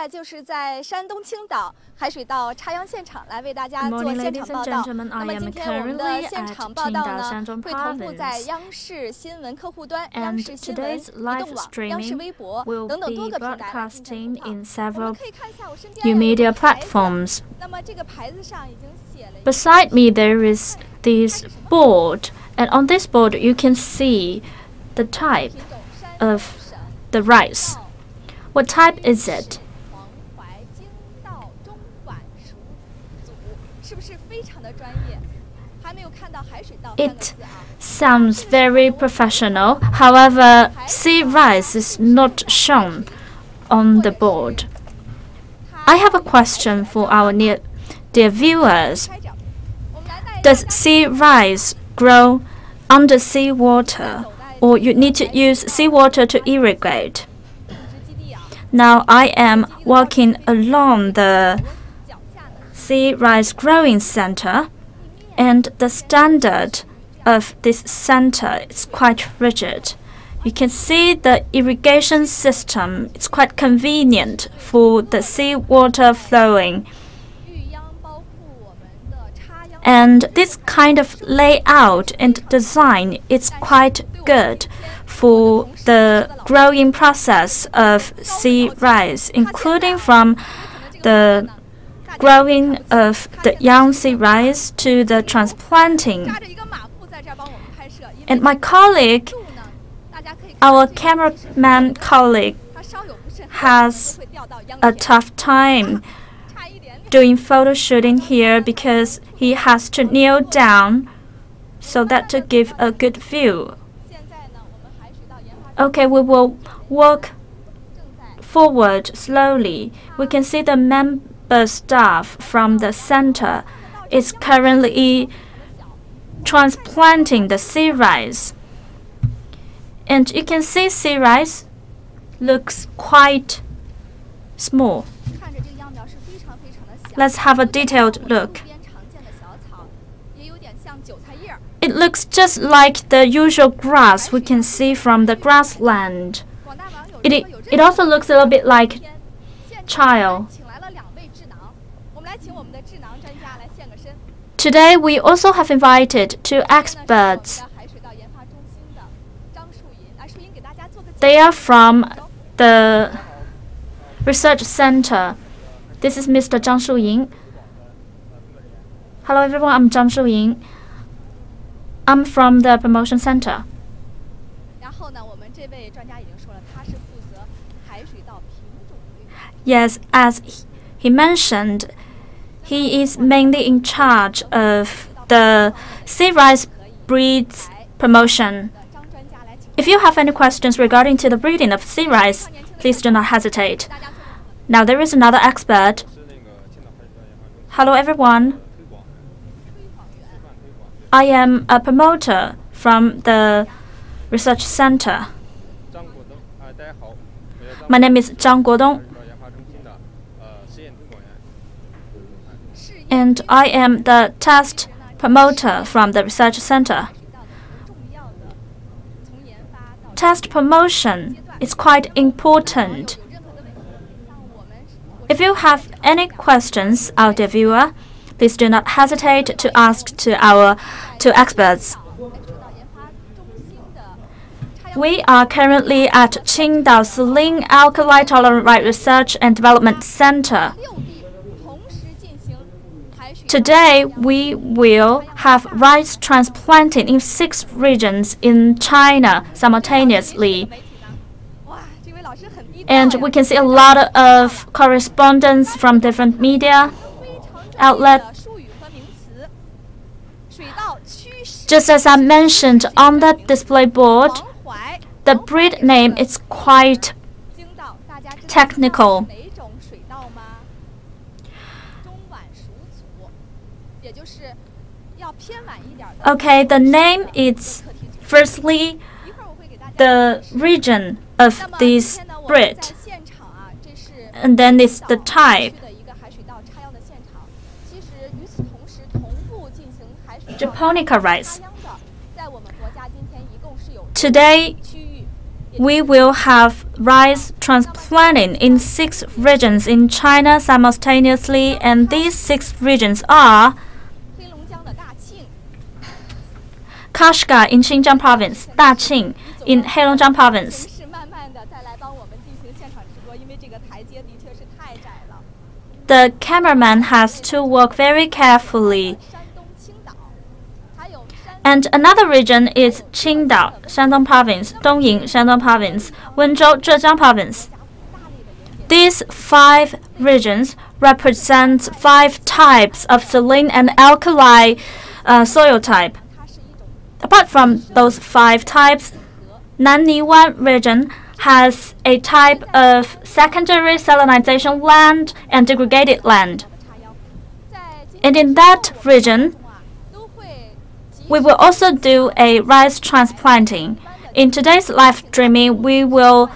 在就是在山东青岛海水稻插秧现场来为大家做现场报道。那么今天我们的现场报道呢，会同步在央视新闻客户端、央视新闻移动网、央视微博等等多个平台来进行播放。我们可以看一下我身边有一个牌子。那么这个牌子上已经写了。Beside me there is this board, and on this board you can see the type of the rice. What type is it? It sounds very professional. However, sea rice is not shown on the board. I have a question for our dear viewers. Does sea rice grow under seawater, or you need to use seawater to irrigate? Now I am walking along the sea rice growing center, and the standard of this center is quite rigid. You can see the irrigation system. It's quite convenient for the seawater flowing. And this kind of layout and design is quite good for the growing process of sea rice, including from the growing of the young sea rice to the transplanting. And my colleague, our cameraman colleague, has a tough time doing photo shooting here because he has to kneel down so that to give a good view. Okay, we will walk forward slowly. We can see the member staff from the center is currently transplanting the sea rice. And you can see sea rice looks quite small. Let's have a detailed look. It looks just like the usual grass we can see from the grassland. It also looks a little bit like child. Today we also have invited two experts. They are from the research center. This is Mr. Zhang Shuying. Hello everyone, I'm Zhang Shuying. I'm from the promotion center. Yes, as he mentioned, he is mainly in charge of the sea rice breeds promotion. If you have any questions regarding to the breeding of sea rice, please do not hesitate. Now there is another expert. Hello everyone. I am a promoter from the research center. My name is Zhang Guodong, and I am the test promoter from the research center. Test promotion is quite important. If you have any questions, our dear viewer, please do not hesitate to ask to our two experts. We are currently at Qingdao Saline-alkaline Tolerant Rice Research and Development Center. Today, we will have rice transplanting in 6 regions in China simultaneously. And we can see a lot of correspondence from different media outlets. Just as I mentioned on the display board, the breed name is quite technical. Okay, the name is firstly the region of this breed, and then it's the type. Japonica rice. Today, we will have rice transplanting in 6 regions in China simultaneously, and these 6 regions are Kashgar in Xinjiang province, Daqing in Heilongjiang province. The cameraman has to work very carefully. And another region is Qingdao, Shandong province, Dongying, Shandong province, Wenzhou, Zhejiang province. These 5 regions represent 5 types of saline and alkali soil type. Apart from those 5 types, Nanyuan region has a type of secondary salinization land and degraded land. And in that region, we will also do a rice transplanting. In today's live streaming, we will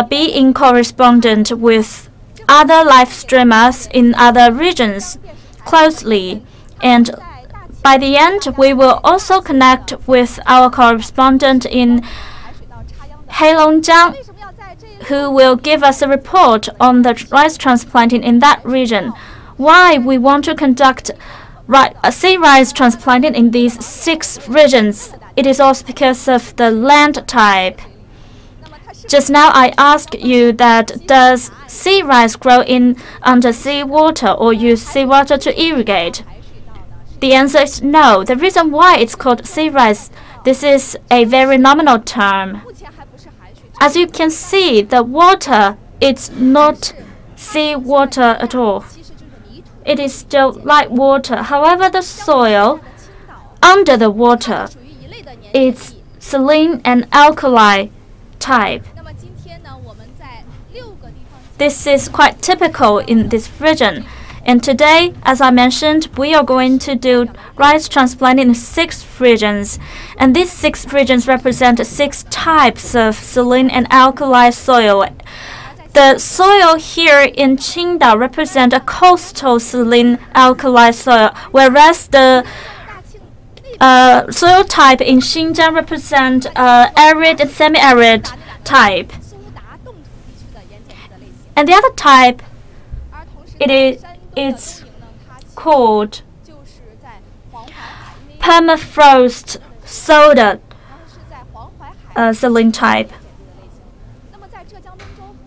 be in correspondence with other live streamers in other regions closely. And by the end, we will also connect with our correspondent in Heilongjiang, who will give us a report on the rice transplanting in that region. Why we want to conduct sea rice transplanting in these 6 regions? It is also because of the land type. Just now I asked you that does sea rice grow in undersea water or use seawater to irrigate? The answer is no. The reason why it's called sea rice, this is a very nominal term. As you can see, the water, it's not sea water at all. It is still light water. However, the soil under the water is saline and alkali type. This is quite typical in this region. And today, as I mentioned, we are going to do rice transplanting in 6 regions. And these 6 regions represent 6 types of saline and alkali soil. The soil here in Qingdao represent a coastal saline alkali soil, whereas the soil type in Xinjiang represent arid and semi-arid type. And the other type, it's called permafrost soda saline type.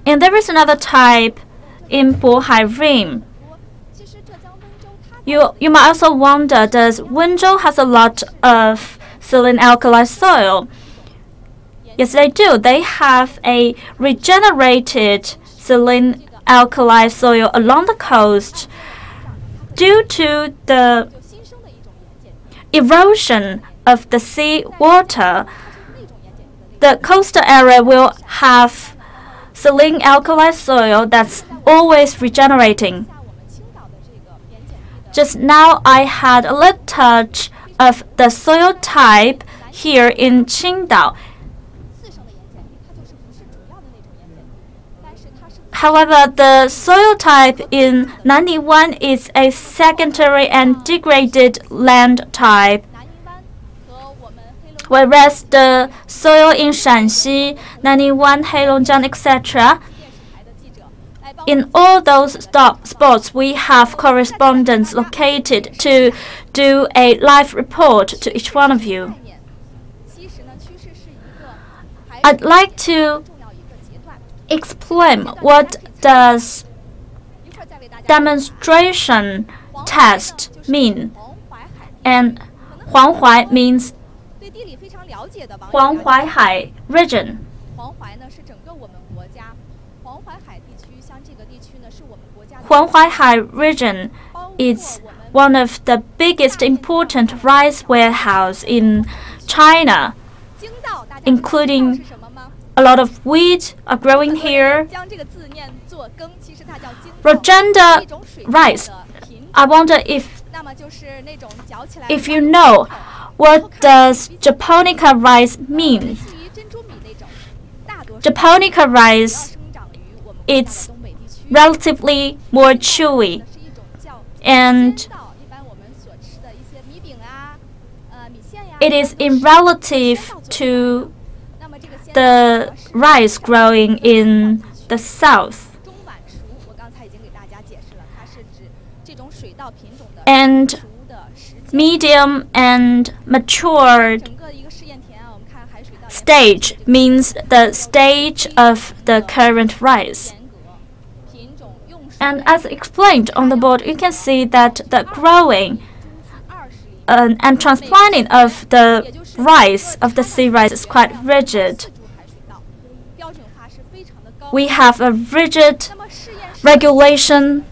And there is another type in Bohai Rim. You might also wonder, does Wenzhou has a lot of saline alkali soil? Yes, they do. They have a regenerated saline alkali soil along the coast. Due to the erosion of the sea water, the coastal area will have saline alkali soil that's always regenerating. Just now I had a little touch of the soil type here in Qingdao. However, the soil type in Nanyuan is a secondary and degraded land type, whereas the soil in Shaanxi, Nanyuan, Heilongjiang, etc., in all those spots, we have correspondents located to do a live report to each one of you. I'd like to explain what does demonstration test mean. And Huanghuai means Huanghuai region. Huanghuai region is one of the biggest important rice warehouse in China, including a lot of wheat are growing here. Rojanda rice. I wonder if you know what does Japonica rice mean. Japonica rice, it's relatively more chewy, and it is in relative to the rice growing in the south. And medium and mature stage means the stage of the current rice. And as explained on the board, you can see that the growing and transplanting of the rice, of the sea rice, is quite rigid. We have a rigid regulation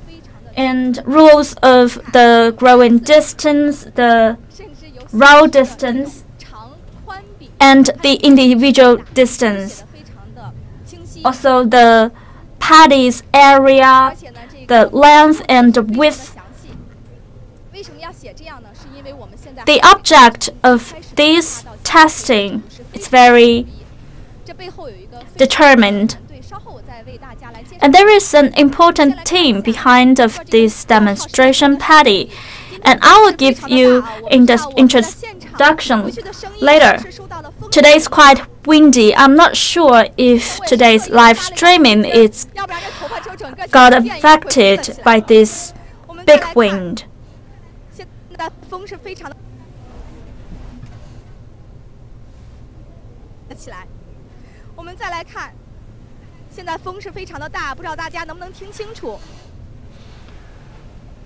and rules of the growing distance, the row distance, and the individual distance. Also the paddy's area, the length and the width. The object of this testing is very determined. And there is an important team behind of this demonstration paddy. And I will give you in the introduction later. Today is quite windy. I'm not sure if today's live streaming is got affected by this big wind.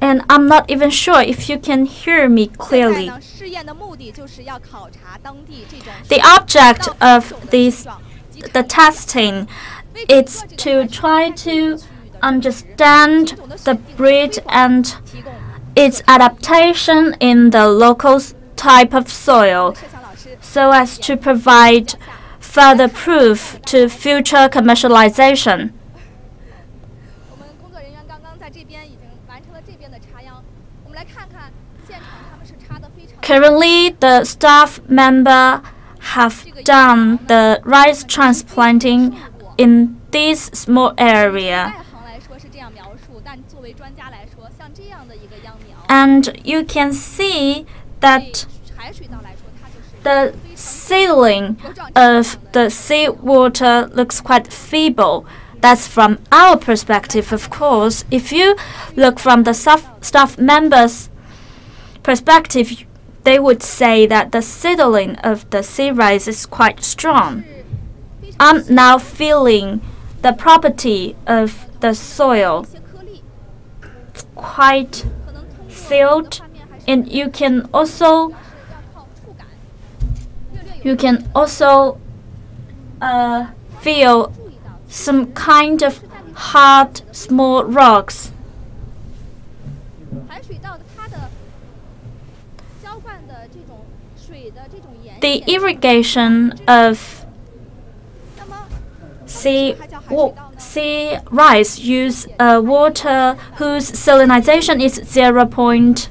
And I'm not even sure if you can hear me clearly. The object of the testing is to try to understand the breed and its adaptation in the local type of soil, so as to provide further proof to future commercialization. Currently, the staff member have done the rice transplanting in this small area. And you can see that the sealing of the seawater looks quite feeble. That's from our perspective, of course. If you look from the staff members' perspective, they would say that the seedling of the sea rice is quite strong. I'm now feeling the property of the soil. It's quite sealed, and you can also feel some kind of hard, small rocks. The irrigation of sea rice use water whose salinization is 0.0.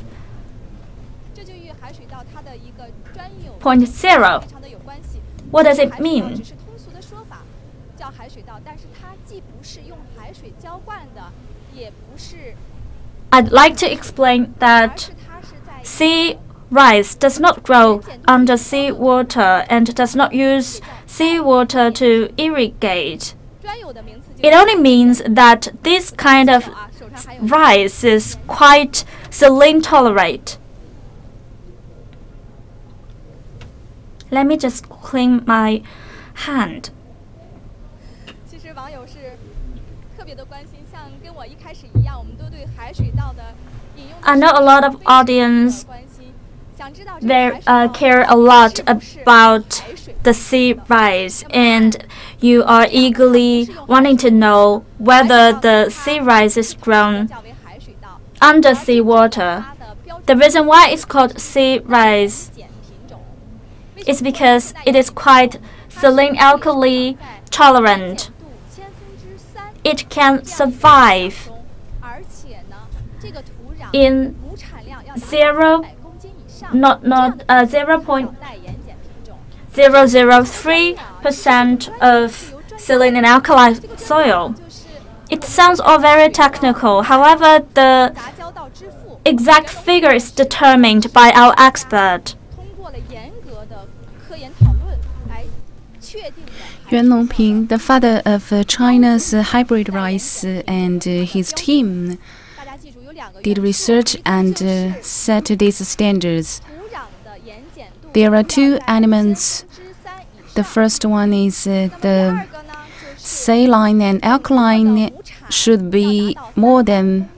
What does it mean? I'd like to explain that sea rice does not grow under seawater and does not use seawater to irrigate. It only means that this kind of rice is quite saline tolerant. Let me just clean my hand. I know a lot of audience care a lot about the sea rice, and you are eagerly wanting to know whether the sea rice is grown under seawater. The reason why it's called sea rice is because it is quite saline-alkaline tolerant. It can survive in 0.003% of saline and alkaline soil. It sounds all very technical. However, the exact figure is determined by our expert. Yuan Longping, the father of China's hybrid rice, and his team did research and set these standards. There are two elements. The first one is the saline and alkaline should be more than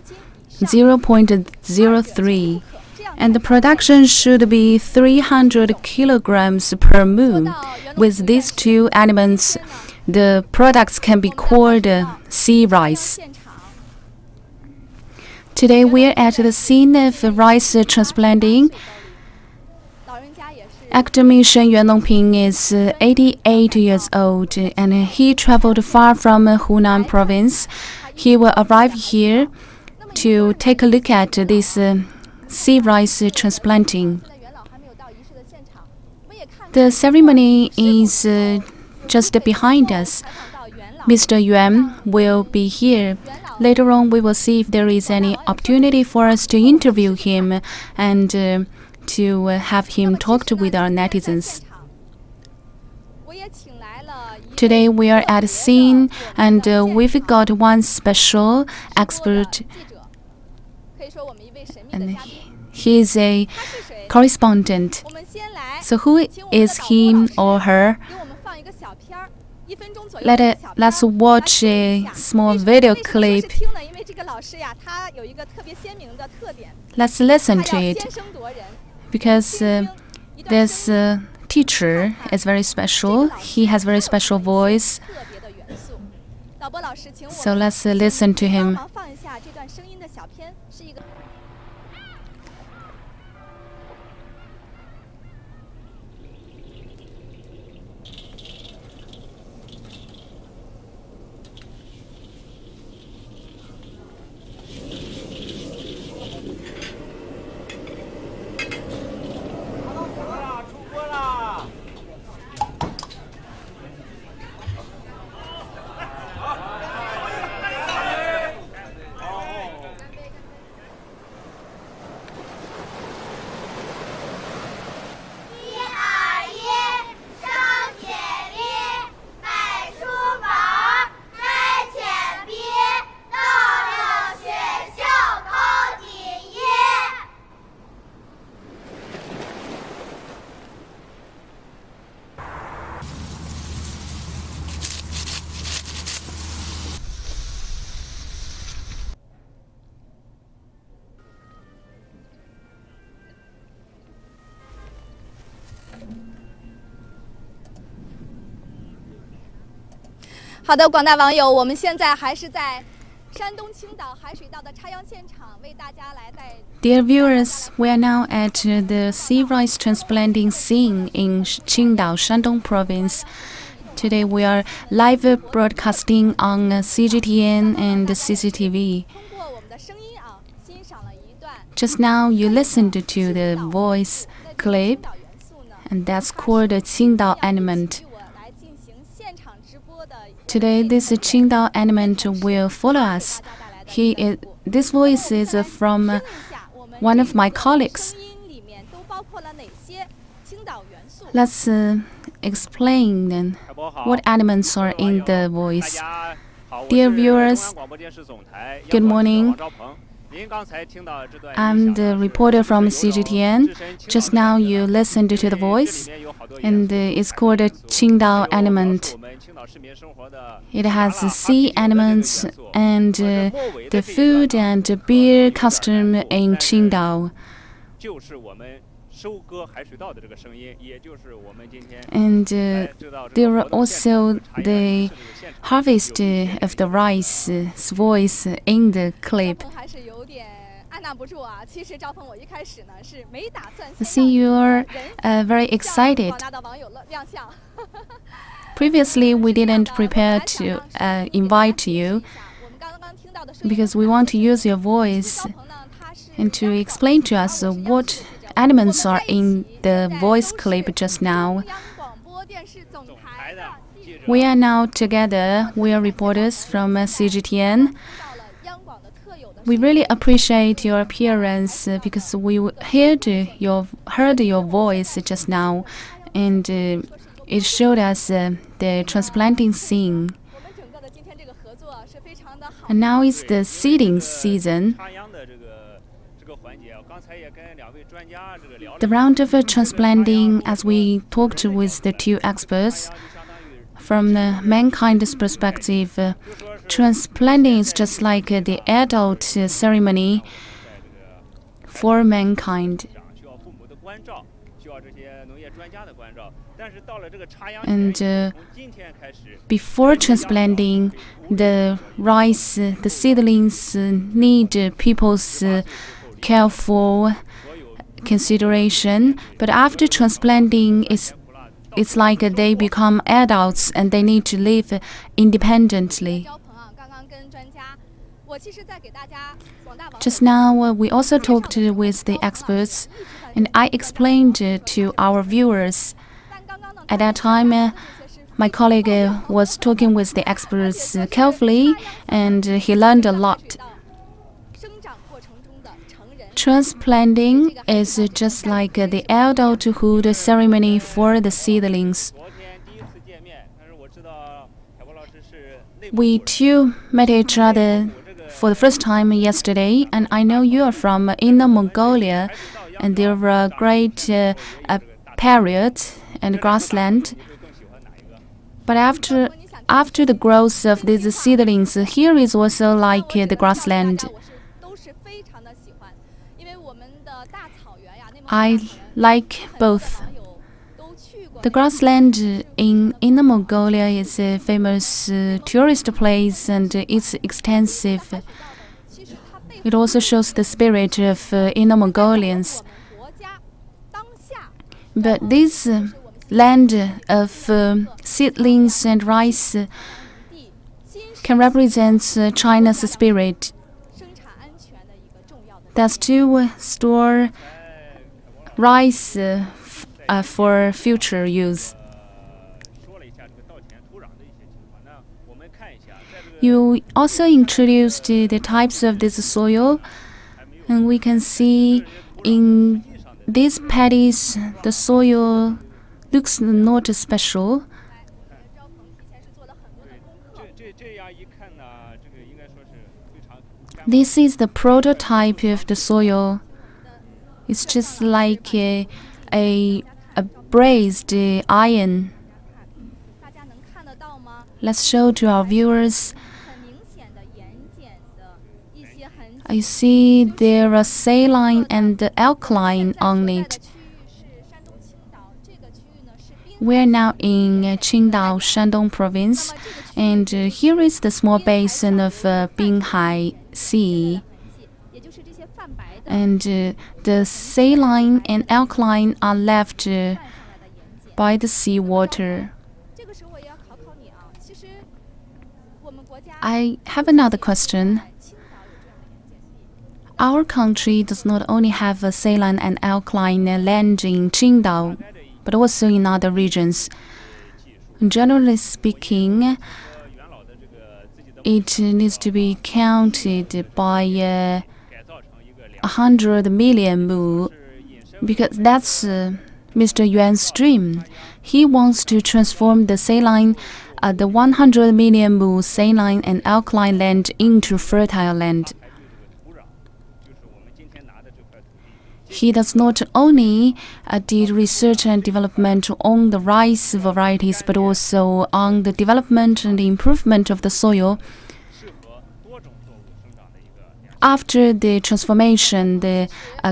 0.03, and the production should be 300 kilograms per moon. With these two elements, the products can be called sea rice. Today we're at the scene of rice transplanting. Academician Yuan Longping is 88 years old, and he traveled far from Hunan province. He will arrive here to take a look at this sea rice transplanting. The ceremony is just behind us. Mr. Yuan will be here. Later on, we will see if there is any opportunity for us to interview him and to have him talk with our netizens. Today we are at the scene, and we've got one special expert, and he is a correspondent. So who is he or her? Let's watch a small video clip. Let's listen to it, because this teacher is very special. He has very special voice. So let's listen to him.好的，广大网友，我们现在还是在山东青岛海水稻的插秧现场，为大家来在。Dear viewers, we are now at the sea rice transplanting scene in Qingdao, Shandong province. Today we are live broadcasting on CGTN and CCTV. Just now you listened to the voice clip, and that's called the Qingdao element. Today, this Qingdao element will follow us. This voice is from one of my colleagues. Let's explain then what elements are in the voice. Dear viewers, good morning. I'm the reporter from CGTN. Just now you listened to the voice, and it's called a Qingdao element. It has sea elements and the food and beer custom in Qingdao. And there are also the harvest of the rice's voice in the clip. See, you are very excited. Previously, we didn't prepare to invite you because we want to use your voice and to explain to us what elements are in the voice clip just now. We are now together. We are reporters from CGTN. We really appreciate your appearance because we heard your voice just now, and it showed us the transplanting scene. And now it's the seeding season. The round of transplanting, as we talked with the two experts, from the mankind's perspective, transplanting is just like the adult ceremony for mankind. And before transplanting, the rice, the seedlings need people's careful consideration. But after transplanting, it's like they become adults and they need to live independently. Just now, we also talked with the experts, and I explained to our viewers. At that time, my colleague was talking with the experts carefully, and he learned a lot. Transplanting is just like the adulthood ceremony for the seedlings. We two met each other for the first time yesterday, and I know you are from Inner Mongolia, and there were great periods and grassland. But after the growth of these seedlings, here is also like the grassland. I like both. The grassland in Inner Mongolia is a famous tourist place, and it's extensive. It also shows the spirit of Inner Mongolians. But this land of seedlings and rice can represent China's spirit. That's to store rice for future use. You also introduced the types of this soil, and we can see in these paddies the soil looks not special. This is the prototype of the soil. It's just like a braised iron. Let's show to our viewers. You see there are saline and alkaline on it. We're now in Qingdao, Shandong province, and here is the small basin of Binhai Sea. And the saline and alkaline are left by the seawater. I have another question. Our country does not only have a saline and alkaline land in Qingdao, but also in other regions. Generally speaking, it needs to be counted by 100 million mu, because that's Mr. Yuan's dream. He wants to transform the saline, the 100 million mu saline and alkaline land into fertile land. He does not only did research and development on the rice varieties, but also on the development and the improvement of the soil. After the transformation, the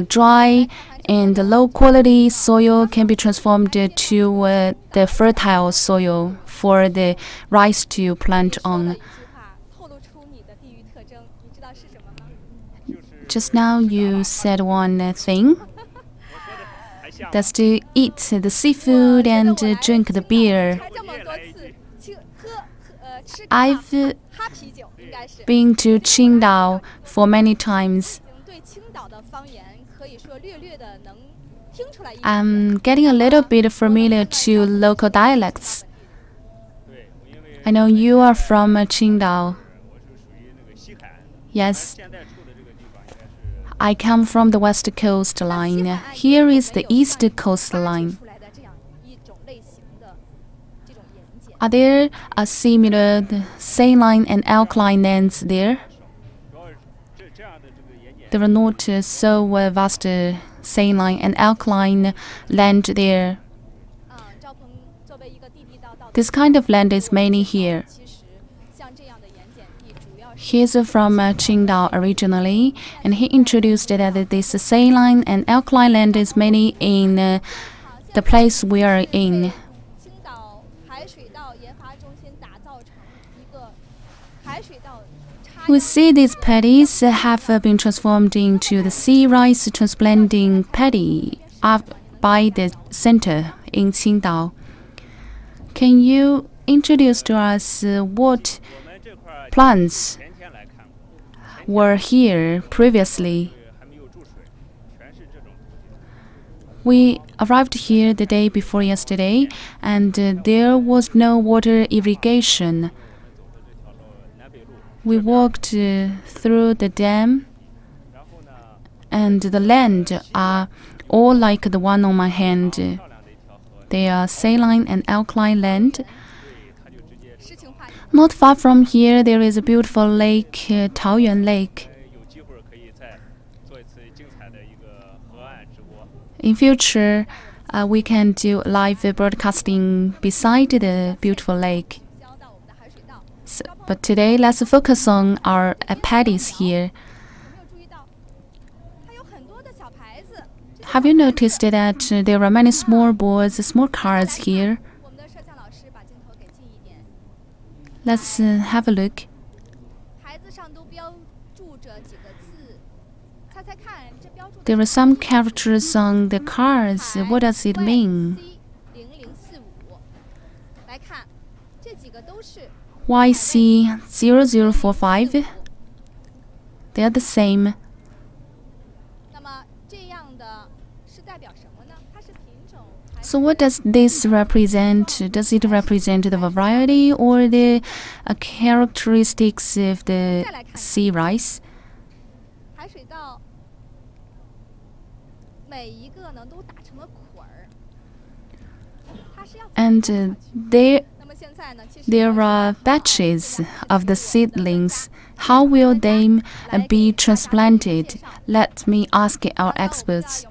dry and the low-quality soil can be transformed to the fertile soil for the rice to plant on. Just now you said one thing. That's to eat the seafood and drink the beer. I've been to Qingdao for many times. I'm getting a little bit familiar to local dialects. I know you are from Qingdao. Yes. I come from the west coastline. Here is the east coastline. Are there similar saline and alkaline lands there? There are not so vast saline and alkaline land there. This kind of land is mainly here. He's from Qingdao originally, and he introduced that this saline and alkaline land is mainly in the place we are in. We see these paddies have been transformed into the sea rice transplanting paddy up by the center in Qingdao. Can you introduce to us what plants were here previously? We arrived here the day before yesterday, and there was no water irrigation. We walked through the dam, and the land are all like the one on my hand. They are saline and alkaline land. Not far from here, there is a beautiful lake, Taoyuan Lake. In future, we can do live broadcasting beside the beautiful lake. But today, let's focus on our paddies here. Have you noticed that there are many small boards, small cars here? Let's have a look. There are some characters on the cars. What does it mean? YC0045. They are the same. So what does this represent? Does it represent the variety or the characteristics of the sea rice? And there are batches of the seedlings. How will they be transplanted? Let me ask our experts.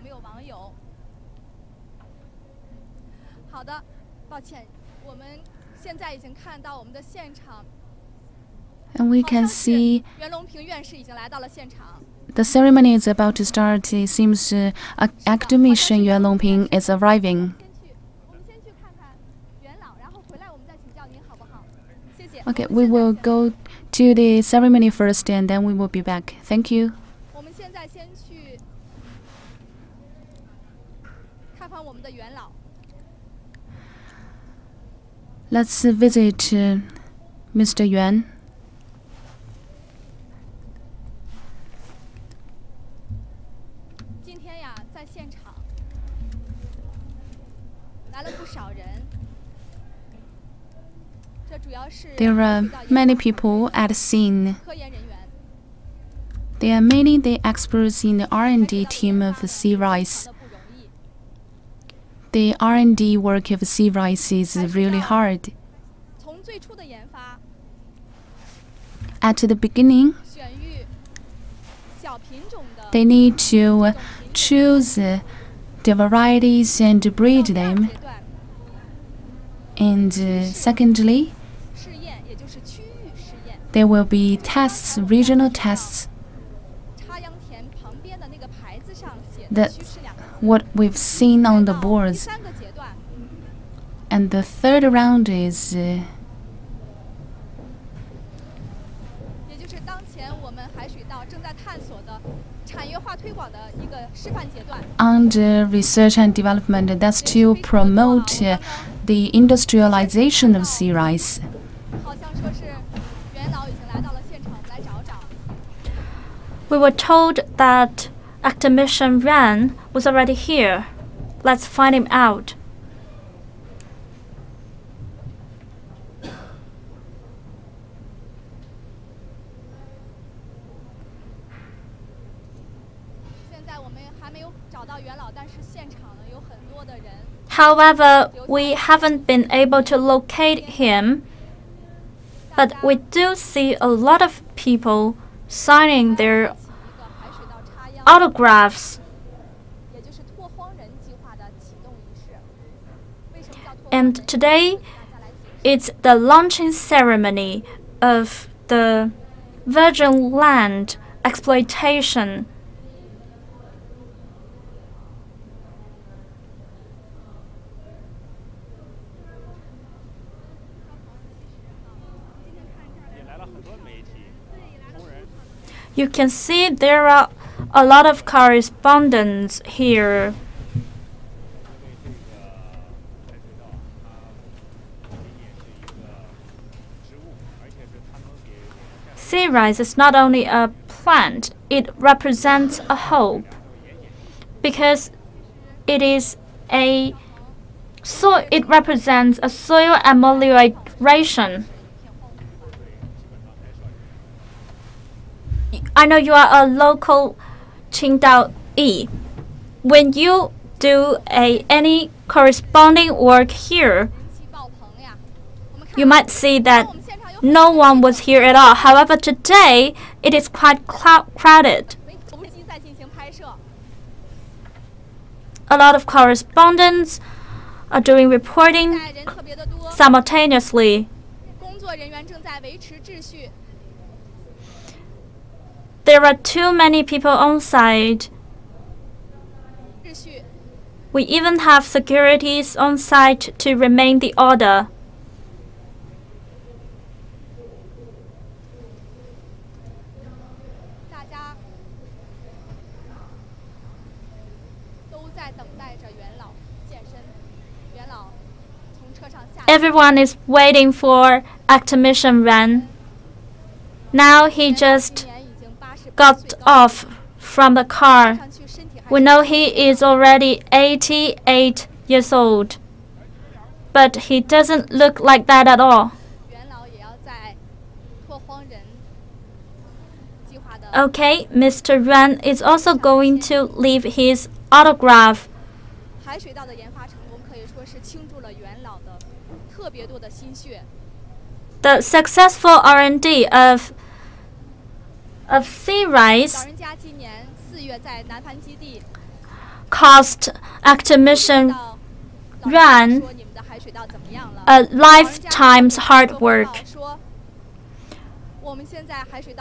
And we can see the ceremony is about to start. It seems academician Yuan Longping is arriving. Okay, we will go to the ceremony first, and then we will be back. Thank you. Let's visit Mr. Yuan. There are many people at the scene. They are mainly the experts in the R&D team of sea rice. The R&D work of sea rice is really hard. At the beginning, they need to choose the varieties and breed them. And secondly, there will be tests, regional tests. That's what we've seen on the boards. And the third round is under research and development. That's to promote the industrialization of sea rice. We were told that academician Yuan was already here. Let's find him out. However, we haven't been able to locate him, but we do see a lot of people signing their autographs. And today, it's the launching ceremony of the virgin land exploitation. You can see there are a lot of correspondents here. Sea rice is not only a plant, it represents a hope because it represents a soil amelioration. I know you are a local Qingdao. When you do any corresponding work here, you might see that no one was here at all. However, today it is quite crowded. A lot of correspondents are doing reporting simultaneously. There are too many people on site. We even have securities on site to remain the order. Everyone is waiting for academician Yuan. Now he just got off from the car. We know he is already 88 years old, but he doesn't look like that at all. Okay, Mr. Yuan is also going to leave his autograph. The successful R&D of sea rice cost academician Yuan a lifetime's hard work.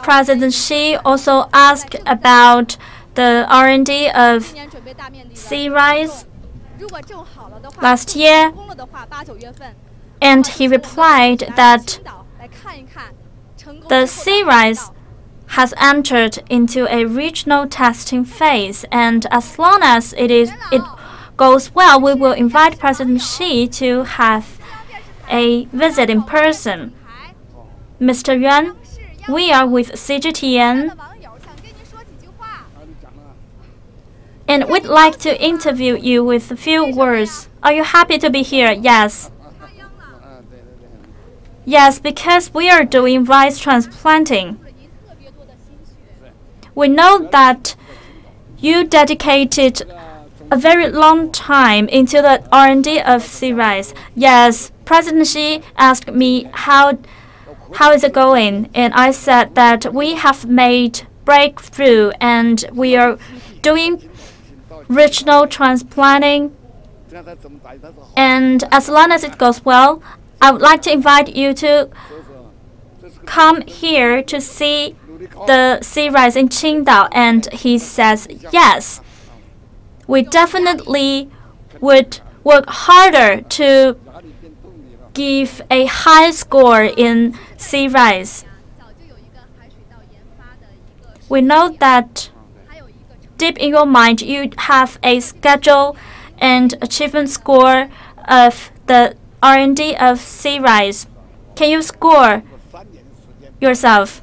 President Xi also asked about the R&D of sea rice last year, and he replied that the sea rice has entered into a regional testing phase, and as long as it goes well, we will invite President Xi to have a visit in person. Mr. Yuan, we are with CGTN, and we'd like to interview you with a few words. Are you happy to be here? Yes. Yes, because we are doing rice transplanting. We know that you dedicated a very long time into the R&D of sea rice. Yes, President Xi asked me how is it going, and I said that we have made breakthrough and we are doing regional transplanting, and as long as it goes well, I would like to invite you to come here to see the sea rice in Qingdao. And he says, yes, we definitely would work harder to give a high score in sea rice. We know that deep in your mind you have a schedule and achievement score of the R&D of sea rice. Can you score yourself?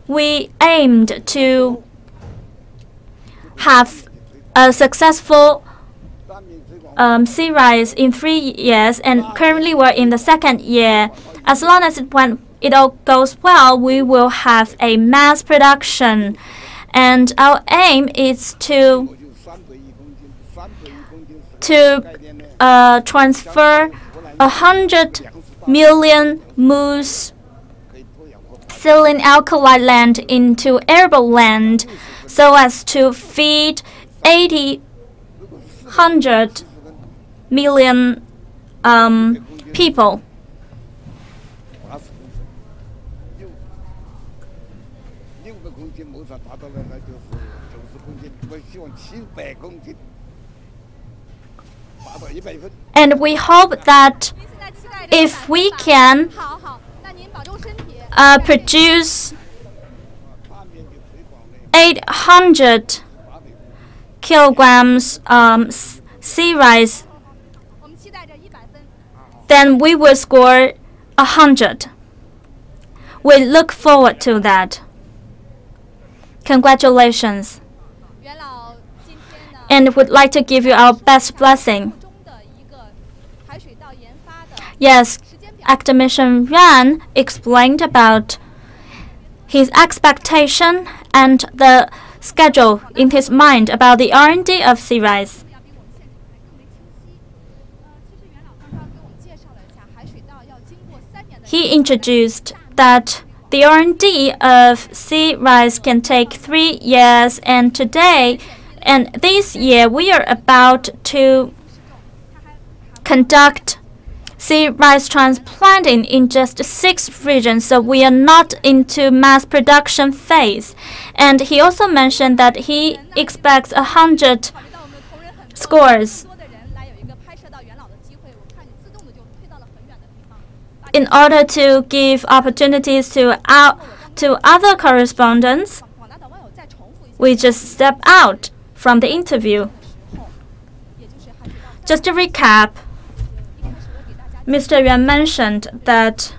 We aimed to have a successful sea rice in 3 years, and currently we're in the second year. As long as it all goes well, we will have a mass production And our aim is to transfer 100 million moose saline-alkaline land into arable land so as to feed 100 million people. And we hope that if we can produce 800 kilograms sea rice, then we will score 100. We look forward to that. Congratulations. And would like to give you our best blessing. Yes, Academician Yuan explained about his expectation and the schedule in his mind about the R&D of sea rice. He introduced that the R&D of sea rice can take 3 years, and this year we are about to conduct sea rice transplanting in just 6 regions, so we are not into mass production phase. And he also mentioned that he expects 100 scores. In order to give opportunities to other correspondents, we just step out from the interview. Just to recap, Mr. Yuan mentioned that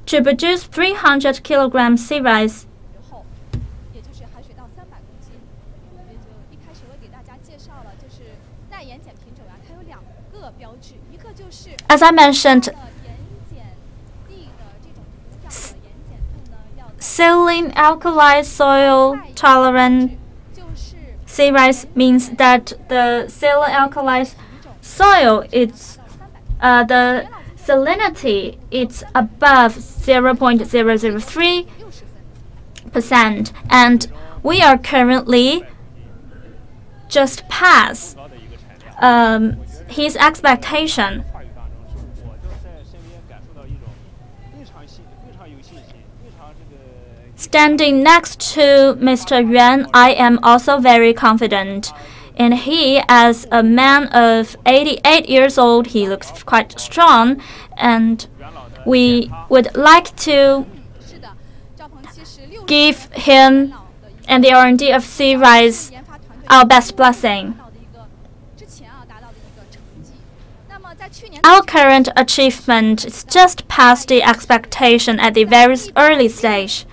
to produce 300 kilograms sea rice, as I mentioned, saline-alkaline soil tolerant sea rice means that the saline-alkaline soil, the salinity is above 0.003%, and we are currently just past his expectation. Standing next to Mr. Yuan, I am also very confident. And he, as a man of 88 years old, he looks quite strong. And we would like to give him and the R&D of sea rice our best blessing. Our current achievement is just past the expectation at the very early stage.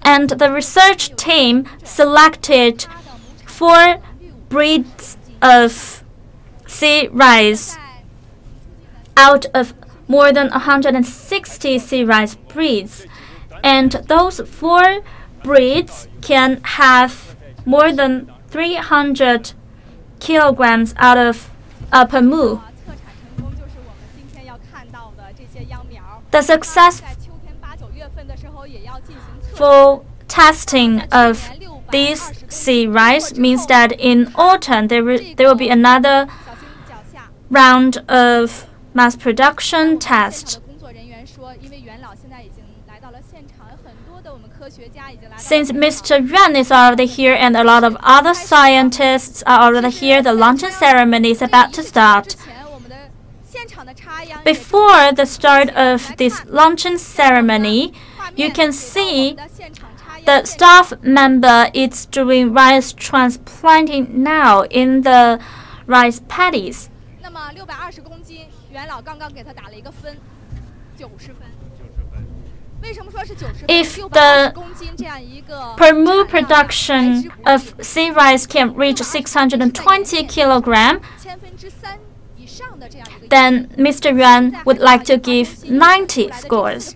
And the research team selected 4 breeds of sea rice out of more than 160 sea rice breeds. And those 4 breeds can have more than 300 kilograms out of per moo. The successful testing of these sea rice means that in autumn there will be another round of mass production test. Since Mr. Yuan is already here and a lot of other scientists are already here, the luncheon ceremony is about to start. Before the start of this luncheon ceremony, you can see the staff member is doing rice transplanting now in the rice paddies. If the per moo production of sea rice can reach 620 kilograms, then Mr. Yuan would like to give 90 scores.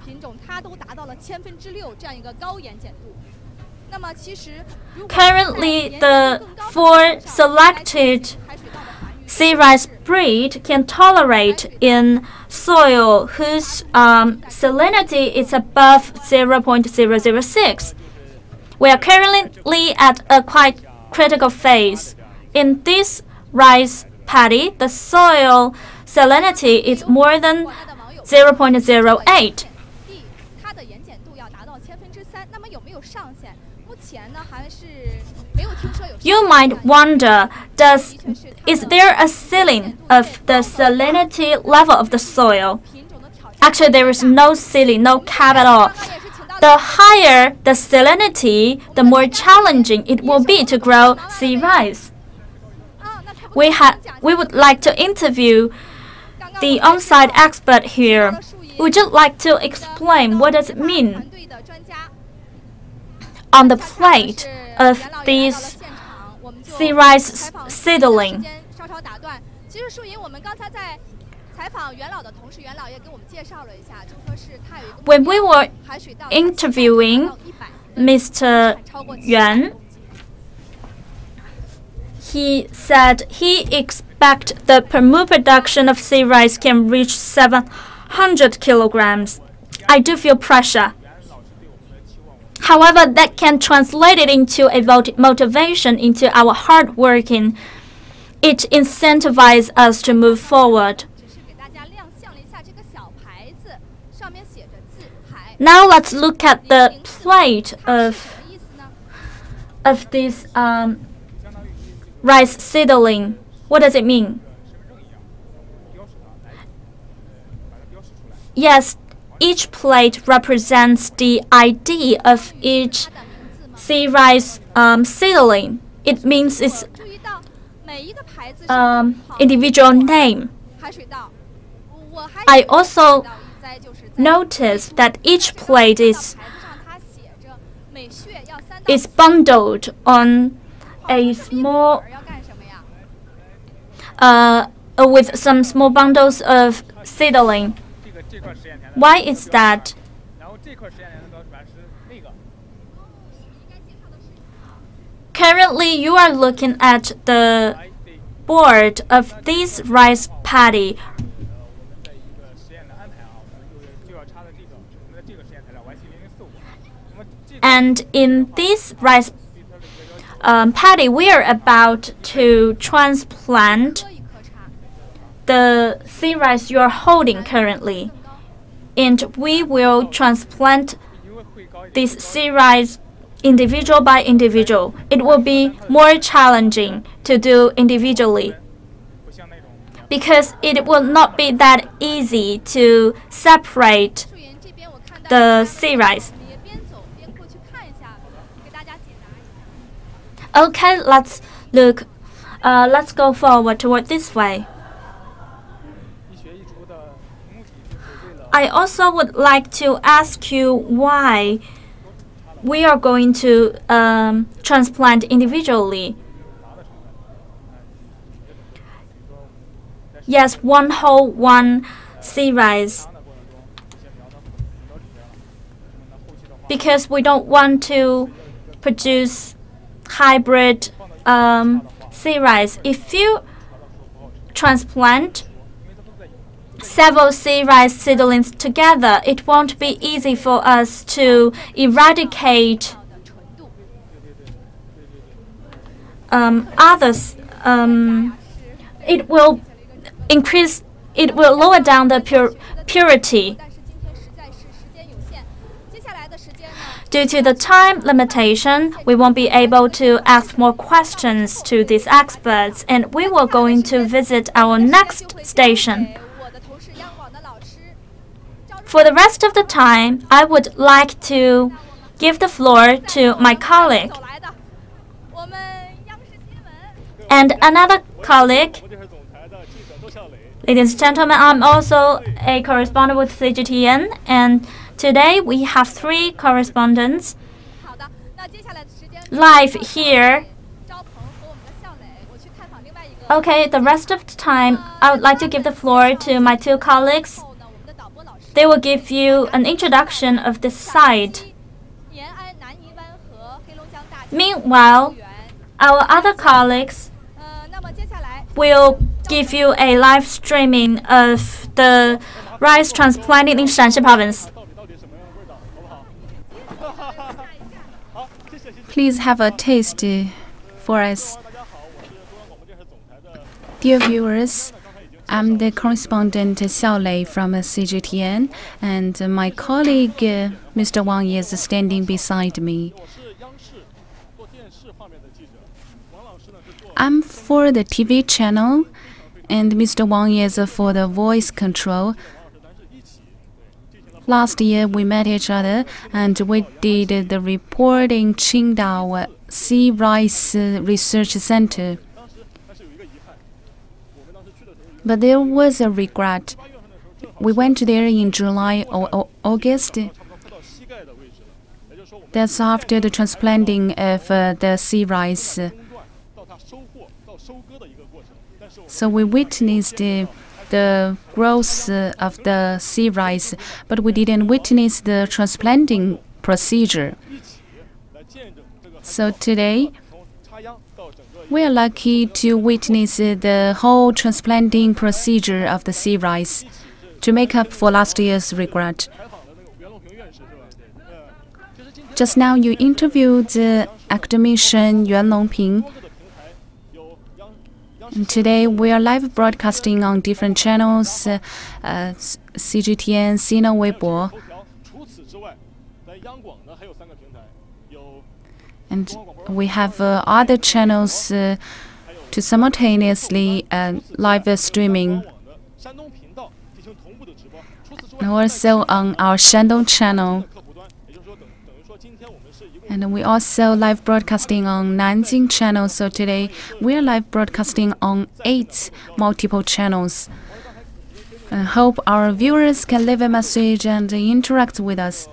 Currently, the 4 selected sea rice breed can tolerate in soil whose salinity is above 0.006. We are currently at a quite critical phase. In this rice paddy, the soil salinity is more than 0.08. You might wonder, is there a ceiling of the salinity level of the soil? Actually, there is no ceiling, no cap at all. The higher the salinity, the more challenging it will be to grow sea rice. We would like to interview the on-site expert here. Would you like to explain what does it mean on the plate of these sea rice seedling? When we were interviewing Mr. Yuan, he said he expects the per mu production of sea rice can reach 700 kilograms. I do feel pressure. However, that can translate it into a motivation into our hard working. It incentivizes us to move forward. Now let's look at the plate of this rice seedling. What does it mean? Yes, each plate represents the ID of each sea rice seedling. It means its individual name. I also noticed that each plate is bundled on a small with some small bundles of seedling. Why is that? Currently, you are looking at the board of this rice paddy. And in this rice paddy, we are about to transplant the sea rice you are holding currently. And we will transplant this sea rice individual by individual. It will be more challenging to do individually because it will not be that easy to separate the sea rice. Okay, let's look. Let's go forward toward this way. I also would like to ask you why we are going to transplant individually. Yes, one sea rice. Because we don't want to produce hybrid sea rice. If you transplant several sea rice seedlings together, it won't be easy for us to eradicate others. It will lower down the purity. Due to the time limitation, we won't be able to ask more questions to these experts, and we will going to visit our next station. For the rest of the time, I would like to give the floor to my colleague and another colleague. Ladies and gentlemen, I'm also a correspondent with CGTN, and today we have 3 correspondents live here Okay, the rest of the time, I would like to give the floor to my two colleagues. They will give you an introduction of the site. Meanwhile, our other colleagues will give you a live streaming of the rice transplanting in Shaanxi province. Please have a taste for us. Dear viewers, I'm the correspondent Xiao Lei from CGTN, and my colleague Mr. Wang is standing beside me. I'm for the TV channel, and Mr. Wang is for the voice control. Last year we met each other and we did the report in Qingdao Sea Rice Research Center. But there was a regret. We went there in July or August. That's after the transplanting of the sea rice. So we witnessed the growth of the sea rice, but we didn't witness the transplanting procedure. So today, we are lucky to witness the whole transplanting procedure of the sea rice to make up for last year's regret. Just now you interviewed academician Yuan Longping. And today we are live broadcasting on different channels, CGTN, Sina Weibo. And we have other channels to simultaneously live streaming. And also on our Shandong channel. And we also live broadcasting on Nanjing channel. So today we are live broadcasting on 8 multiple channels. I hope our viewers can leave a message and interact with us.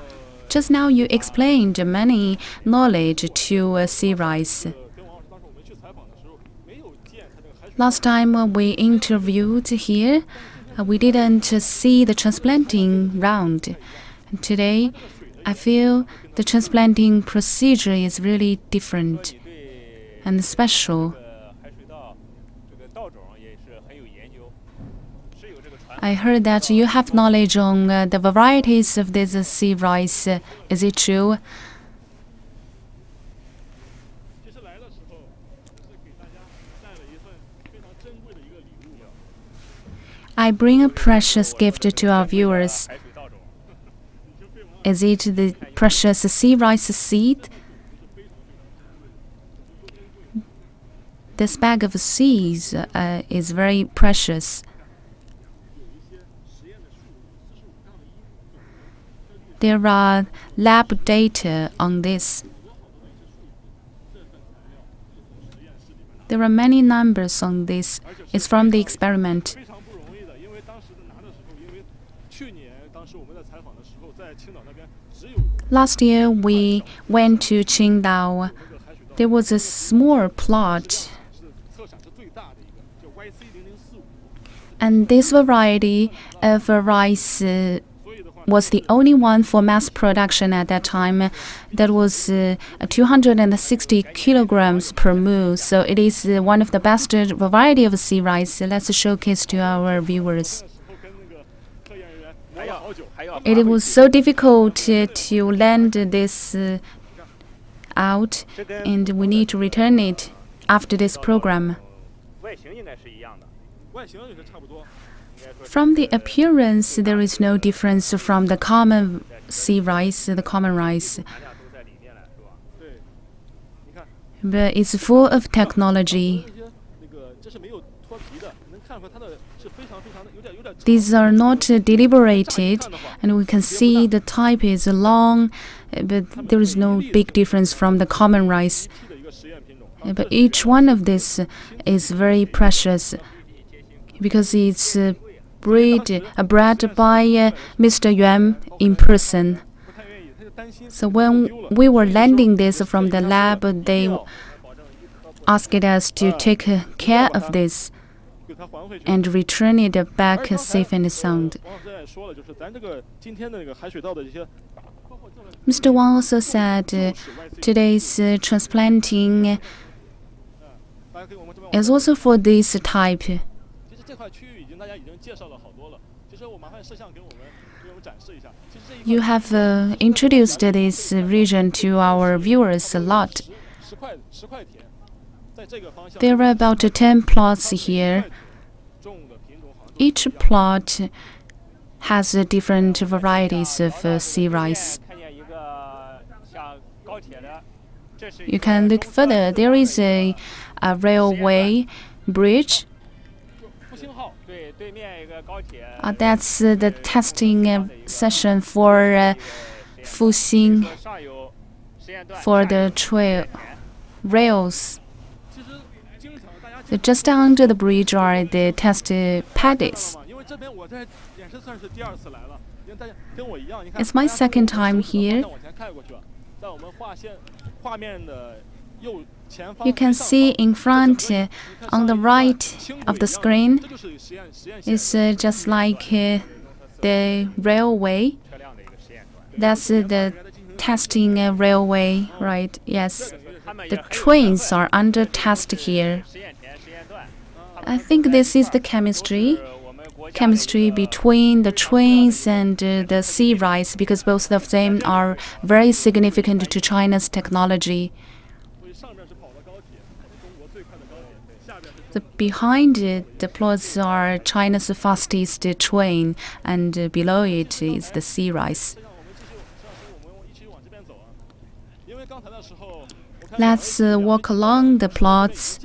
Just now you explained many knowledge to sea rice. Last time we interviewed here, we didn't see the transplanting round. Today, I feel the transplanting procedure is really different and special. I heard that you have knowledge on the varieties of this sea rice. Is it true? I bring a precious gift to our viewers. Is it the precious sea rice seed? This bag of seeds is very precious. There are lab data on this. There are many numbers on this. It's from the experiment. Last year we went to Qingdao. There was a small plot. And this variety of rice was the only one for mass production at that time. That was 260 kilograms per mu. So it is one of the best variety of sea rice. Let's showcase to our viewers. It was so difficult to land this out, and we need to return it after this program. From the appearance, there is no difference from the common sea rice, the common rice. But it's full of technology. These are not deliberated, and we can see the type is long, but there is no big difference from the common rice. But each one of this is very precious because it's bred by Mr. Yuan in person. So when we were landing this from the lab, they asked us to take care of this and return it back safe and sound. Mr. Wang also said today's transplanting is also for this type. You have introduced this region to our viewers a lot. There are about 10 plots here. Each plot has different varieties of sea rice. You can look further. There is a railway bridge. That's the testing session for Fuxing for the rails. So just under the bridge are the test paddies. It's my second time here. You can see in front, on the right of the screen, it's just like the railway. That's the testing railway, right? Yes. The trains are under test here. I think this is the chemistry between the trains and the sea rice, because both of them are very significant to China's technology. Behind it, the plots are China's fastest train, and below it is the sea rice. Let's walk along the plots,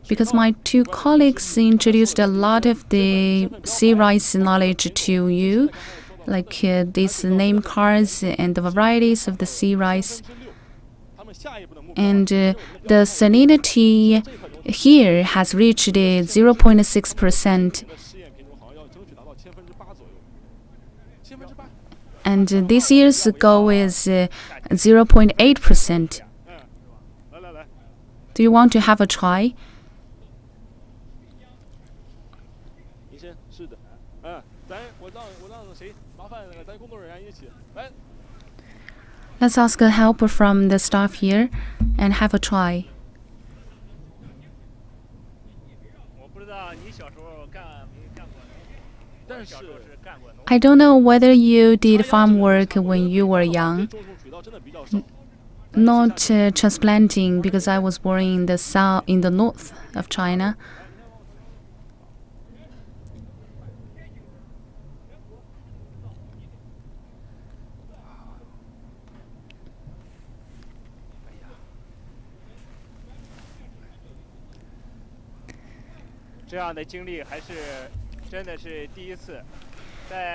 because my two colleagues introduced a lot of the sea rice knowledge to you, like these name cards and the varieties of the sea rice. And the salinity here has reached 0.6%. And this year's goal is 0.8%. Do you want to have a try? Let's ask help from the staff here and have a try. I don't know whether you did farm work when you were young. Not transplanting, because I was born in the south, in the north of China.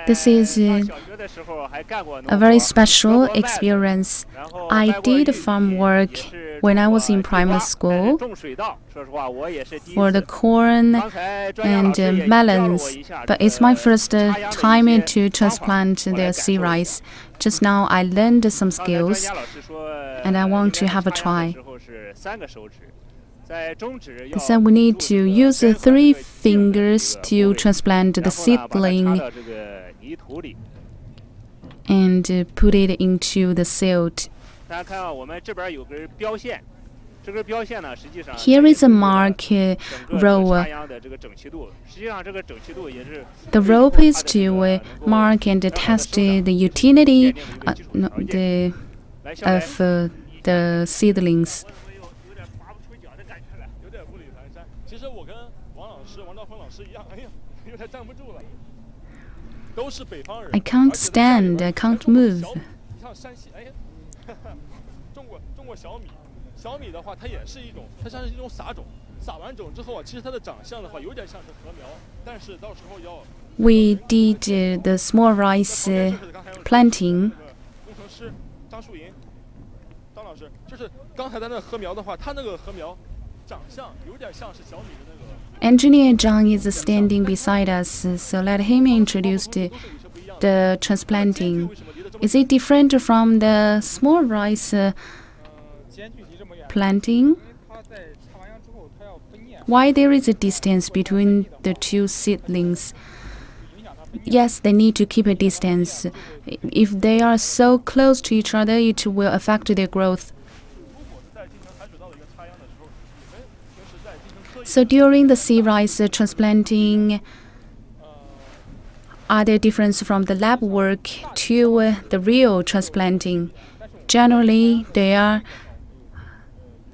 This is a very special experience. I did farm work when I was in primary school for the corn and melons, but it's my first time to transplant the sea rice. Just now I learned some skills and I want to have a try. So we need to use 3 fingers to transplant the seedling and put it into the silt. Here is a mark row. The rope is to mark and test the utility of the seedlings. I can't stand, I can't move. We did the small rice planting. Engineer Zhang is standing beside us, so let him introduce the transplanting. Is it different from the small rice planting, why there is a distance between the two seedlings? Yes, they need to keep a distance. If they are so close to each other, it will affect their growth. So during the sea rice transplanting, are there differences from the lab work to the real transplanting? Generally, they are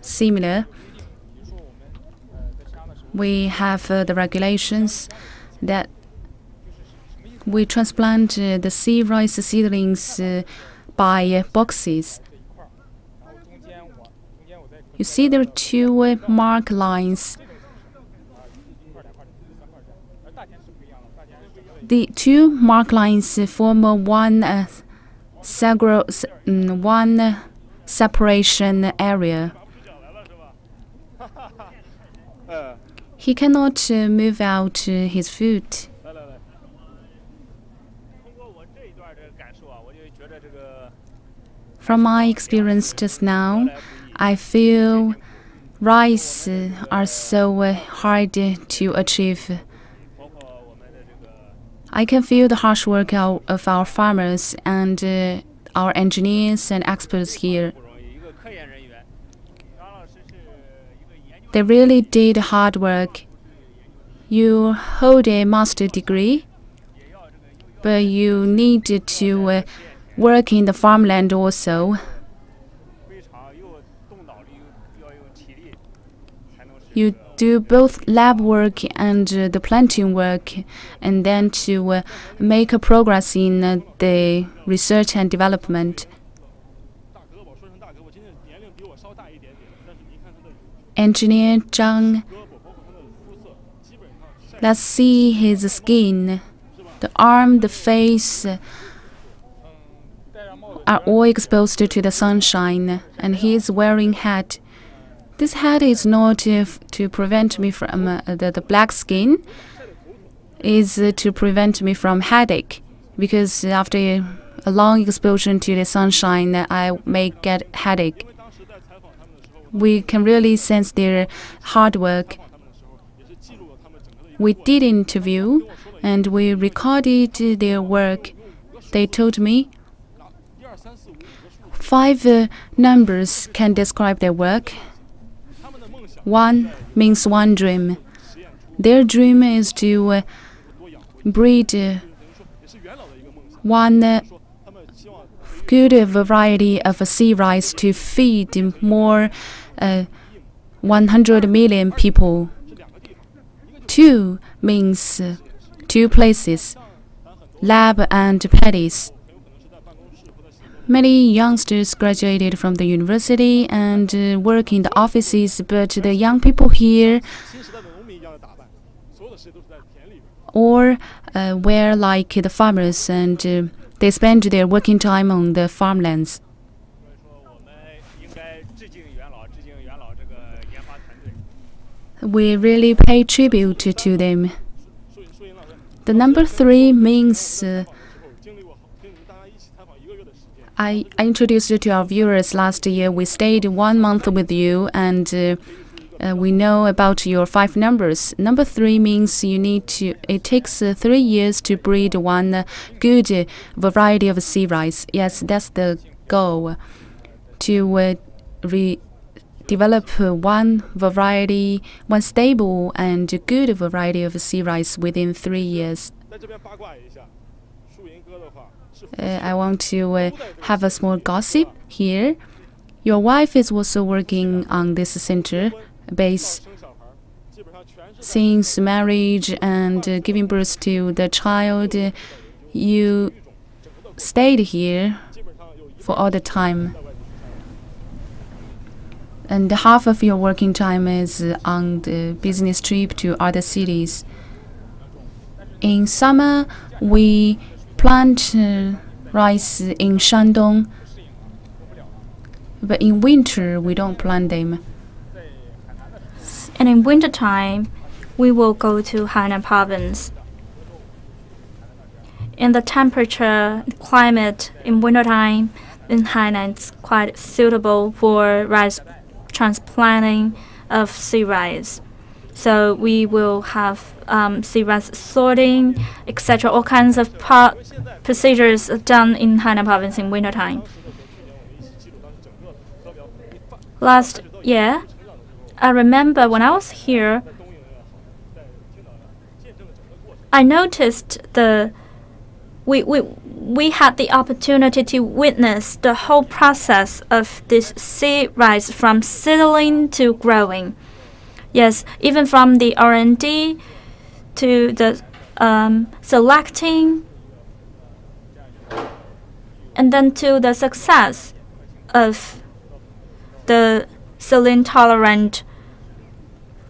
similar. We have the regulations that we transplant the sea rice seedlings by boxes. You see there are two mark lines. The two mark lines form one separation area. He cannot move out his foot. From my experience just now, I feel rice are so hard to achieve. I can feel the harsh work of our farmers and our engineers and experts here. They really did hard work. You hold a master's degree, but you need to work in the farmland also. You do both lab work and the planting work, and then to make a progress in the research and development. Engineer Zhang, let's see his skin. The arm, the face are all exposed to the sunshine, and he is wearing hat. This hat is not to prevent me from the black skin. Is to prevent me from headache, because after a long exposure to the sunshine, I may get headache. We can really sense their hard work. We did interview and we recorded their work. They told me 5 numbers can describe their work. 1 means one dream. Their dream is to breed one good variety of sea rice to feed more 100 million people. 2 means 2 places, lab and paddies. Many youngsters graduated from the university and work in the offices, but the young people here or wear like the farmers, and they spend their working time on the farmlands. We really pay tribute to them. The number 3 means I introduced you to our viewers last year. We stayed 1 month with you, and we know about your 5 numbers. Number 3 means you need to. It takes 3 years to breed one good variety of sea rice. Yes, that's the goal. To develop one variety, one stable and good variety of sea rice within 3 years. I want to have a small gossip here. Your wife is also working on this center base. Since marriage and giving birth to the child, you stayed here for all the time. And half of your working time is on the business trip to other cities. In summer, we plant rice in Shandong, but in winter we don't plant them. And in wintertime, we will go to Hainan province. And the temperature, climate in wintertime in Hainan is quite suitable for rice transplanting of sea rice. So we will have sea rice sorting, etc. All kinds of procedures done in Hainan province in wintertime. Last year, I remember when I was here, I noticed we had the opportunity to witness the whole process of this sea rice from seedling to growing. Yes, even from the R&D to the selecting, and then to the success of the saline-tolerant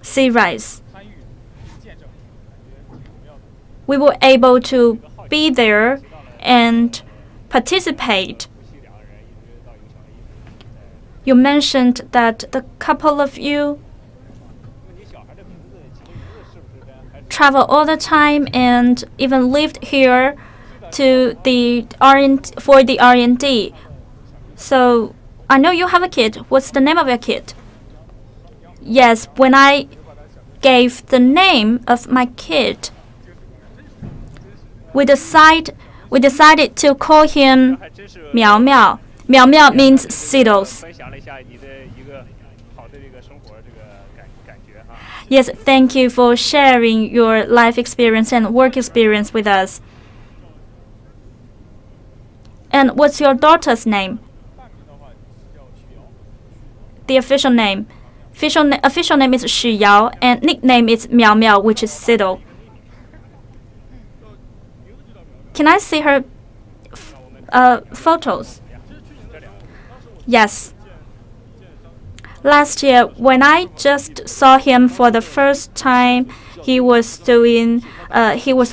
sea rice. We were able to be there and participate. You mentioned that the couple of you travel all the time and even lived here to for the R&D. So I know you have a kid. What's the name of your kid? Yes, when I gave the name of my kid, we decided to call him Miao Miao. Miao Miao means seedles. Yes, thank you for sharing your life experience and work experience with us. And what's your daughter's name? The official name. Official name is Xu Yao, and nickname is Miao Miao, which is seedle. Can I see her photos? Yes. Last year, when I just saw him for the first time, he was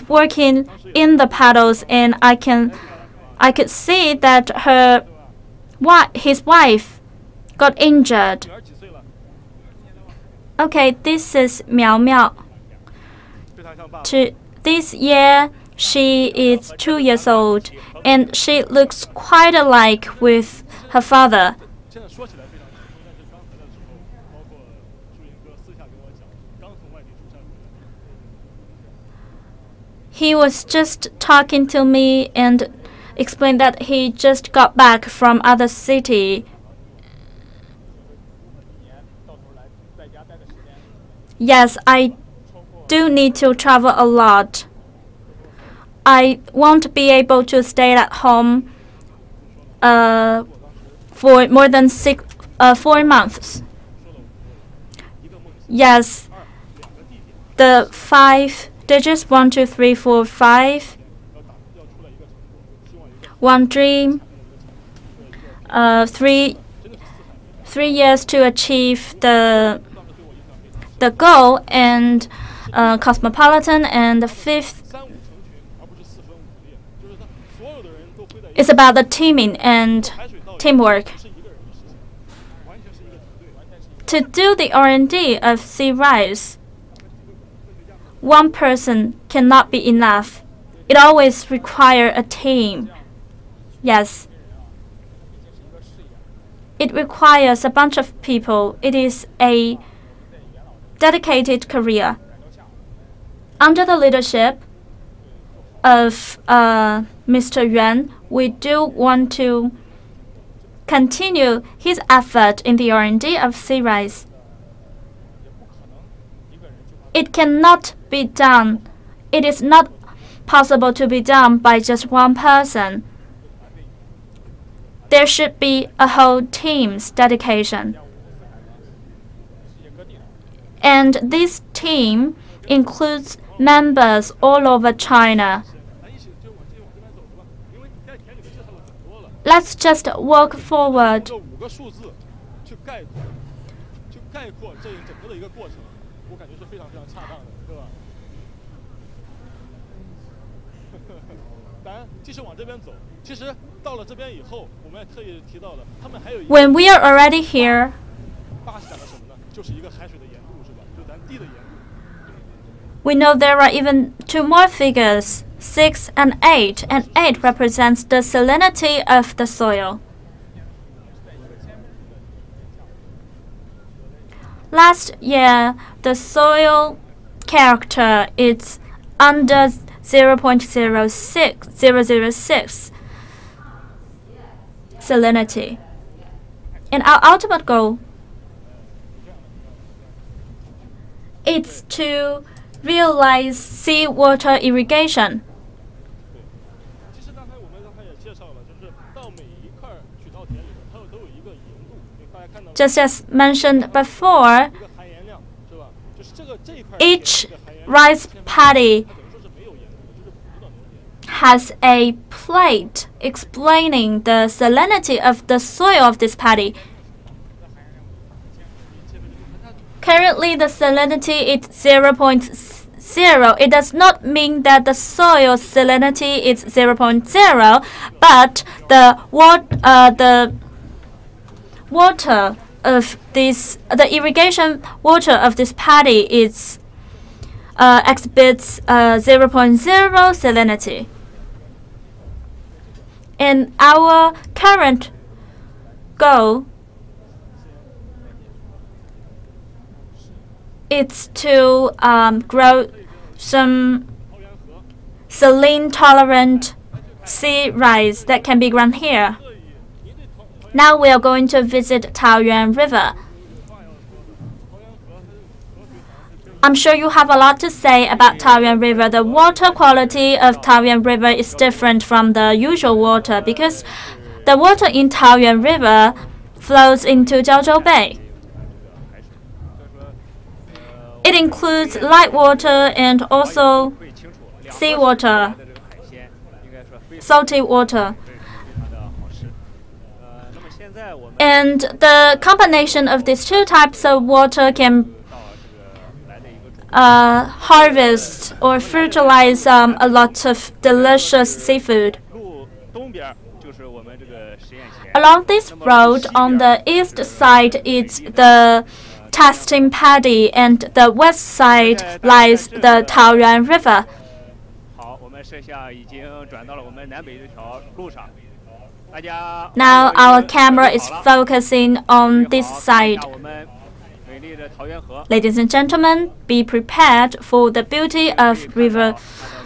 working in the paddles, and I could see that his wife got injured. Okay, this is Miao Miao. This year, she is 2 years old, and she looks quite alike with her father. He was just talking to me and explained that he just got back from other city. Yes, I do need to travel a lot. I won't be able to stay at home for more than 4 months. Yes, the 5 digits 1, 2, 3, 4, 5. One dream. 3 years to achieve the goal, and cosmopolitan, and the 5th is about the teaming and teamwork. To do the R&D of sea rice, one person cannot be enough. It always requires a team. Yes. It requires a bunch of people. It is a dedicated career. Under the leadership of Mr. Yuan, we do want to continue his effort in the R&D of sea rice. It cannot be done. It is not possible to be done by just one person. There should be a whole team's dedication. And this team includes members all over China. Let's just walk forward. When we are already here, we know there are even 2 more figures, 6 and 8, and 8 represents the salinity of the soil. Last year, the soil character is under 0.006 salinity. And our ultimate goal is to realize seawater irrigation. Just as mentioned before, each rice paddy has a plate explaining the salinity of the soil of this paddy. Currently, the salinity is 0.0. It does not mean that the soil salinity is 0.0, but the water of this, the irrigation water of this paddy is exhibits 0.0 salinity. And our current goal is to grow some saline-tolerant sea rice that can be grown here. Now we are going to visit Tarean River. I'm sure you have a lot to say about Tarean River. The water quality of Tarean River is different from the usual water because the water in Tarean River flows into Jiaozhou Bay. It includes light water and also seawater, salty water. And the combination of these two types of water can harvest or fertilize a lot of delicious seafood. Along this road, on the east side is the testing paddy, and the west side lies the Tarean River. Now our camera is focusing on this side. Ladies and gentlemen, be prepared for the beauty of River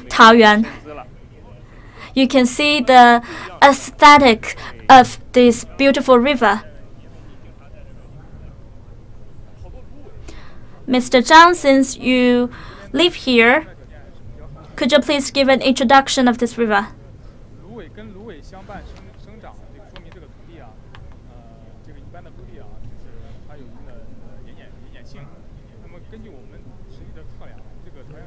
Taoyuan. You can see the aesthetic of this beautiful river. Mr. Zhang, since you live here, could you please give an introduction of this river?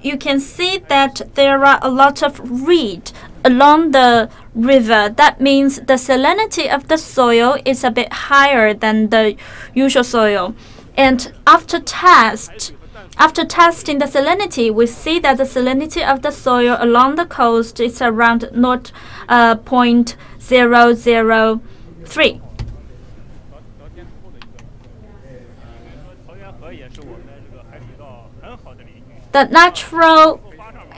You can see that there are a lot of reed along the river. That means the salinity of the soil is a bit higher than the usual soil. And after testing the salinity, we see that the salinity of the soil along the coast is around 0.003. The natural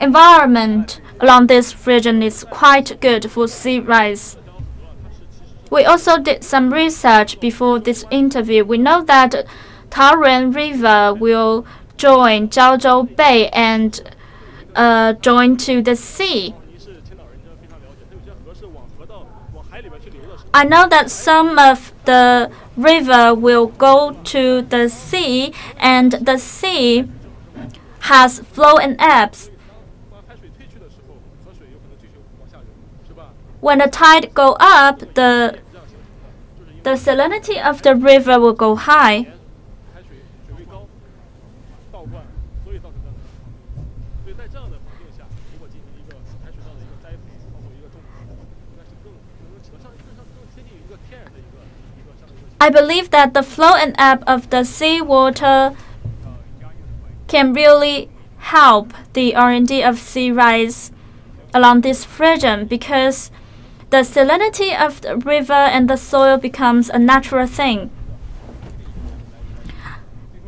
environment along this region is quite good for sea rice. We also did some research before this interview. We know that Tarean River will join Jiaozhou Bay and join to the sea. I know that some of the river will go to the sea, and the sea has flow and ebbs. When the tide go up, the salinity of the river will go high. I believe that the flow and ebb of the seawater can really help the R&D of sea rice along this region, because the salinity of the river and the soil becomes a natural thing.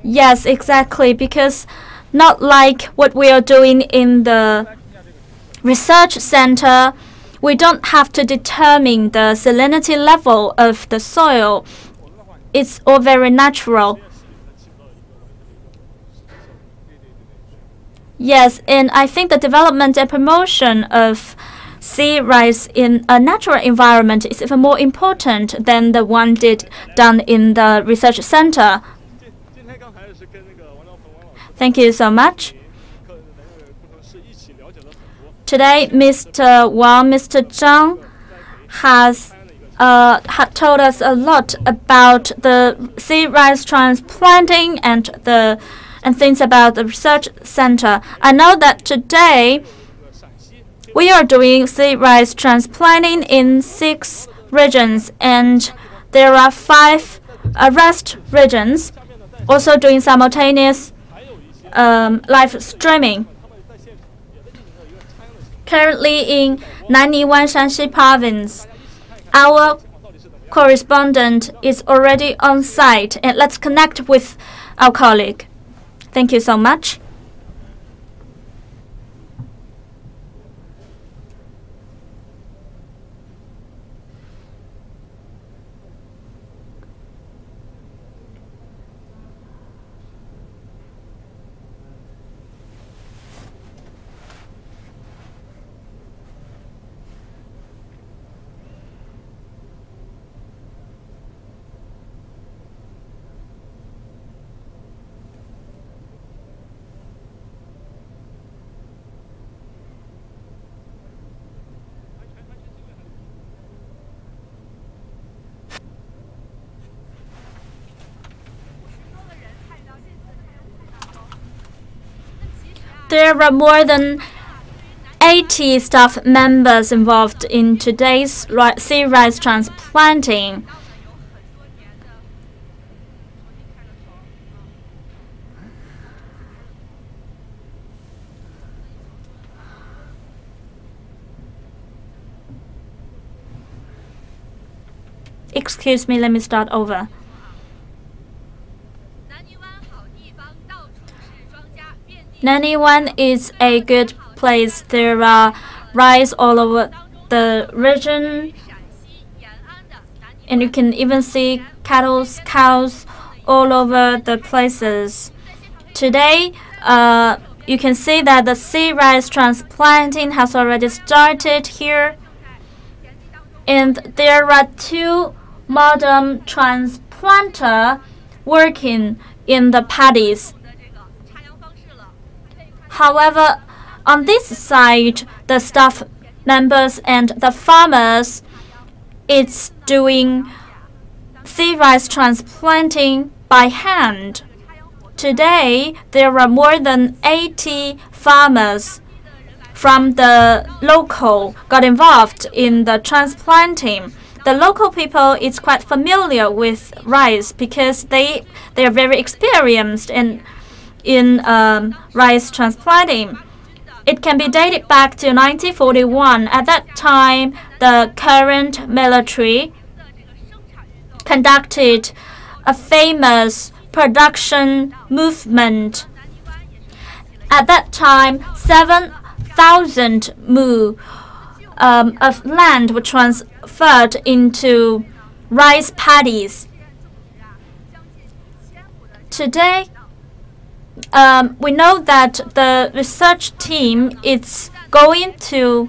Yes, exactly, because not like what we are doing in the research center, we don't have to determine the salinity level of the soil. It's all very natural. Yes, and I think the development and promotion of sea rice in a natural environment is even more important than the one done in the research center. Thank you so much. Today, Mr. Wang, Mr. Zhang had told us a lot about the sea rice transplanting and things about the research center. I know that today we are doing sea rice transplanting in 6 regions, and there are 5 rest regions also doing simultaneous live streaming. Currently in Nanyuan, Shaanxi province, our correspondent is already on site, and let's connect with our colleague. Thank you so much. There are more than 80 staff members involved in today's sea rice transplanting. Excuse me, let me start over. Nanyuan is a good place. There are rice all over the region, and you can even see cows all over the places. Today, you can see that the sea rice transplanting has already started here, and there are 2 modern transplanter working in the paddies. However, on this side, the staff members and the farmers, it's doing sea rice transplanting by hand. Today, there are more than 80 farmers from the local got involved in the transplanting. The local people is quite familiar with rice because they are very experienced in rice transplanting. It can be dated back to 1941. At that time, the current military conducted a famous production movement. At that time, 7,000 mu of land were transferred into rice paddies. Today, we know that the research team is going to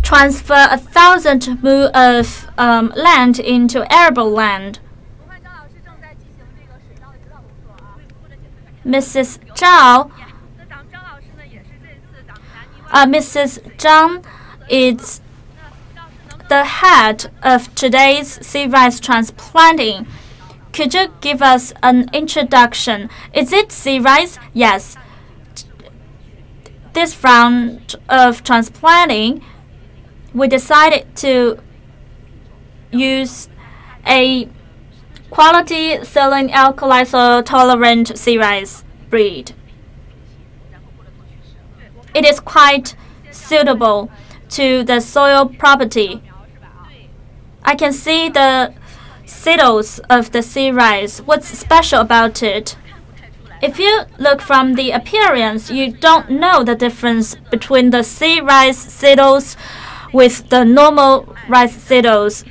transfer 1,000 mu of land into arable land. Mrs. Zhang is the head of today's sea rice transplanting. Could you give us an introduction? Is it sea rice? Yes. This round of transplanting, we decided to use a quality saline-alkaline soil tolerant sea rice breed. It is quite suitable to the soil property. I can see the seeds of the sea rice. What's special about it? If you look from the appearance, you don't know the difference between the sea rice seeds with the normal rice seeds.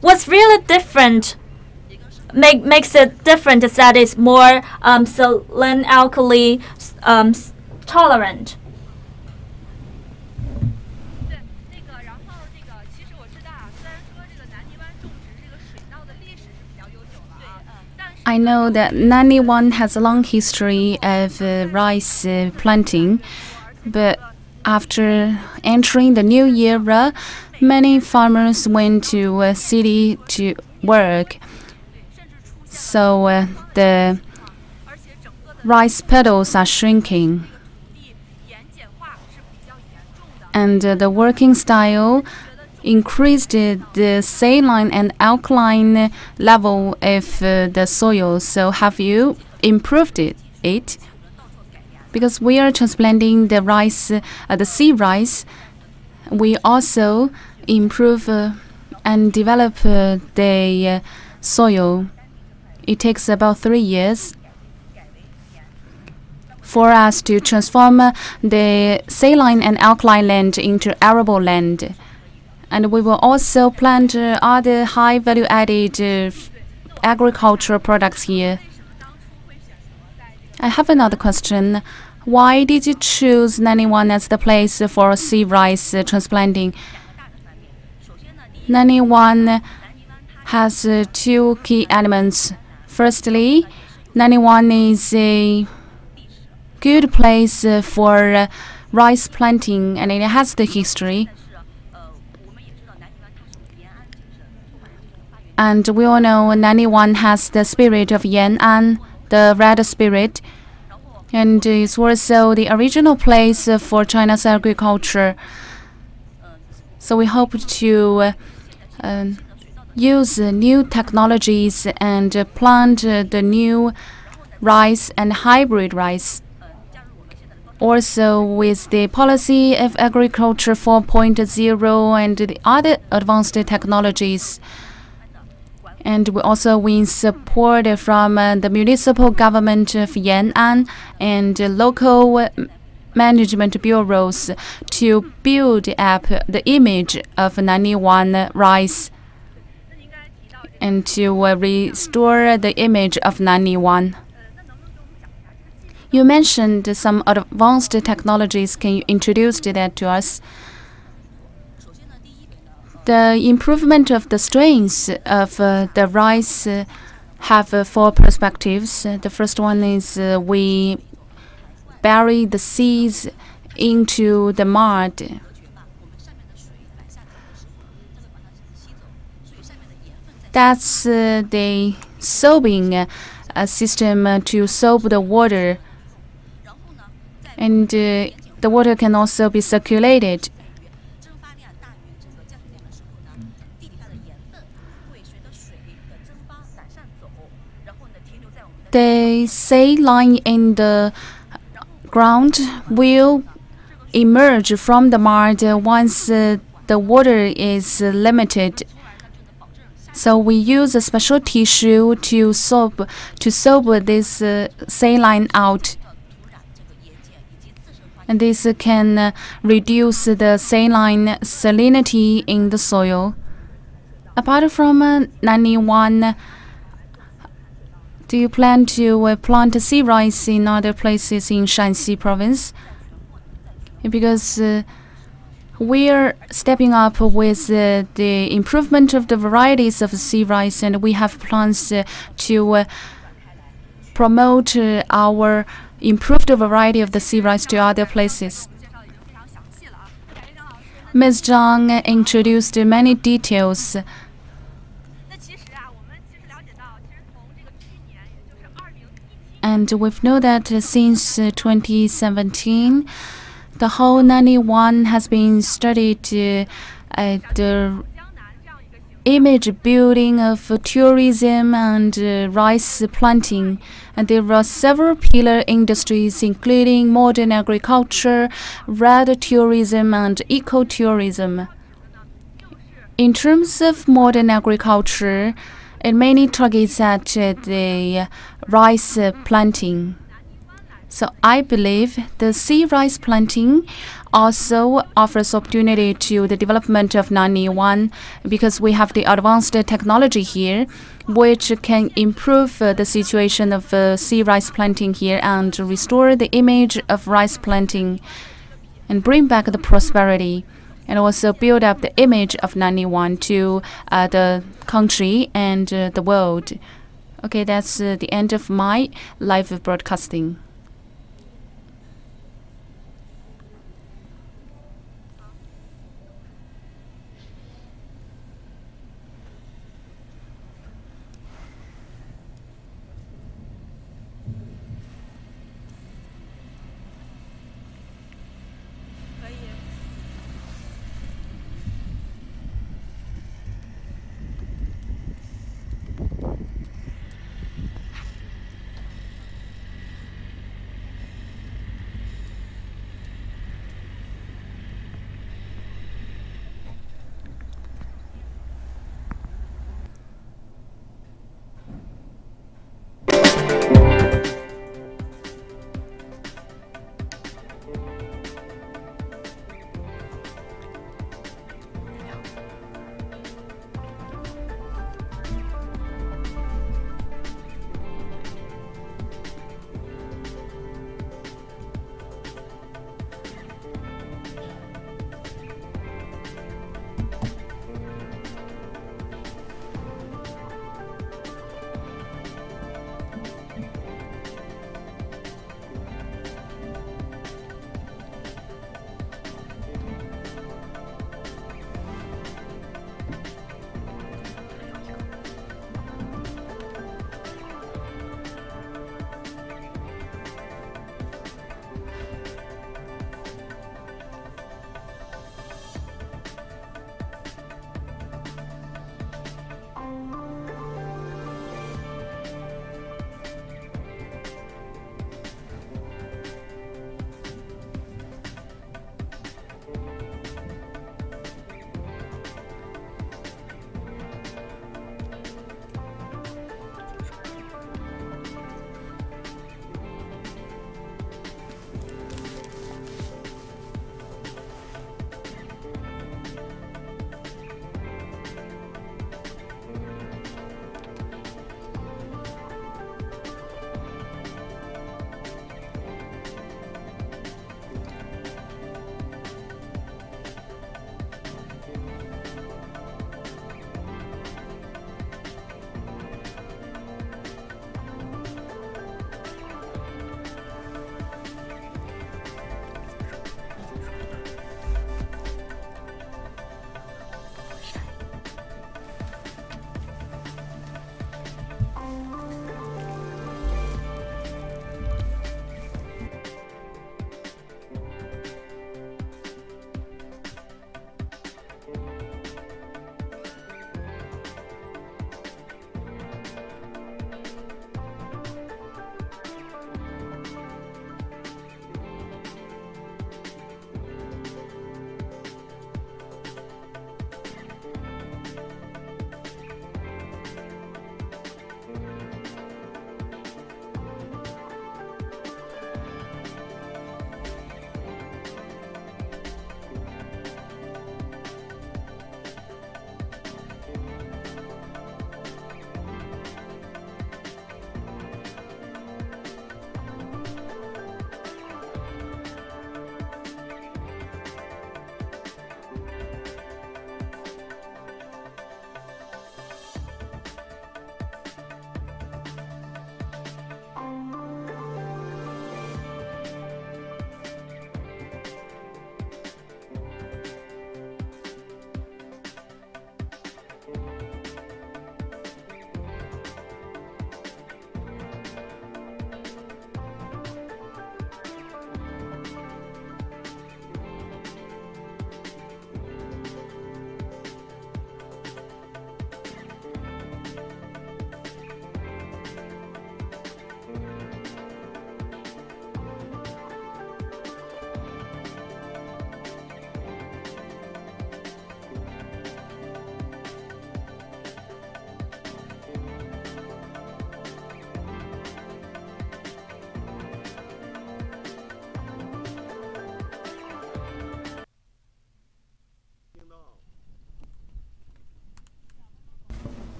What's really different makes it different is that it's more saline-alkaline tolerant. I know that Nanyuan has a long history of rice planting, but after entering the new era, many farmers went to a city to work. So the rice petals are shrinking. And the working style increased the saline and alkaline level of the soil. So have you improved it? Because we are transplanting the rice, the sea rice, we also improve and develop the soil. It takes about 3 years for us to transform the saline and alkaline land into arable land. And we will also plant other high value-added agricultural products here. I have another question. Why did you choose Nanyuan as the place for sea rice transplanting? Nanyuan has 2 key elements. Firstly, Nanyuan is a good place for rice planting, and it has the history. And we all know Nanyuan has the spirit of Yan'an, the red spirit, and it's also the original place for China's agriculture. So we hope to use new technologies and plant the new rice and hybrid rice. Also, with the policy of agriculture 4.0 and the other advanced technologies. And we also win support from the municipal government of Yan'an and local management bureaus to build up the image of Nanyuan rice and to restore the image of Nanyuan. You mentioned some advanced technologies. Can you introduce that to us? The improvement of the strains of the rice have 4 perspectives. The first one is we bury the seeds into the mud. That's the soaping system to soap the water. And the water can also be circulated. The saline in the ground will emerge from the mud once the water is limited. So we use a special tissue to soap this saline out. And this can reduce the salinity in the soil. Apart from Nanyuan, do you plan to plant sea rice in other places in Shaanxi province? Because we are stepping up with the improvement of the varieties of sea rice, and we have plans to promote our improved variety of the sea rice to other places. Ms. Zhang introduced many details. And we've known that since 2017, the whole Nanyuan has been studied the image building of tourism and rice planting. And there are several pillar industries, including modern agriculture, red tourism, and ecotourism. In terms of modern agriculture, it mainly targets at the rice planting. So I believe the sea rice planting also offers opportunity to the development of Nanyuan, because we have the advanced technology here, which can improve the situation of sea rice planting here and restore the image of rice planting and bring back the prosperity, and also build up the image of Nanyuan to the country and the world. Okay, that's the end of my live broadcasting.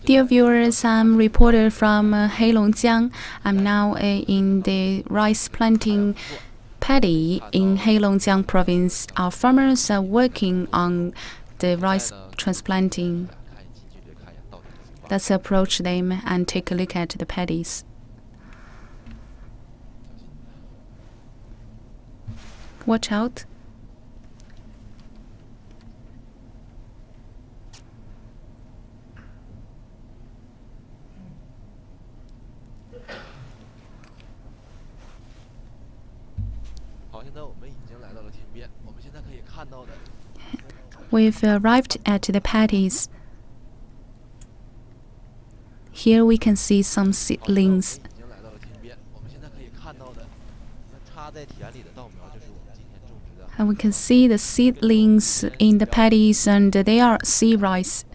Dear viewers, I'm reporter from Heilongjiang. I'm now in the rice planting paddy in Heilongjiang province. Our farmers are working on the rice transplanting. Let's approach them and take a look at the paddies. Watch out. We've arrived at the paddies. Here we can see some seedlings. And we can see the seedlings in the paddies, and they are sea rice.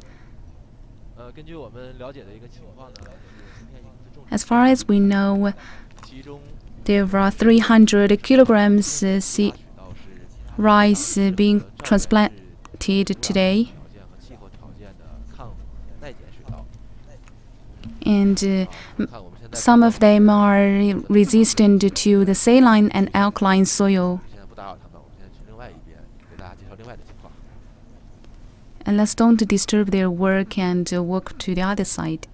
As far as we know, there are 300 kilograms sea rice being transplanted today. And some of them are resistant to the saline and alkaline soil. And let's don't disturb their work and walk to the other side.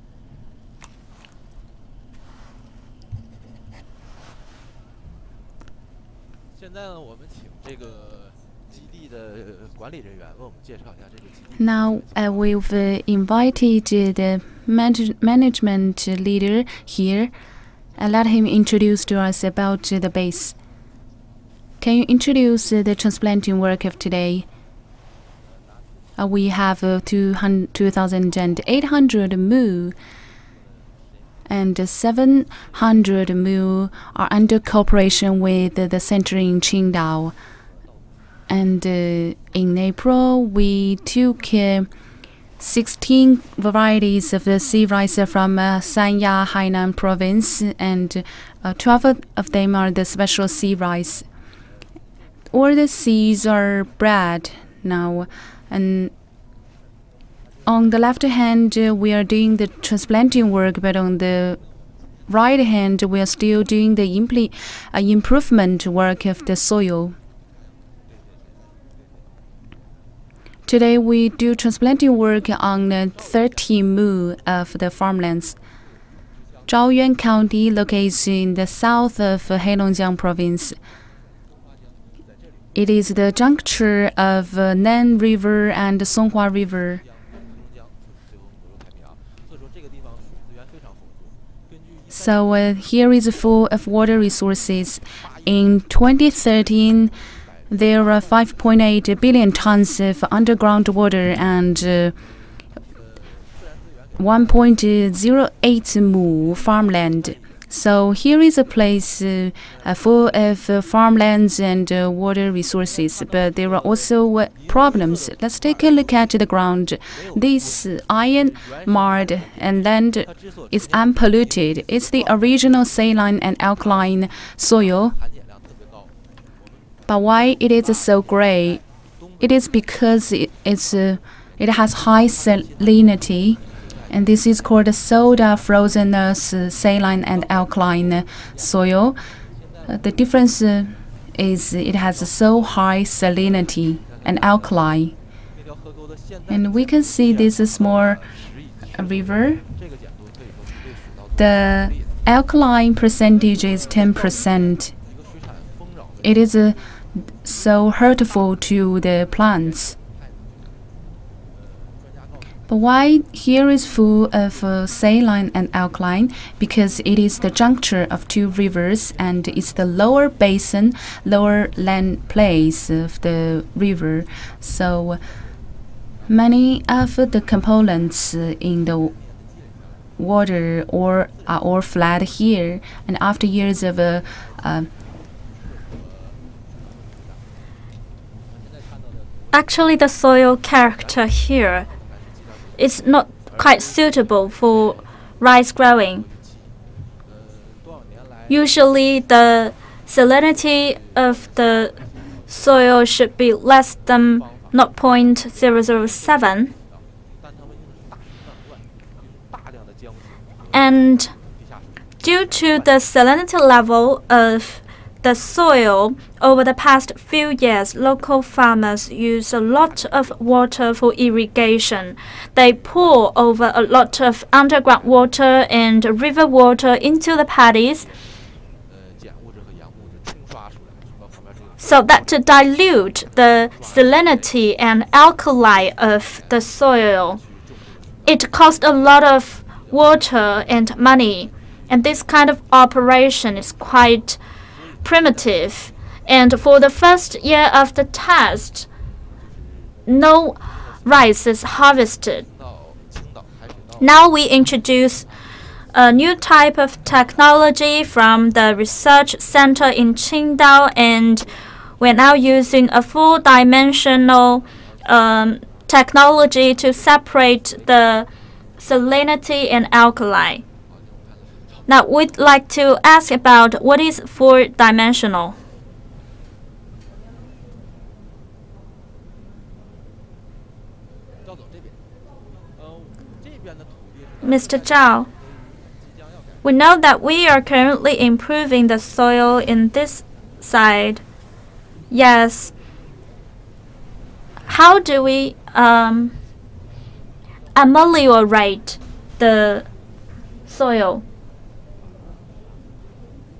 Now we've invited the management leader here and let him introduce to us about the base. Can you introduce the transplanting work of today? We have 2,800 mu, and 700 mu are under cooperation with the center in Qingdao. And in April, we took 16 varieties of the sea rice from Sanya, Hainan province, and 12 of them are the special sea rice. All the seeds are bred now. And on the left hand, we are doing the transplanting work, but on the right hand, we are still doing the improvement work of the soil. Today, we do transplanting work on 30 mu of the farmlands. Zhaoyuan County, located in the south of Heilongjiang province. It is the juncture of Nan River and Songhua River. So here is full of water resources. In 2013, there are 5.8 billion tons of underground water and 1.08 mu farmland. So here is a place full of farmlands and water resources, but there are also problems. Let's take a look at the ground. This iron mud and land is unpolluted. It's the original saline and alkaline soil. But why it is so gray? It is because it has high salinity. And this is called soda frozenness saline and alkaline soil. The difference is it has so high salinity and alkaline. And we can see this small river. The alkaline percentage is 10%. It is so hurtful to the plants. But why here is full of saline and alkaline? Because it is the juncture of two rivers, and it's the lower basin, lower land place of the river. So many of the components in the water are all flat here, and after years of actually the soil character here is not quite suitable for rice growing. Usually the salinity of the soil should be less than 0.007. And due to the salinity level of the soil, over the past few years, local farmers use a lot of water for irrigation. They pour over a lot of underground water and river water into the paddies so that to dilute the salinity and alkali of the soil. It costs a lot of water and money, and this kind of operation is quite primitive. And for the first year of the test, no rice is harvested. Now we introduce a new type of technology from the research center in Qingdao, and we're now using a full-dimensional technology to separate the salinity and alkali. Now we'd like to ask about what is four-dimensional. Mr. Zhao, we know that we are currently improving the soil in this side. Yes. How do we ameliorate the soil?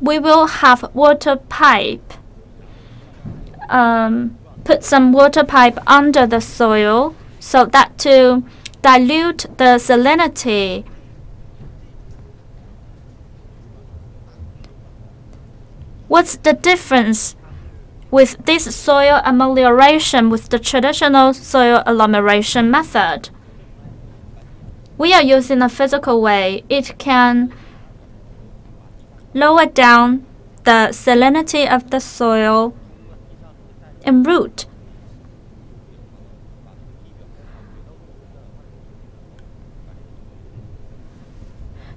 We will have water pipe. Put some water pipe under the soil so that to dilute the salinity. What's the difference with this soil amelioration with the traditional soil agglomeration method? We are using a physical way. It can lower down the salinity of the soil and root.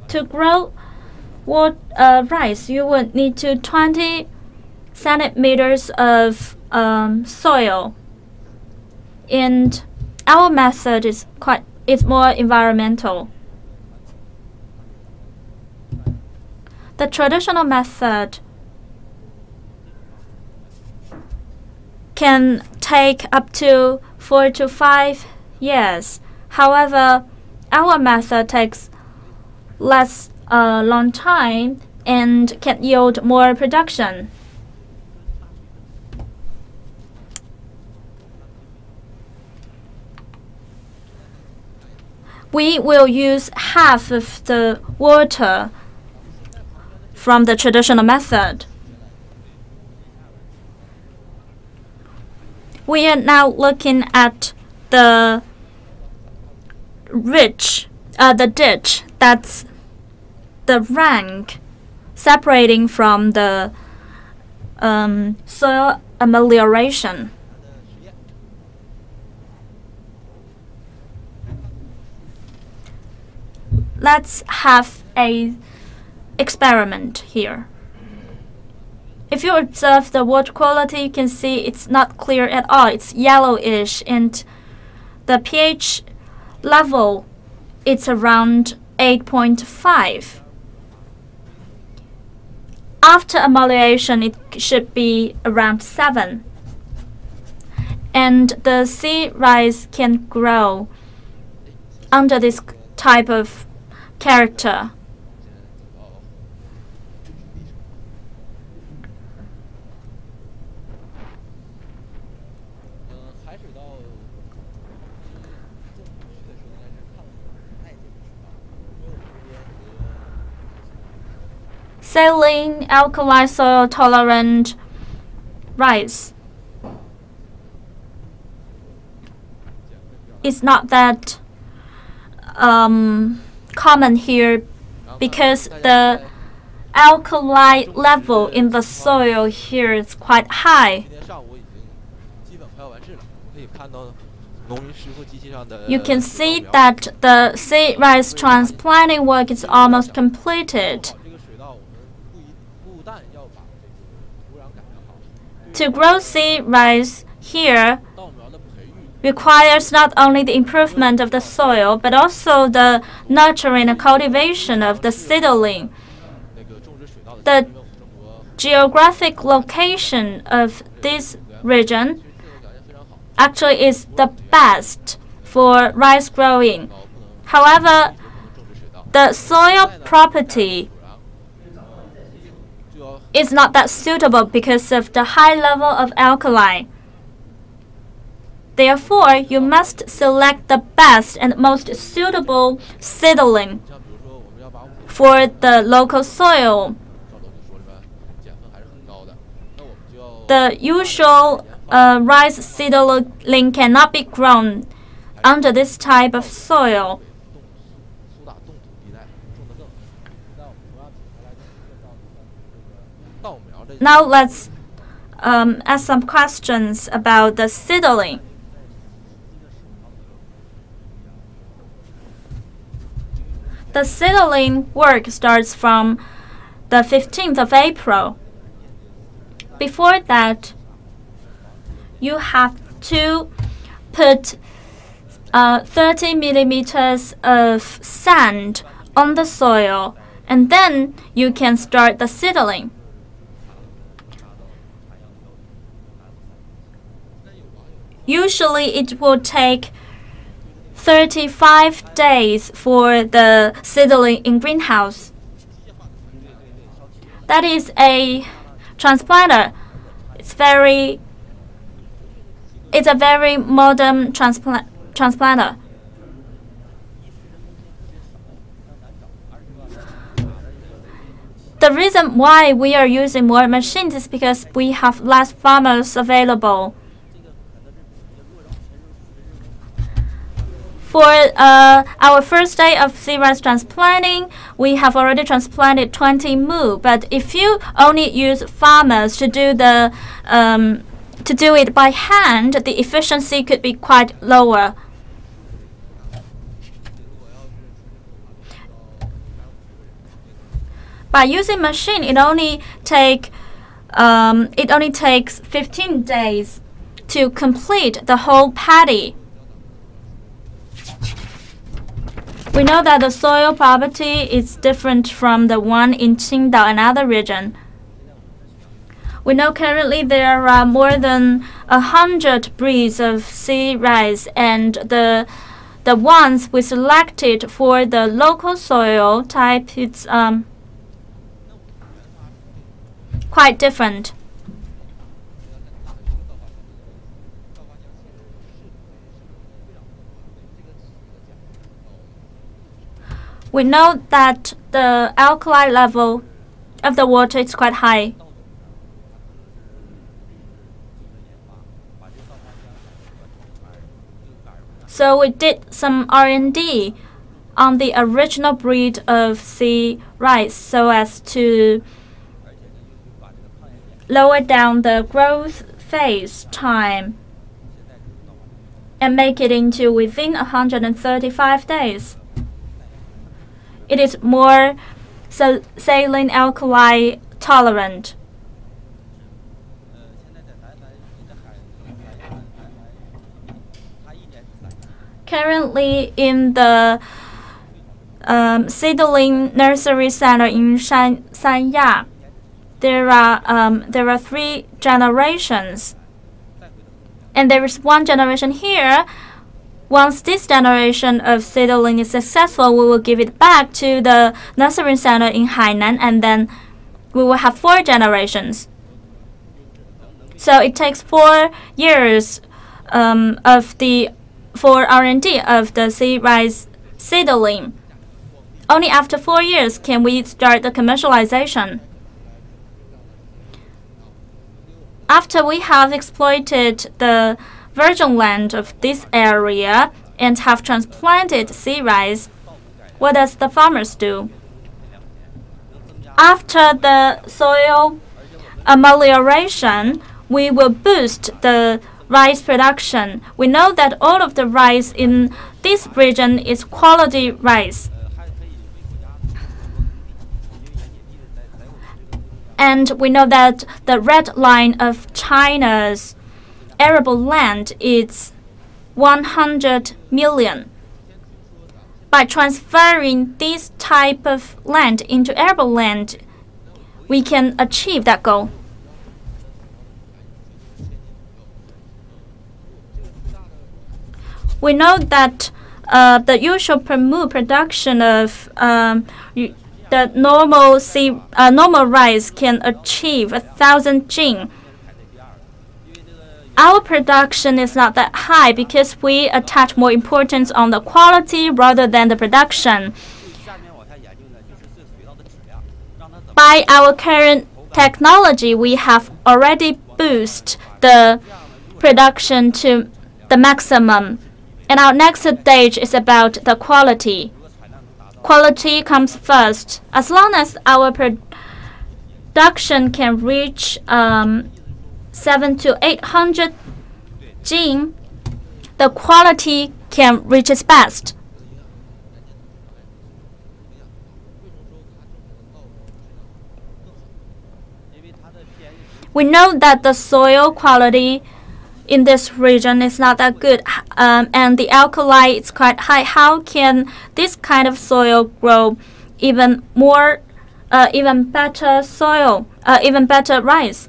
To grow rice, you would need 20 centimeters of soil, and our method is more environmental. The traditional method can take up to 4 to 5 years. However, our method takes less long time and can yield more production. We will use half of the water from the traditional method. We are now looking at the ditch, that's the rank separating from the soil amelioration. Let's have an experiment here. If you observe the water quality, you can see it's not clear at all. It's yellowish, and the pH level, it's around 8.5. After amelioration, it should be around 7. And the sea rice can grow under this type of character. Saline-alkaline soil tolerant rice is not that common here because the alkali level in the soil here is quite high. You can see that the sea rice transplanting work is almost completed. To grow sea rice here, requires not only the improvement of the soil, but also the nurturing and cultivation of the seedling. The geographic location of this region actually is the best for rice growing. However, the soil property is not that suitable because of the high level of alkaline. Therefore, you must select the best and most suitable seedling for the local soil. The usual rice seedling cannot be grown under this type of soil. Now let's ask some questions about the seedling. The seedling work starts from the 15th of April. Before that, you have to put 30 millimeters of sand on the soil, and then you can start the seedling. Usually it will take 35 days for the seedling in greenhouse. That is a transplanter. It's a very modern transplanter. The reason why we are using more machines is because we have less farmers available. For our first day of sea rice transplanting, we have already transplanted 20 mu. But if you only use farmers to do it by hand, the efficiency could be quite lower. By using machine, it only takes 15 days to complete the whole paddy. We know that the soil property is different from the one in Qingdao and other region. We know currently there are more than 100 breeds of sea rice, and the ones we selected for the local soil type, it's quite different. We know that the alkali level of the water is quite high. So we did some R&D on the original breed of sea rice so as to lower down the growth phase time and make it into within 135 days. It is more saline-alkaline tolerant. Currently, in the seedling nursery center in Shanxi, there are 3 generations, and there is 1 generation here. Once this generation of seedling is successful, we will give it back to the nursery center in Hainan, and then we will have 4 generations. So it takes 4 years for R&D of the sea rice seedling. Only after 4 years can we start the commercialization. After we have exploited the virgin land of this area and have transplanted sea rice, what does the farmers do? After the soil amelioration, we will boost the rice production. We know that all of the rice in this region is quality rice. And we know that the red line of China's arable land is 100 million. By transferring this type of land into arable land, we can achieve that goal. We know that the usual per mu production of the normal rice can achieve 1,000 jing. Our production is not that high because we attach more importance on the quality rather than the production. By our current technology, we have already boosted the production to the maximum. And our next stage is about the quality. Quality comes first. As long as our production can reach 700 to 800 jing, the quality can reach its best. We know that the soil quality in this region is not that good, and the alkali is quite high. How can this kind of soil grow even better soil, even better rice?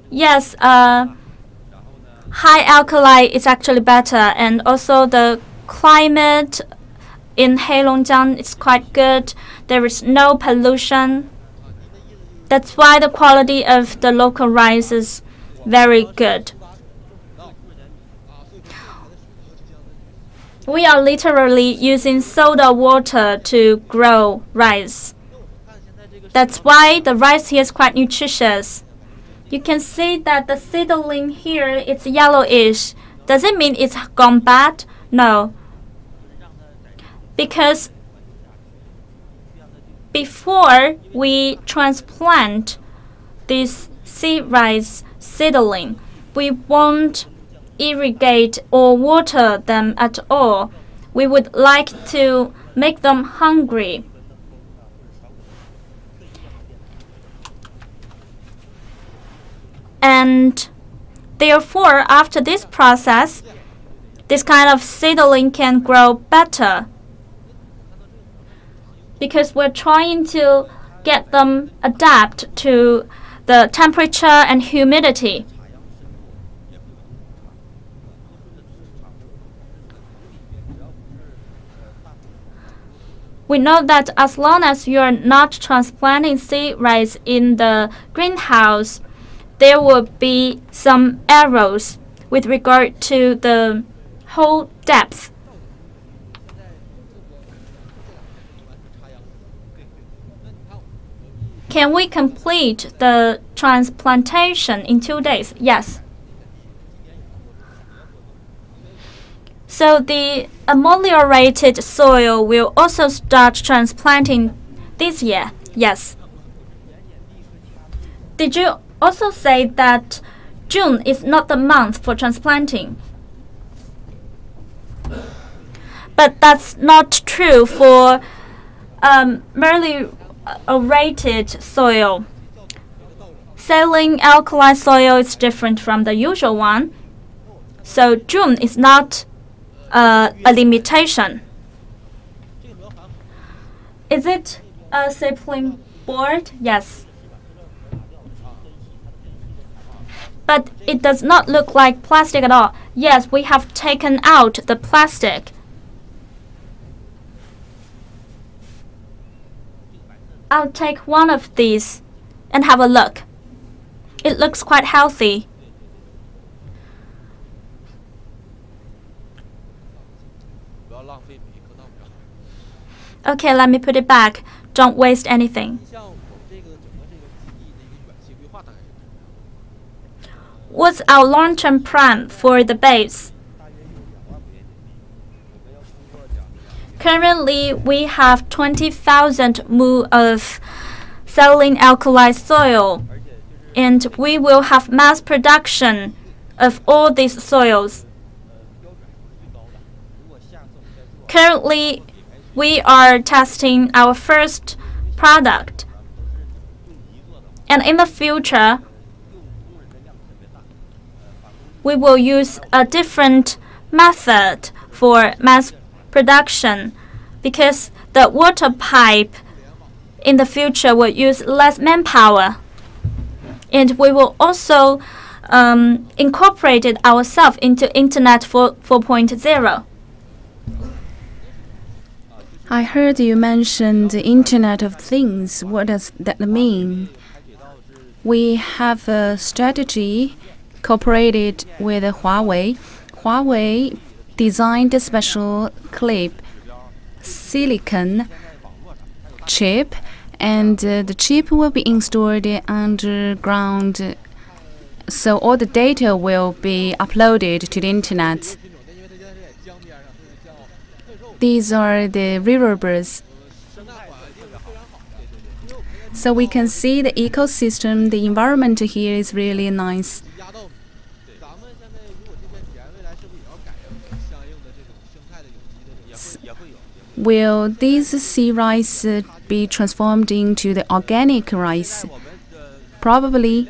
Yes, high alkali is actually better, and also the climate in Heilongjiang is quite good. There is no pollution. That's why the quality of the local rice is very good. We are literally using soda water to grow rice. That's why the rice here is quite nutritious. You can see that the seedling here is yellowish. Does it mean it's gone bad? No. Because before we transplant this sea rice seedling, we won't irrigate or water them at all. We would like to make them hungry. And therefore, after this process, this kind of seedling can grow better, because we're trying to get them adapt to the temperature and humidity. We know that as long as you're not transplanting sea rice in the greenhouse, there will be some errors with regard to the hole depth. Can we complete the transplantation in 2 days? Yes. So the ameliorated soil will also start transplanting this year? Yes. Did you also say that June is not the month for transplanting? But that's not true for merely aerated soil. Saline-alkaline soil is different from the usual one. So June is not a limitation. Is it a sapling board? Yes. But it does not look like plastic at all. Yes, we have taken out the plastic. I'll take one of these and have a look. It looks quite healthy. Okay, let me put it back. Don't waste anything. What's our long-term plan for the base? Currently, we have 20,000 mu of saline-alkaline soil, and we will have mass production of all these soils. Currently, we are testing our first product, and in the future, we will use a different method for mass production because the water pipe in the future will use less manpower. And we will also incorporate it ourselves into Internet 4.0. I heard you mention the Internet of Things. What does that mean? We have a strategy cooperated with Huawei. Huawei designed a special clip, silicon chip, and the chip will be installed underground, so all the data will be uploaded to the internet. These are the riverbirds. So we can see the ecosystem, the environment here is really nice. Will these sea rice be transformed into the organic rice? Probably.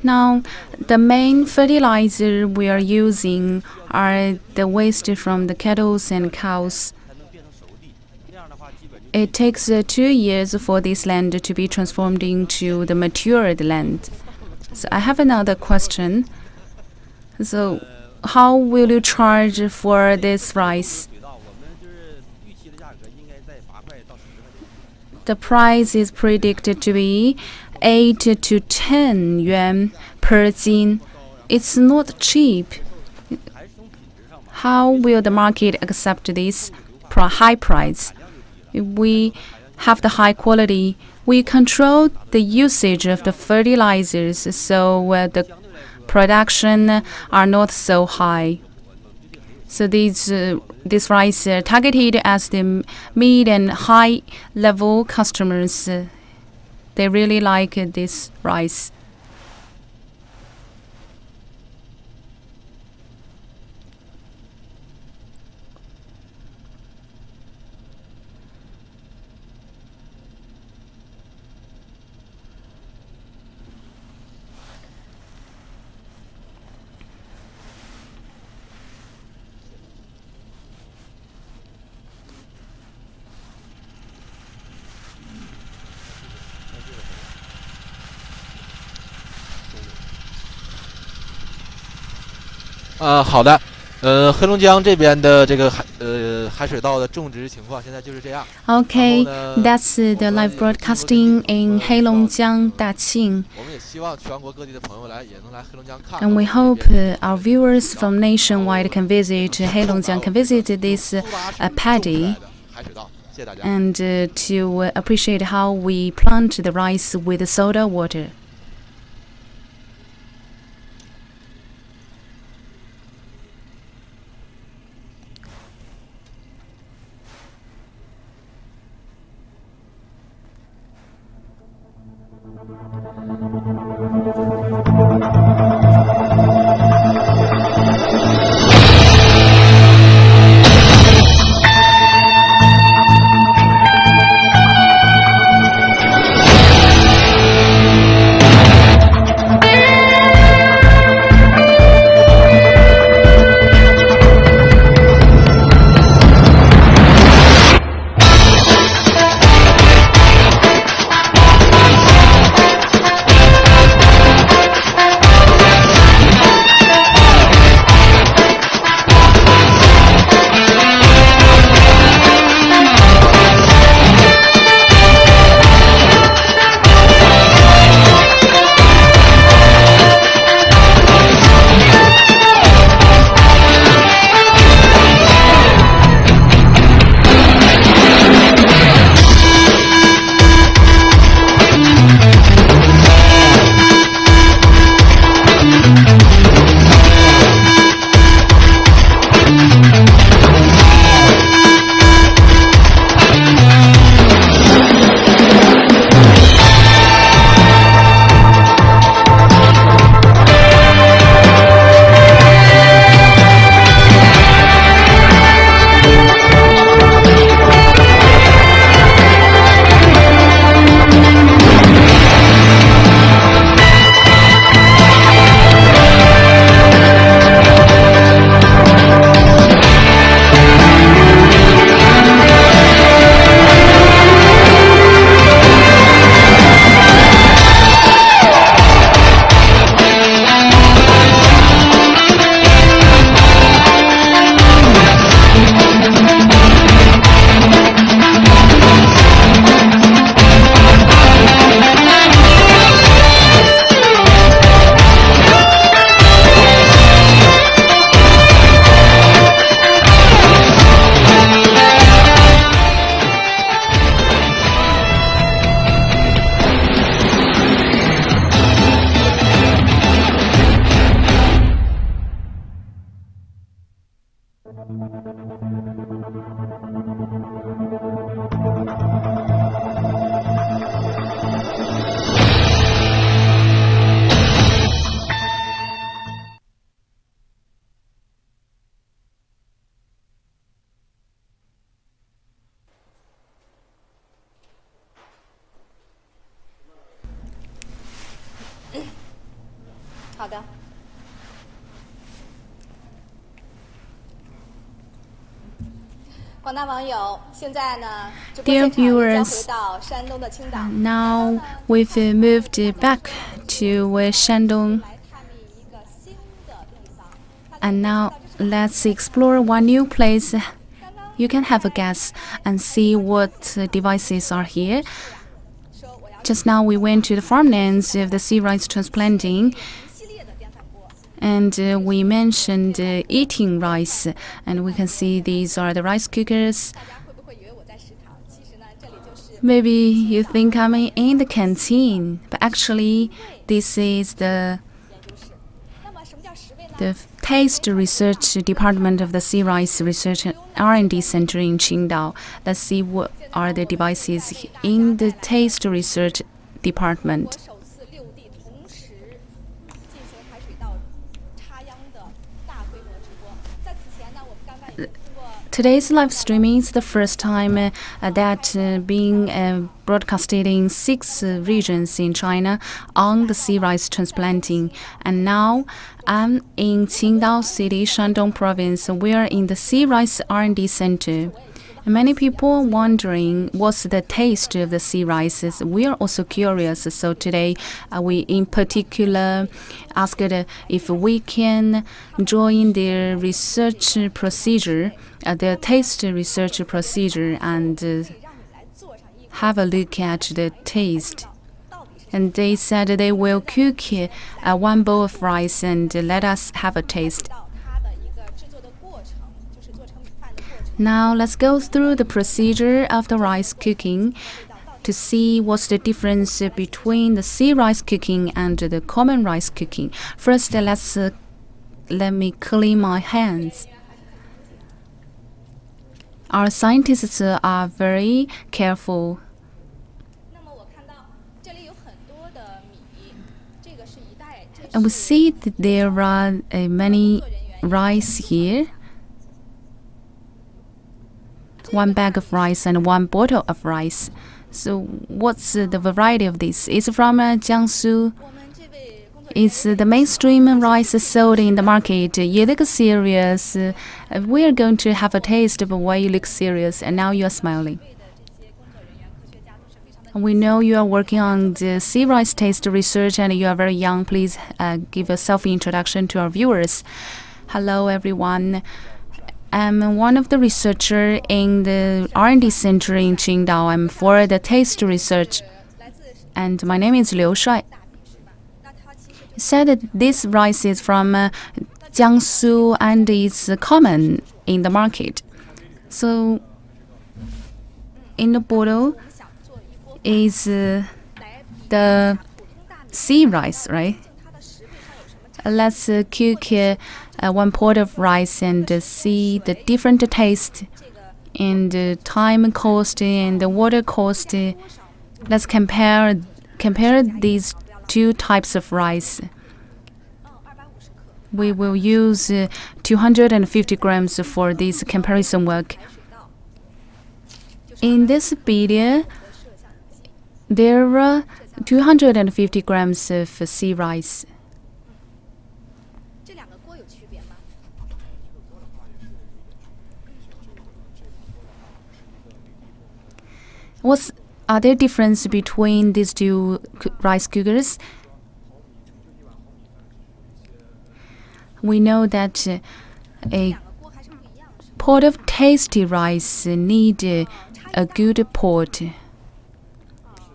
Now, the main fertilizer we are using are the waste from the cattle and cows. It takes 2 years for this land to be transformed into the matured land. So I have another question. So how will you charge for this rice? The price is predicted to be 8 to 10 yuan per jin. It's not cheap. How will the market accept this high price? We have the high quality. We control the usage of the fertilizers, so the production are not so high. So this rice targeted as the mid and high level customers. They really like this rice.好的，黑龙江这边的这个海水稻的种植情况现在就是这样。Okay, that's the live broadcasting in Heilongjiang, Daqing. 我们也希望全国各地的朋友也能来黑龙江看。And we hope our viewers from nationwide can visit Heilongjiang, can visit this paddy, and to appreciate how we plant the rice with soda water. 好的。广大网友，现在呢，直播现场已经交回到山东的青岛。Now we've moved back to Shandong. And now let's explore one new place. You can have a guess and see what devices are here. Just now we went to the farmlands of the sea rice transplanting, and we mentioned eating rice, and we can see these are the rice cookers. Maybe you think I'm in the canteen, but actually this is the Taste Research Department of the Sea Rice Research and R&D Center in Qingdao. Let's see what are the devices in the Taste Research Department. Today's live streaming is the first time that being broadcasted in 6 regions in China on the sea rice transplanting. And now I'm in Qingdao City, Shandong Province. We are in the Sea Rice R&D Center. Many people wondering what's the taste of the sea rices. We are also curious, so today we in particular asked if we can join the research procedure, the taste research procedure, and have a look at the taste. And they said they will cook 1 bowl of rice and let us have a taste. Now let's go through the procedure of the rice cooking to see what's the difference between the sea rice cooking and the common rice cooking. First, let me clean my hands. Our scientists are very careful. And we see that there are many rice here. 1 bag of rice and 1 bottle of rice. So what's the variety of this? It's from Jiangsu. It's the mainstream rice sold in the market. You look serious. We are going to have a taste, but why you look serious? And now you are smiling. We know you are working on the sea rice taste research and you are very young. Please give a self-introduction to our viewers. Hello, everyone. I'm one of the researchers in the R&D Center in Qingdao. I'm for the taste research. And my name is Liu Shuai. He said that this rice is from Jiangsu and it's common in the market. So in the bottle is the sea rice, right? Let's cook 1 pot of rice and see the different taste and time cost and the water cost. Let's compare these 2 types of rice. We will use 250 grams for this comparison work. In this video, there are 250 grams of sea rice. Are there differences between these 2 rice cookers? We know that a pot of tasty rice needs a good pot.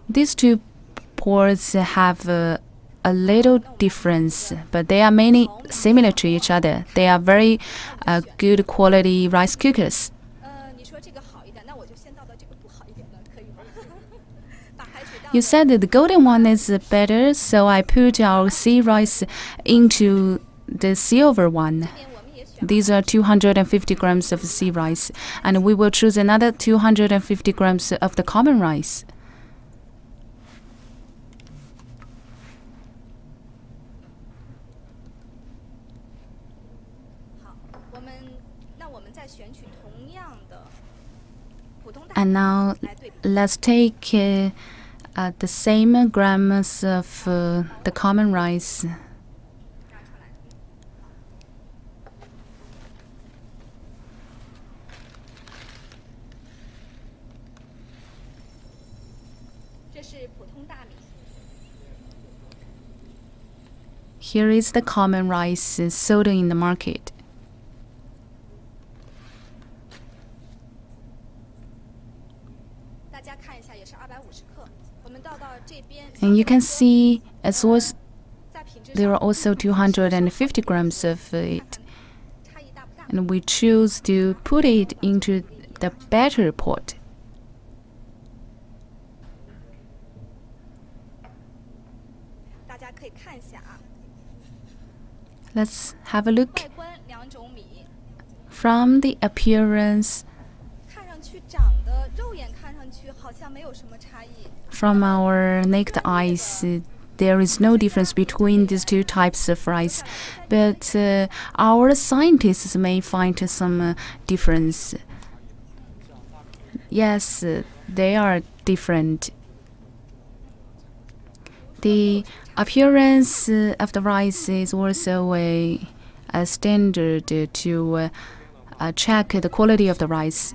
These 2 pots have a little difference, but they are mainly similar to each other. They are very good quality rice cookers. You said that the golden one is better, so I put our sea rice into the silver one. These are 250 grams of sea rice, and we will choose another 250 grams of the common rice. And now let's take the same grams of the common rice. Here is the common rice sold in the market. And you can see as well, there are also 250 grams of it. And we choose to put it into the batter pot. Let's have a look. From the appearance, from our naked eyes, there is no difference between these two types of rice, but our scientists may find some difference. Yes, they are different. The appearance of the rice is also a standard to check the quality of the rice.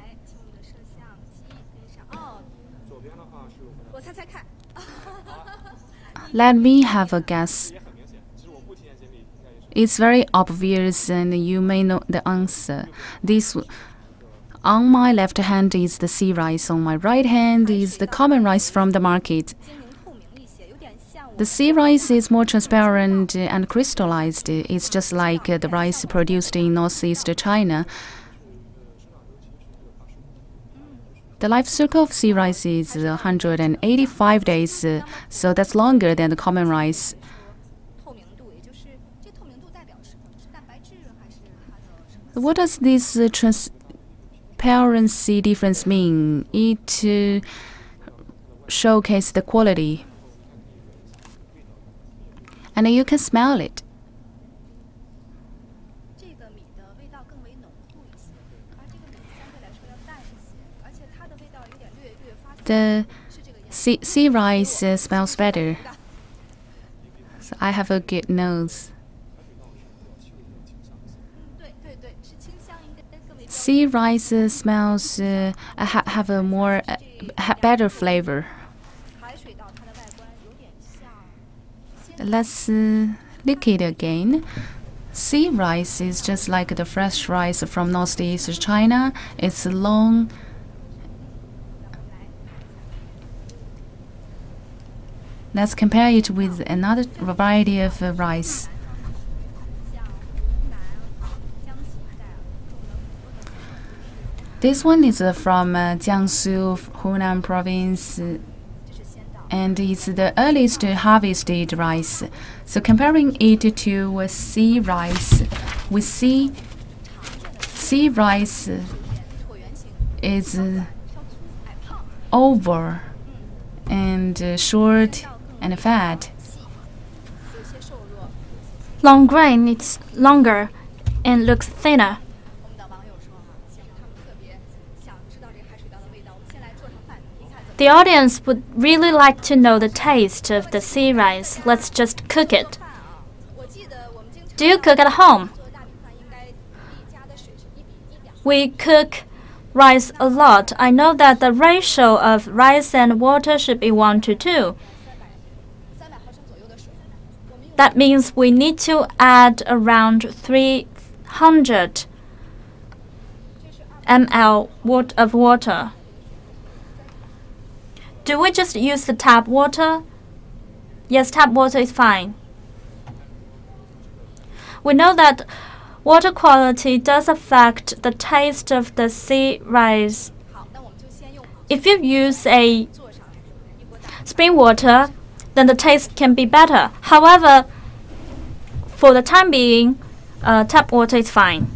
Let me have a guess. It's very obvious and you may know the answer. This on my left hand is the sea rice, on my right hand is the common rice from the market. The sea rice is more transparent and crystallized. It's just like the rice produced in northeast China. The life cycle of sea rice is 185 days, so that's longer than the common rice. What does this transparency difference mean? It showcases the quality. And you can smell it. The sea rice smells better. So I have a good nose. Sea rice smells have a more better flavor. Let's look it again. Sea rice is just like the fresh rice from northeast China. It's long. Let's compare it with another variety of rice. This one is from Jiangsu, Hunan province, and it's the earliest harvested rice. So comparing it to sea rice, we see sea rice is oval and short and fat. Long grain, it's longer and looks thinner. The audience would really like to know the taste of the sea rice. Let's just cook it. Do you cook at home? We cook rice a lot. I know that the ratio of rice and water should be 1:2. That means we need to add around 300 ml of water. Do we just use the tap water? Yes, tap water is fine. We know that water quality does affect the taste of the sea rice. If you use a spring water, then the taste can be better. However, for the time being, tap water is fine.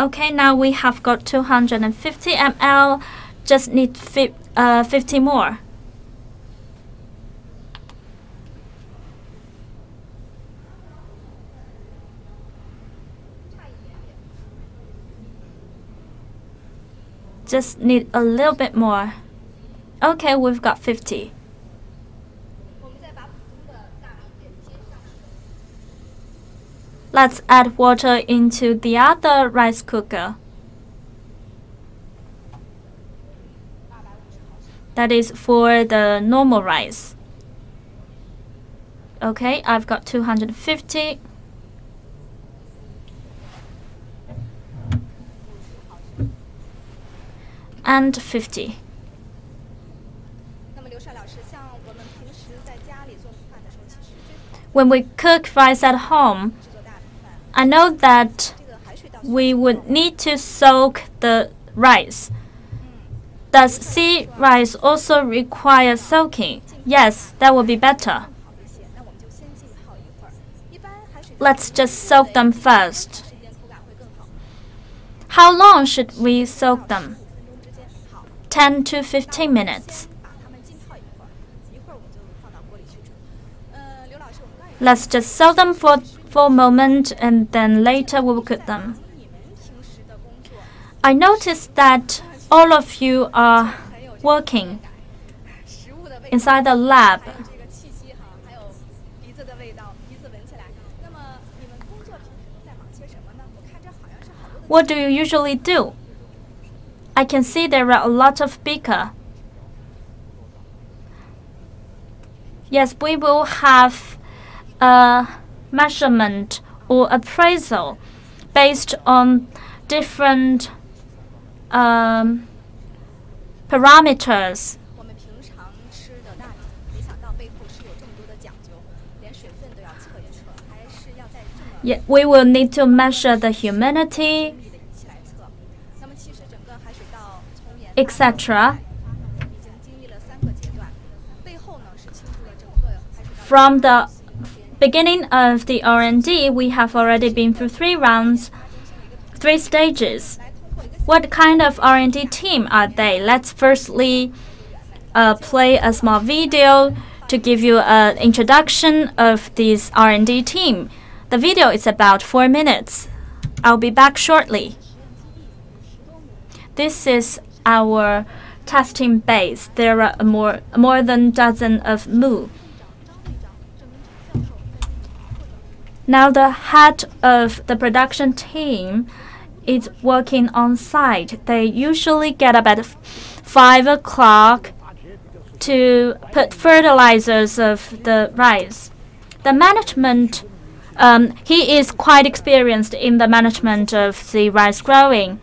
Okay, now we have got 250 ml, just need 50 more. Just need a little bit more. Okay, we've got 50. let's add water into the other rice cooker. That is for the normal rice. Okay, I've got 250. And 50. When we cook rice at home, I know that we would need to soak the rice. Does sea rice also require soaking? Yes, that would be better. Let's just soak them first. How long should we soak them? 10 to 15 minutes. Let's just soak them for a moment and then later we will cook them. I noticed that all of you are working inside the lab. What do you usually do? I can see there are a lot of beakers. Yes, we will have a measurement or appraisal based on different parameters. Yeah, we will need to measure the humidity, etc. From the beginning of the R&D, we have already been through 3 rounds, 3 stages. What kind of R&D team are they? Let's firstly play a small video to give you an introduction of this R&D team. The video is about 4 minutes. I'll be back shortly. This is our testing base. There are more than a dozen of moo. Now the head of the production team is working on site. They usually get up at 5 o'clock to put fertilizers of the rice. The management, he is quite experienced in the management of the rice growing.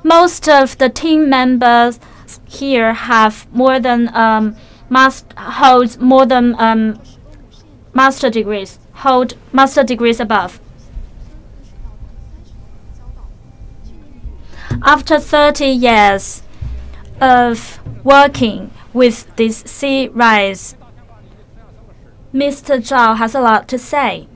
Most of the team members here have more than holds more than master degrees, hold master degrees above. After 30 years of working with this sea rice, Mr. Zhao has a lot to say.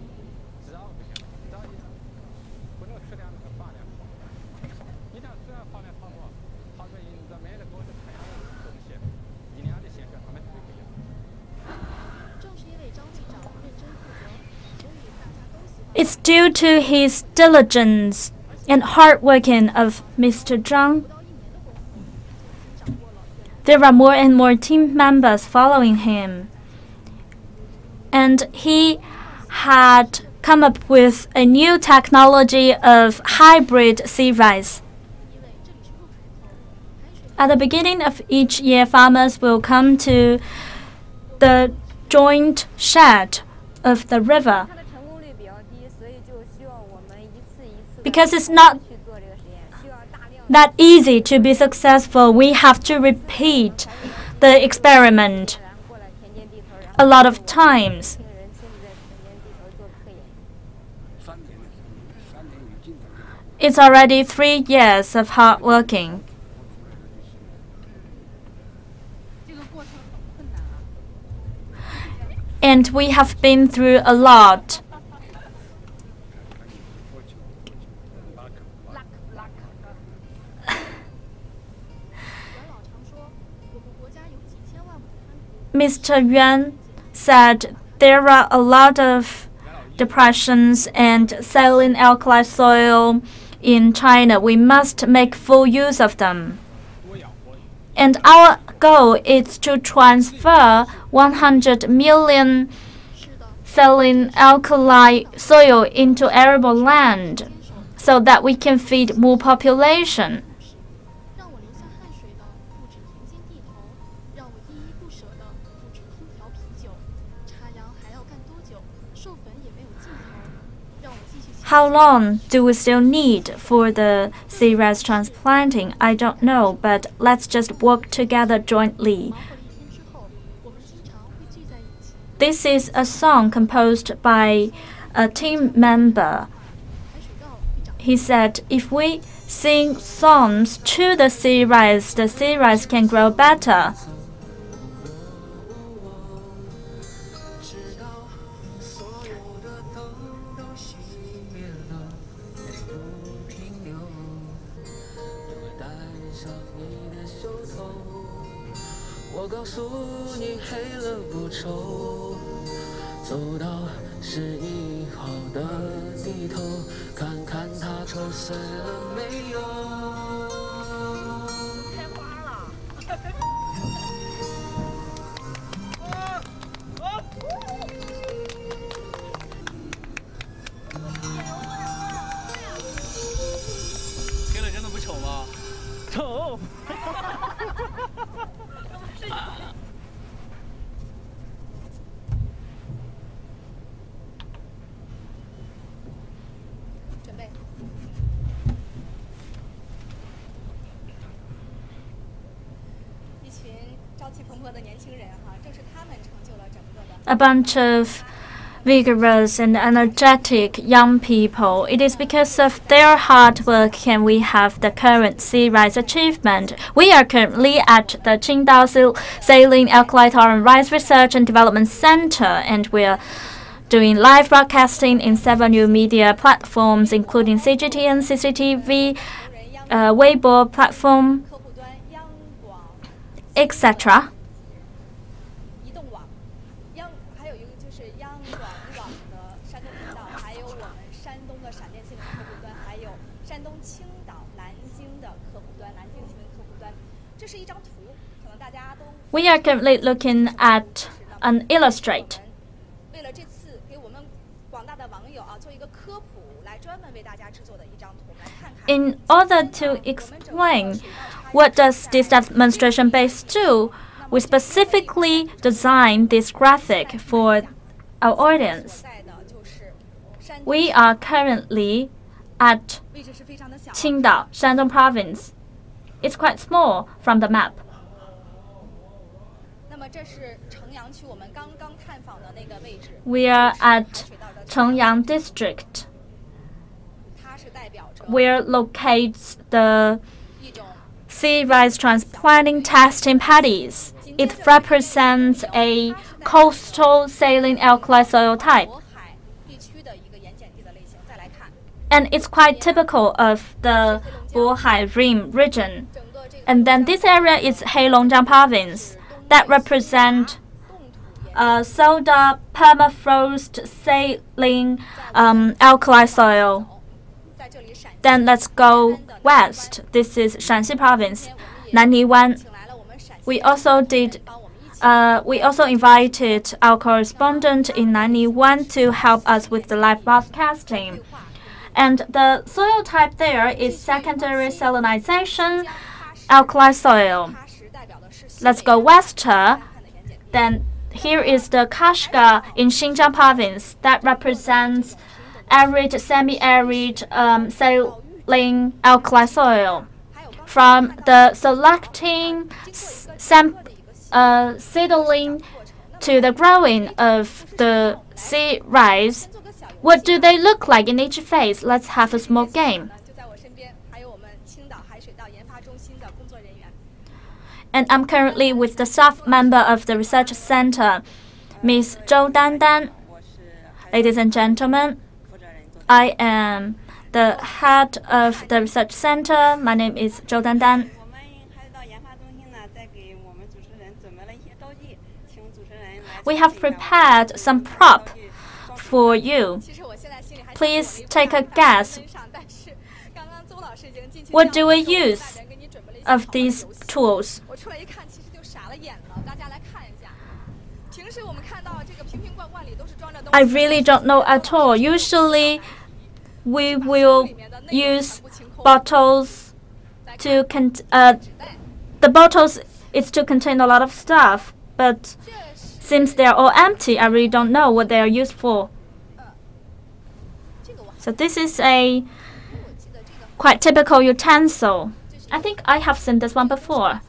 It's due to his diligence and hard working of Mr. Zhang. There are more and more team members following him. And he had come up with a new technology of hybrid sea rice. At the beginning of each year, farmers will come to the joint shed of the river. Because it's not that easy to be successful, we have to repeat the experiment a lot of times. It's already 3 years of hard working. And we have been through a lot. Mr. Yuan said there are a lot of depressions and saline-alkaline soil in China. We must make full use of them. And our goal is to transfer 100 million saline-alkaline soil into arable land so that we can feed more population. How long do we still need for the sea rice transplanting? I don't know, but let's just work together jointly. This is a song composed by a team member. He said, if we sing songs to the sea rice can grow better. A bunch of vigorous and energetic young people. It is because of their hard work can we have the current sea rice achievement. We are currently at the Qingdao saline-alkaline rice research and development center, and we are doing live broadcasting in several new media platforms, including CGTN, CCTV, Weibo platform, etc. We are currently looking at an illustrate. In order to explain what does this demonstration base do, we specifically designed this graphic for our audience. We are currently at Qingdao, Shandong province. It's quite small from the map. We are at Chengyang district, where locates the sea rice transplanting testing paddies. It represents a coastal saline-alkaline soil type. And it's quite typical of the Bohai Rim region. And then this area is Heilongjiang province. That represent soda permafrost saline alkali soil. Then let's go west. This is Shaanxi province, Nanniwan. We also invited our correspondent in Nanniwan to help us with the live broadcasting. And the soil type there is secondary salinization alkali soil. Let's go wester. Then here is the Kashgar in Xinjiang province. That represents arid, semi-arid saline alkali soil. From the selecting seedling to the growing of the sea rice, what do they look like in each phase? Let's have a small game. And I'm currently with the staff member of the research center, Ms. Zhou Dandan. Ladies and gentlemen, I am the head of the research center. My name is Zhou Dandan. We have prepared some prop for you. Please take a guess. What do we use of these tools? I really don't know at all. Usually, we will use bottles to the bottles is to contain a lot of stuff, but since they're all empty, I really don't know what they are used for. So this is a quite typical utensil. I think I have seen this one before.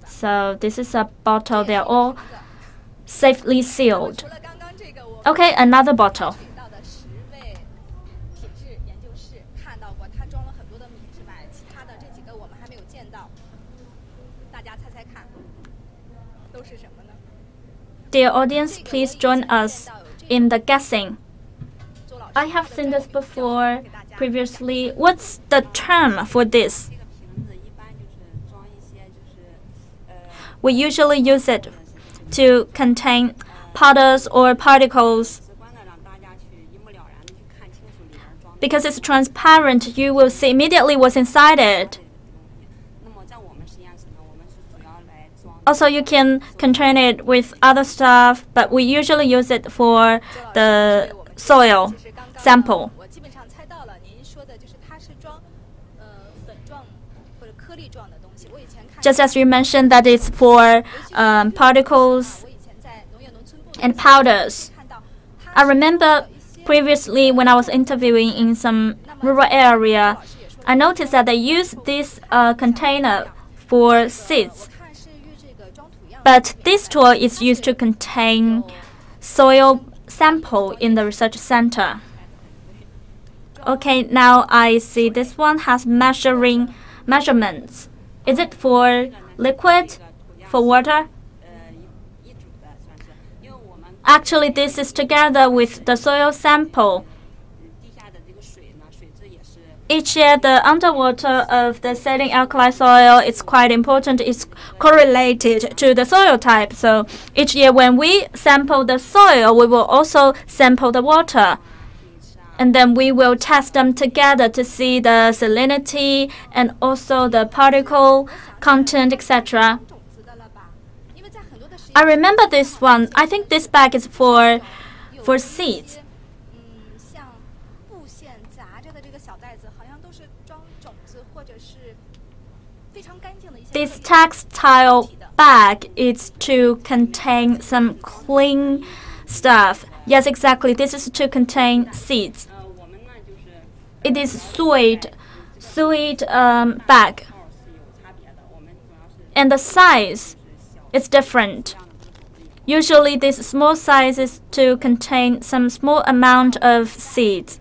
So this is a bottle. They're all safely sealed. Okay, another bottle. Dear audience, please join us in the guessing. I have seen this before previously. What's the term for this? We usually use it to contain powders or particles. Because it's transparent, you will see immediately what's inside it. Also, you can contain it with other stuff, but we usually use it for the soil sample. Just as you mentioned that it's for particles and powders. I remember previously when I was interviewing in some rural area, I noticed that they use this container for seeds. But this tool is used to contain soil sample in the research center. Okay, now I see this one has measurements. Is it for liquid, for water? Actually, this is together with the soil sample. Each year, the underwater of the saline-alkaline soil is quite important. It's correlated to the soil type. So each year when we sample the soil, we will also sample the water. And then we will test them together to see the salinity and also the particle content, etc. I remember this one. I think this bag is for seeds. This textile bag is to contain some clean stuff. Yes, exactly. This is to contain seeds. It is sweet bag. And the size is different. Usually this small size is to contain some small amount of seeds.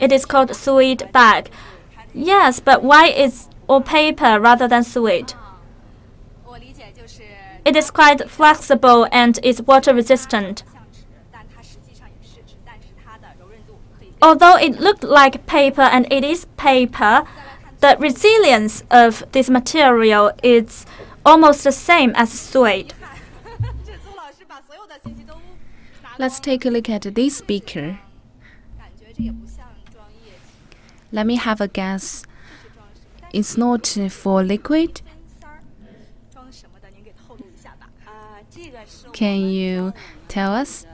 It is called sweet bag. Yes, but why is all paper rather than sweet? It is quite flexible and is water resistant. Although it looked like paper and it is paper, the resilience of this material is almost the same as sweet. Let's take a look at this beaker. Let me have a guess. It's not for liquid? Can you tell us?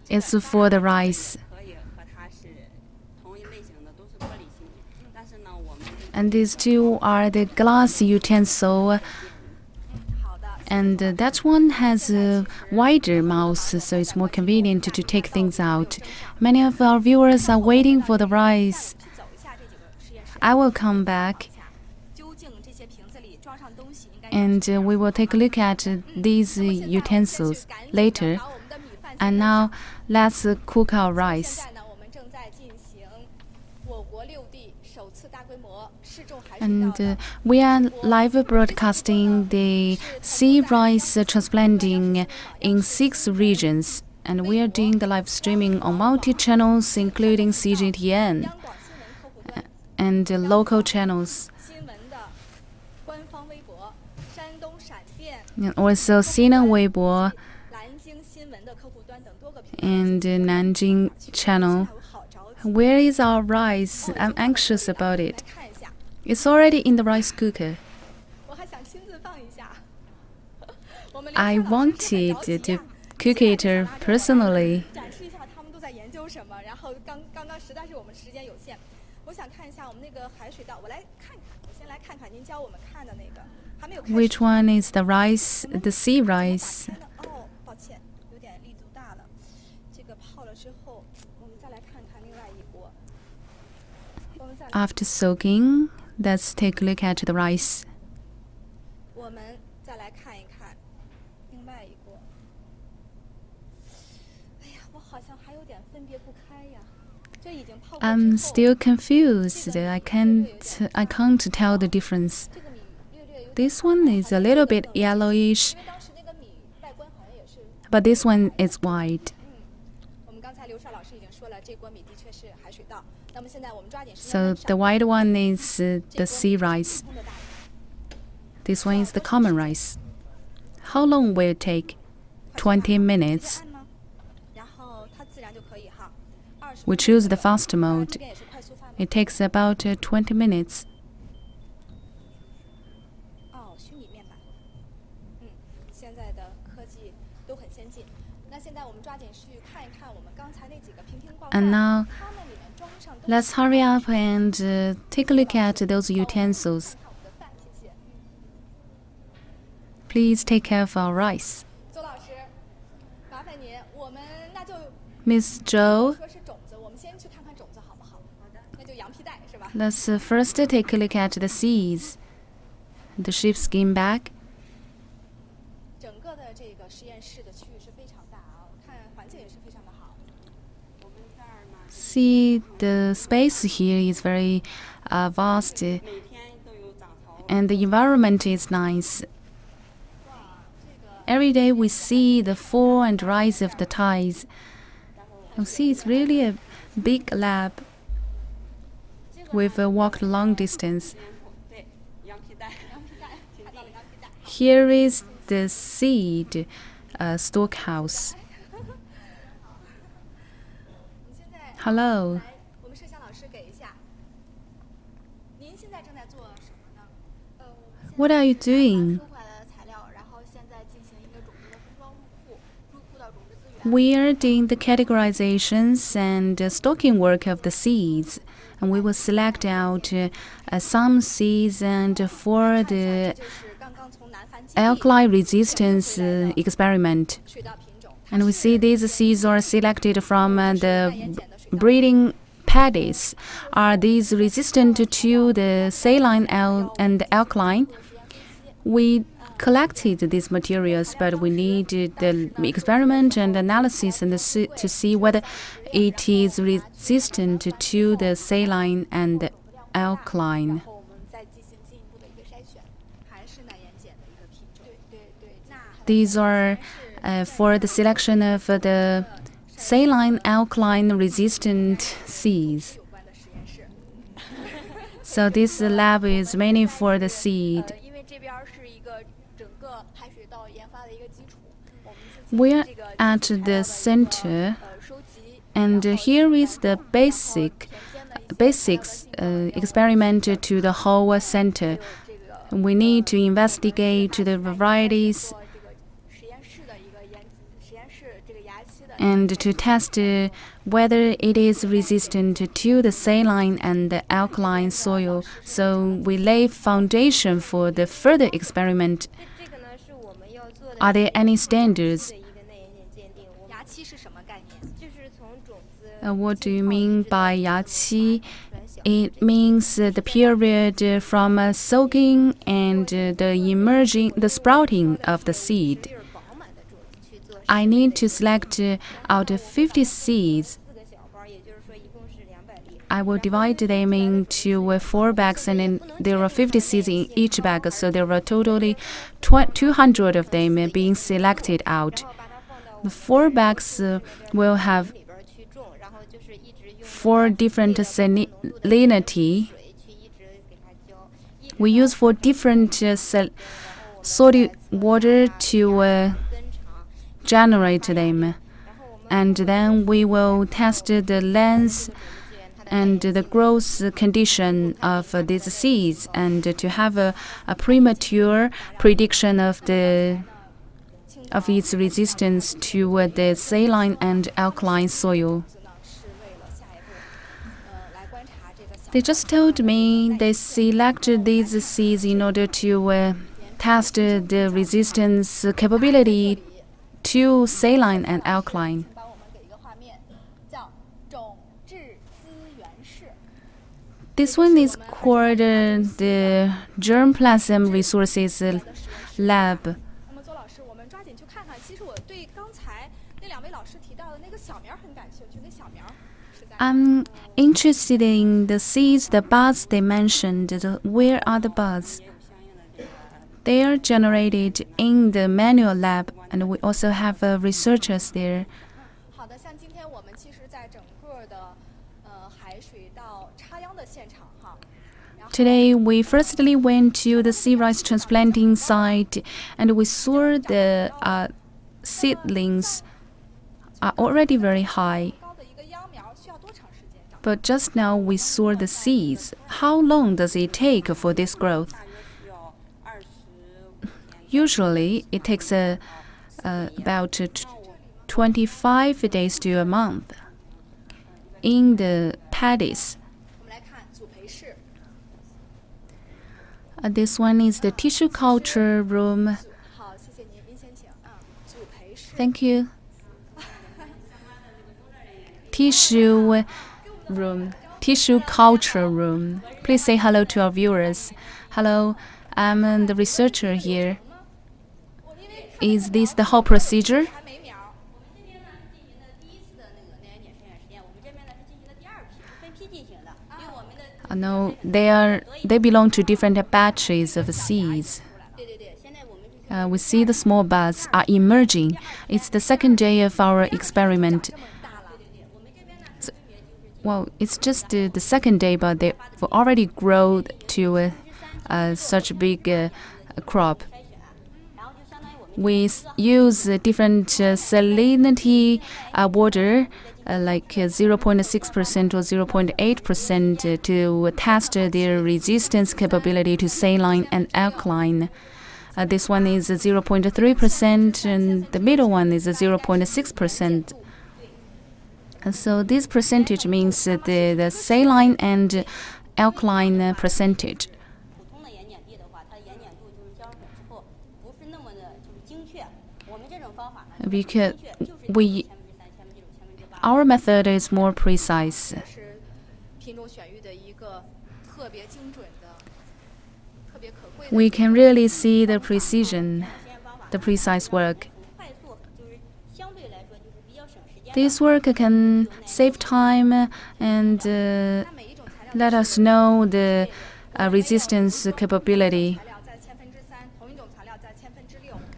It's for the rice. And these two are the glass utensil. And that one has a wider mouth, so it's more convenient to take things out. Many of our viewers are waiting for the rice. I will come back and we will take a look at these utensils later. And now let's cook our rice. And we are live broadcasting the sea rice transplanting in 6 regions. And we are doing the live streaming on multi-channels, including CGTN and local channels. And also Sina Weibo and Nanjing channel. Where is our rice? I'm anxious about it. It's already in the rice cooker. I wanted to cook it personally. 展示一下他们都在研究什么。然后刚刚实在是我们时间有限，我想看一下我们那个海水稻，我来看看，我先来看看您教我们看的那个，还没有开始。Which one is the rice, the sea rice? 哦，抱歉，有点力度大了。这个泡了之后，我们再来看看另外一锅。After soaking, let's take a look at the rice. 我们再来看一看另外一锅。哎呀，我好像还有点分别不开呀。这已经泡过之后。I'm still confused. I can't tell the difference. This one is a little bit yellowish, but this one is white. So the white one is the sea rice. This one is the common rice. How long will it take? 20 minutes. We choose the fast mode. It takes about 20 minutes. And now, let's hurry up and take a look at those utensils. Please take care of our rice. Miss Zhou, let's first take a look at the seeds. The sheepskin bag. See, the space here is very vast, and the environment is nice. Every day we see the fall and rise of the tides. You see, it's really a big lab. We've walked a long distance. Here is the seed storehouse. Hello. What are you doing? We are doing the categorizations and stocking work of the seeds, and we will select out some seeds and for the alkaline resistance experiment. And we see these seeds are selected from the breeding paddies. Are these resistant to the saline and alkaline? We collected these materials, but we need the experiment and analysis and to see whether it is resistant to the saline and alkaline. These are for the selection of the saline-alkaline resistant seeds. So this lab is mainly for the seed. We're at the center, and here is the basics experiment to the whole center. We need to investigate the varieties and to test whether it is resistant to the saline and the alkaline soil. So we lay foundation for the further experiment. Are there any standards? What do you mean by 芽期? It means the period from soaking and the sprouting of the seed. I need to select out 50 seeds. I will divide them into 4 bags, and then there are 50 seeds in each bag, so there are totally 200 of them being selected out. The 4 bags will have 4 different salinity. We use 4 different salty water to generate them, and then we will test the length and the growth condition of these seeds, and to have a premature prediction of the of its resistance to the saline and alkaline soil. They just told me they selected these seeds in order to test the resistance capability to saline and alkaline. This one is called the Germplasm Resources Lab. I'm interested in the seeds, the buds they mentioned. Where are the buds? They are generated in the manual lab, and we also have researchers there. Today, we firstly went to the sea rice transplanting site, and we saw the seedlings are already very high. But just now we saw the seeds. How long does it take for this growth? Usually, it takes about 25 days to a month in the paddies. This one is the tissue culture room. Thank you. Tissue room, tissue culture room. Please say hello to our viewers. Hello, I'm the researcher here. Is this the whole procedure? No, they belong to different batches of seeds. We see the small buds are emerging. It's the second day of our experiment. Well, it's just the second day, but they've already grown to such a big crop. We use different salinity water, like 0.6% or 0.8% to test their resistance capability to saline and alkaline. This one is 0.3%, and the middle one is 0.6%. And so this percentage means the saline and alkaline percentage. Because our method is more precise. We can really see the precision, the precise work. This work can save time and let us know the resistance capability.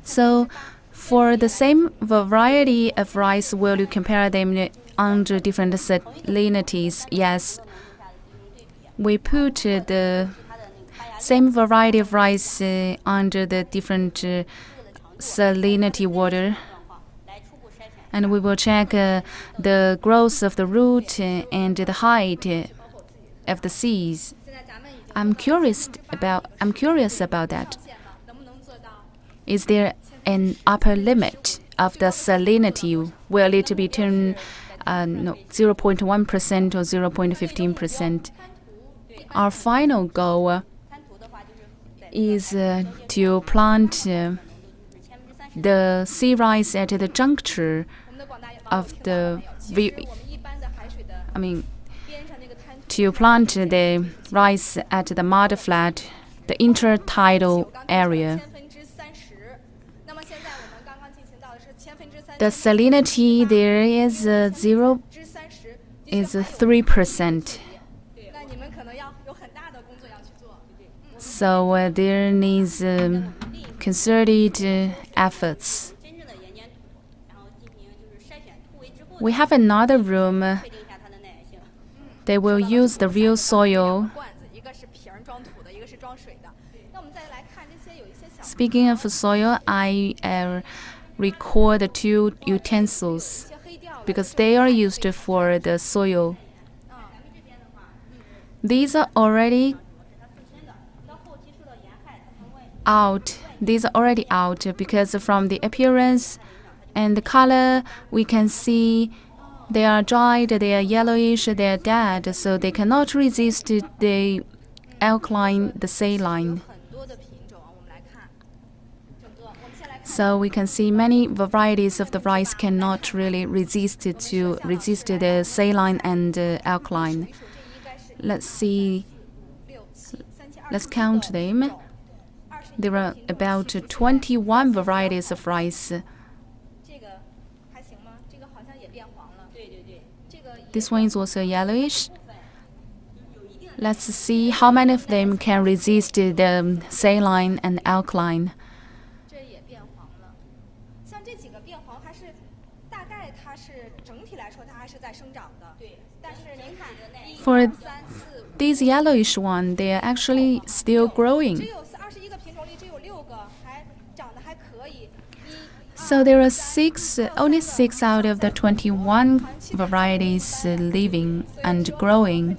So, for the same variety of rice, will you compare them under different salinities? Yes. We put the same variety of rice under the different salinity water. And we will check the growth of the root and the height of the seeds. I'm curious about that. Is there an upper limit of the salinity? Will it be 0.1% or 0.15%? Our final goal is to plant the sea rice at the juncture of the, to plant the rice at the mud flat, the intertidal area. The salinity there is 3%. So there needs concerted efforts. We have another room. They will use the real soil. Speaking of soil, I recall the two utensils because they are used for the soil. These are already out. These are already out because from the appearance and the color, we can see they are dried, they are yellowish, they are dead, so they cannot resist the alkaline, the saline. So we can see many varieties of the rice cannot really resist the saline and alkaline. Let's see. Let's count them. There are about 21 varieties of rice. This one is also yellowish. Let's see how many of them can resist the saline and alkaline. For these yellowish ones, they are actually still growing. So there are only 6 out of the 21 varieties living and growing.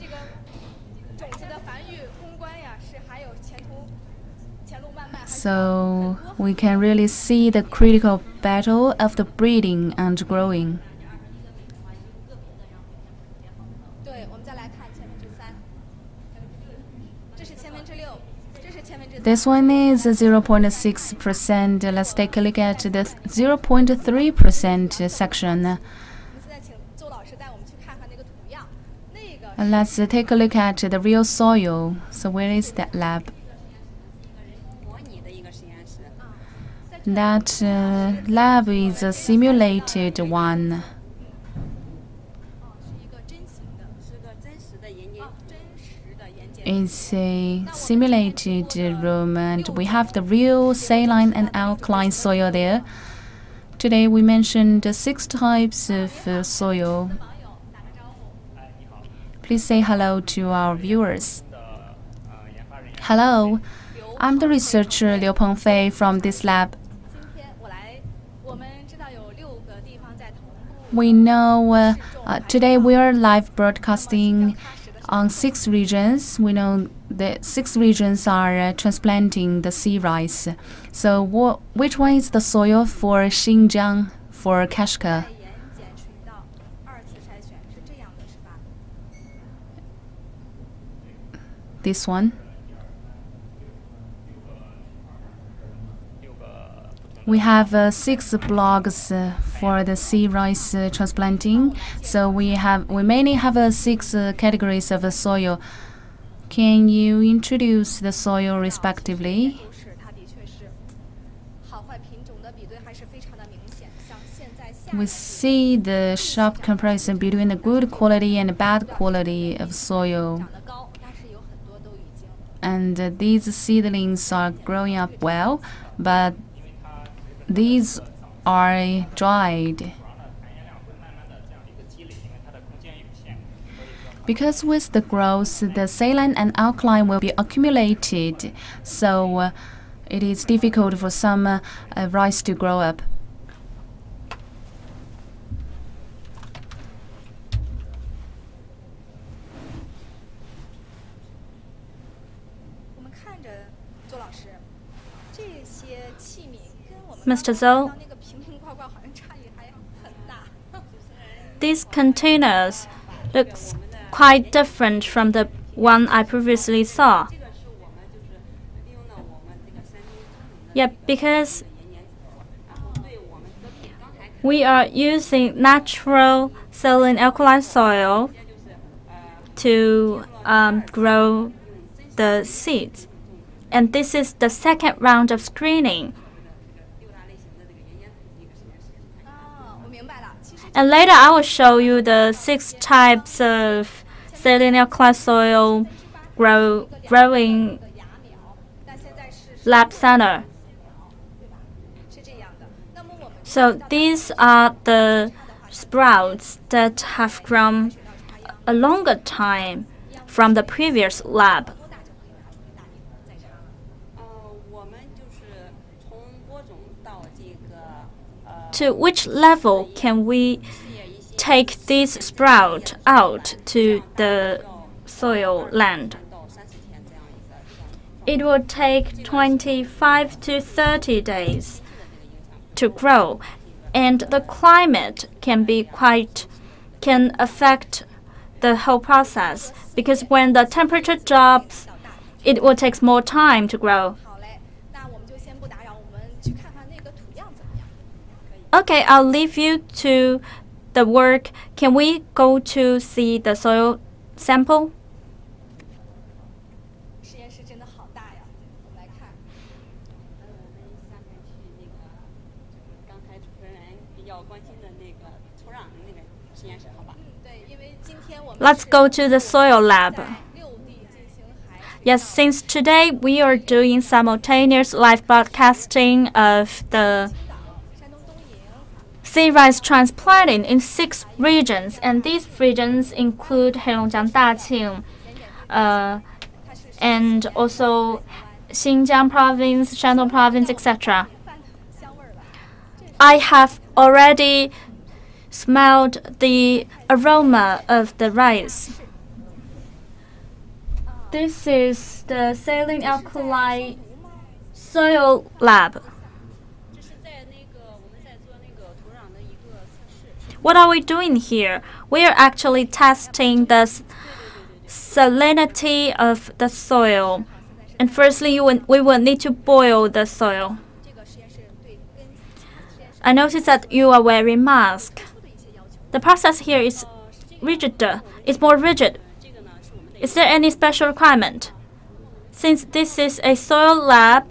So we can really see the critical battle of the breeding and growing. This one is 0.6%. Let's take a look at the 0.3% section. And let's take a look at the real soil. So where is that lab? That lab is a simulated one. It's a simulated room, and we have the real saline and alkaline soil there. Today we mentioned 6 types of soil. Please say hello to our viewers. Hello, I'm the researcher Liu Pengfei from this lab. We know today we are live broadcasting on 6 regions. We know that 6 regions are transplanting the sea rice. So which one is the soil for Xinjiang, for Kashgar? This one. We have 6 blocks for the sea rice transplanting. So we mainly have 6 categories of soil. Can you introduce the soil respectively? We see the sharp comparison between the good quality and bad quality of soil. And these seedlings are growing up well, but these are dried. Because with the growth, the saline and alkaline will be accumulated, so it is difficult for some rice to grow up. Mr. Zhou, these containers look quite different from the one I previously saw. Yeah, because we are using natural saline-alkaline soil to grow the seeds. And this is the 2nd round of screening. And later I will show you the 6 types of saline-alkaline soil growing lab center. So these are the sprouts that have grown a longer time from the previous lab. To which level can we take this sprout out to the soil land? it will take 25 to 30 days to grow, and the climate can affect the whole process, because when the temperature drops, it will take more time to grow. Okay, I'll leave you to the work. Can we go to see the soil sample? Let's go to the soil lab. Yes, since today we are doing simultaneous live broadcasting of the sea rice transplanting in 6 regions, and these regions include Heilongjiang, Daqing, and also Xinjiang province, Shandong province, etc. I have already smelled the aroma of the rice. This is the saline-alkaline soil lab. What are we doing here? We are actually testing the salinity of the soil. And firstly, we will need to boil the soil. I noticed that you are wearing mask. The process here is rigider. It's more rigid. Is there any special requirement? Since this is a soil lab,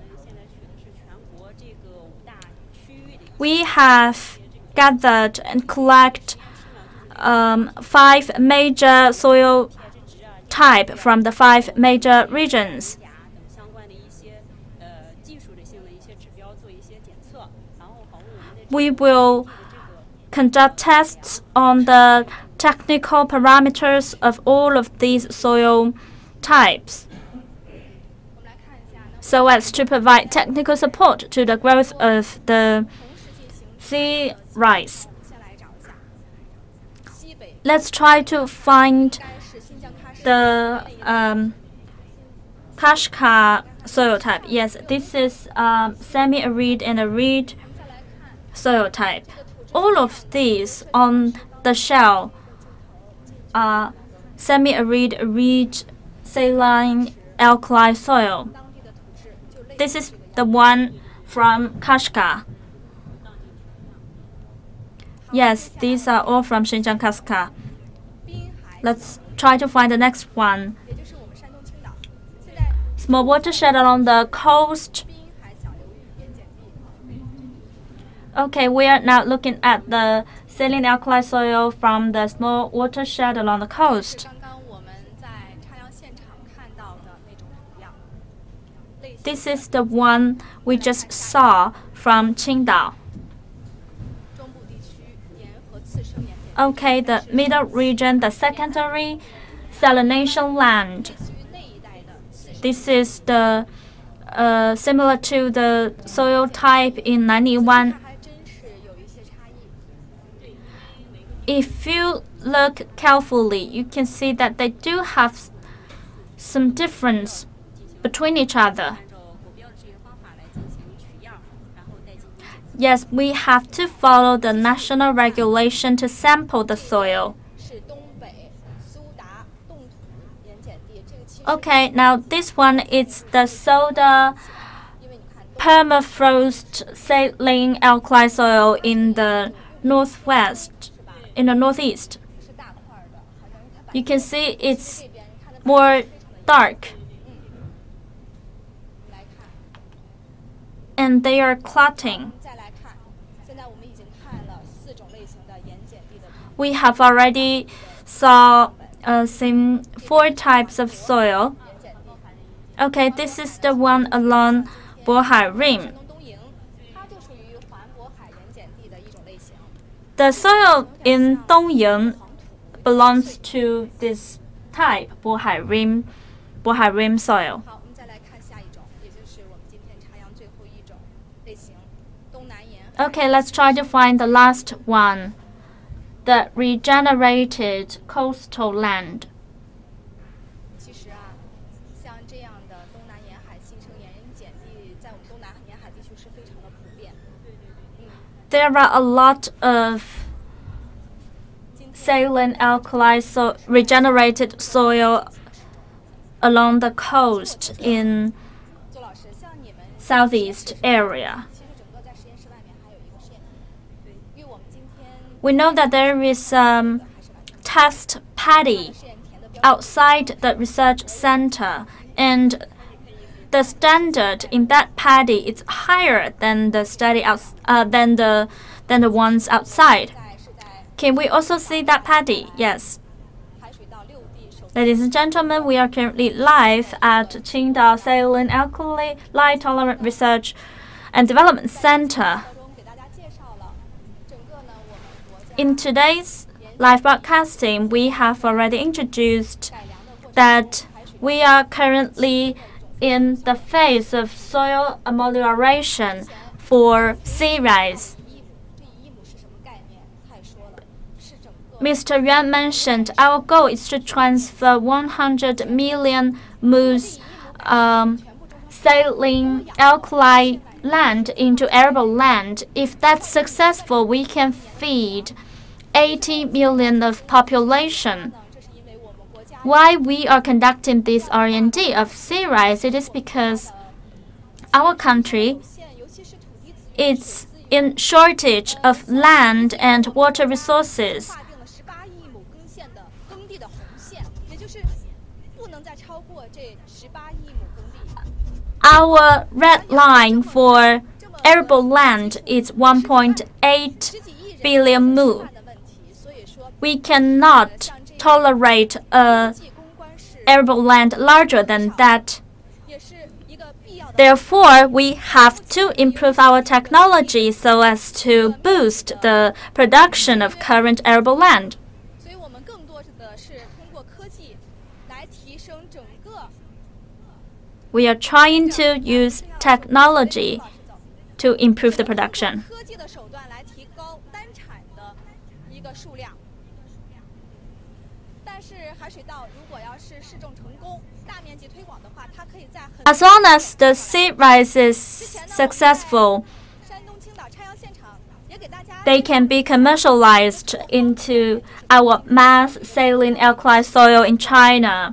we have gathered and collect 5 major soil type from the 5 major regions. We will conduct tests on the technical parameters of all of these soil types, so as to provide technical support to the growth of the sea rice. Let's try to find the Kashgar soil type. Yes, this is semi-arid and arid soil type. All of these on the shell are semi-arid, arid, saline-alkaline soil. This is the one from Kashgar. Yes, these are all from Xinjiang Kashgar. Let's try to find the next one. Small watershed along the coast. Okay, we are now looking at the saline-alkaline soil from the small watershed along the coast. This is the one we just saw from Qingdao. Okay, the middle region, the secondary salination land. This is the similar to the soil type in Nanyuan. If you look carefully, you can see that they do have some difference between each other. Yes, we have to follow the national regulation to sample the soil. Okay, now this one is the soda permafrost saline-alkaline soil in the northeast. You can see it's more dark, and they are clotting. We have already saw seen 4 types of soil. Okay, this is the one along Bohai Rim. The soil in Dongying belongs to this type, Bohai Rim soil. Okay, let's try to find the last one, the regenerated coastal land. there are a lot of saline-alkaline regenerated soil along the coast in southeast area. We know that there is test paddy outside the research center, and the standard in that paddy is higher than the than the ones outside. Can we also see that paddy? Yes. Ladies and gentlemen, we are currently live at Qingdao Saline-alkaline Tolerant Research and Development Center. In today's live broadcasting, we have already introduced that we are currently in the phase of soil amelioration for sea rice. Mr. Yuan mentioned our goal is to transfer 100 million moose saline-alkaline land into arable land. If that's successful, we can feed 80 million of population. Why we are conducting this R&D of sea rice? It is because our country is in shortage of land and water resources. Our red line for arable land is 1.8 billion mu. We cannot tolerate arable land larger than that. Therefore, we have to improve our technology so as to boost the production of current arable land. We are trying to use technology to improve the production. As long as the sea rice is successful, they can be commercialized into our mass saline-alkaline soil in China.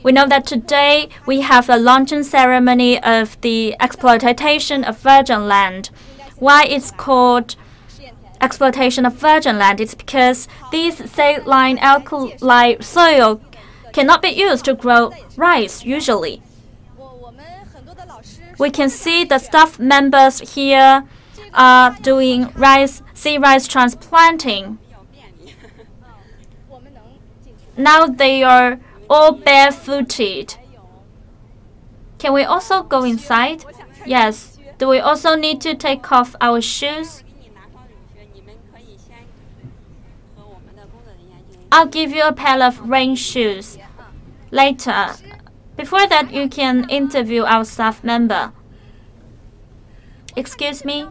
We know that today we have a launching ceremony of the exploitation of virgin land. Why it's called exploitation of virgin land? It's because these saline-alkaline soil cannot be used to grow rice usually. We can see the staff members here are doing sea rice transplanting. Now they are all barefooted. Can we also go inside? Yes. Do we also need to take off our shoes? I'll give you a pair of rain shoes later. Before that, you can interview our staff member. Excuse me?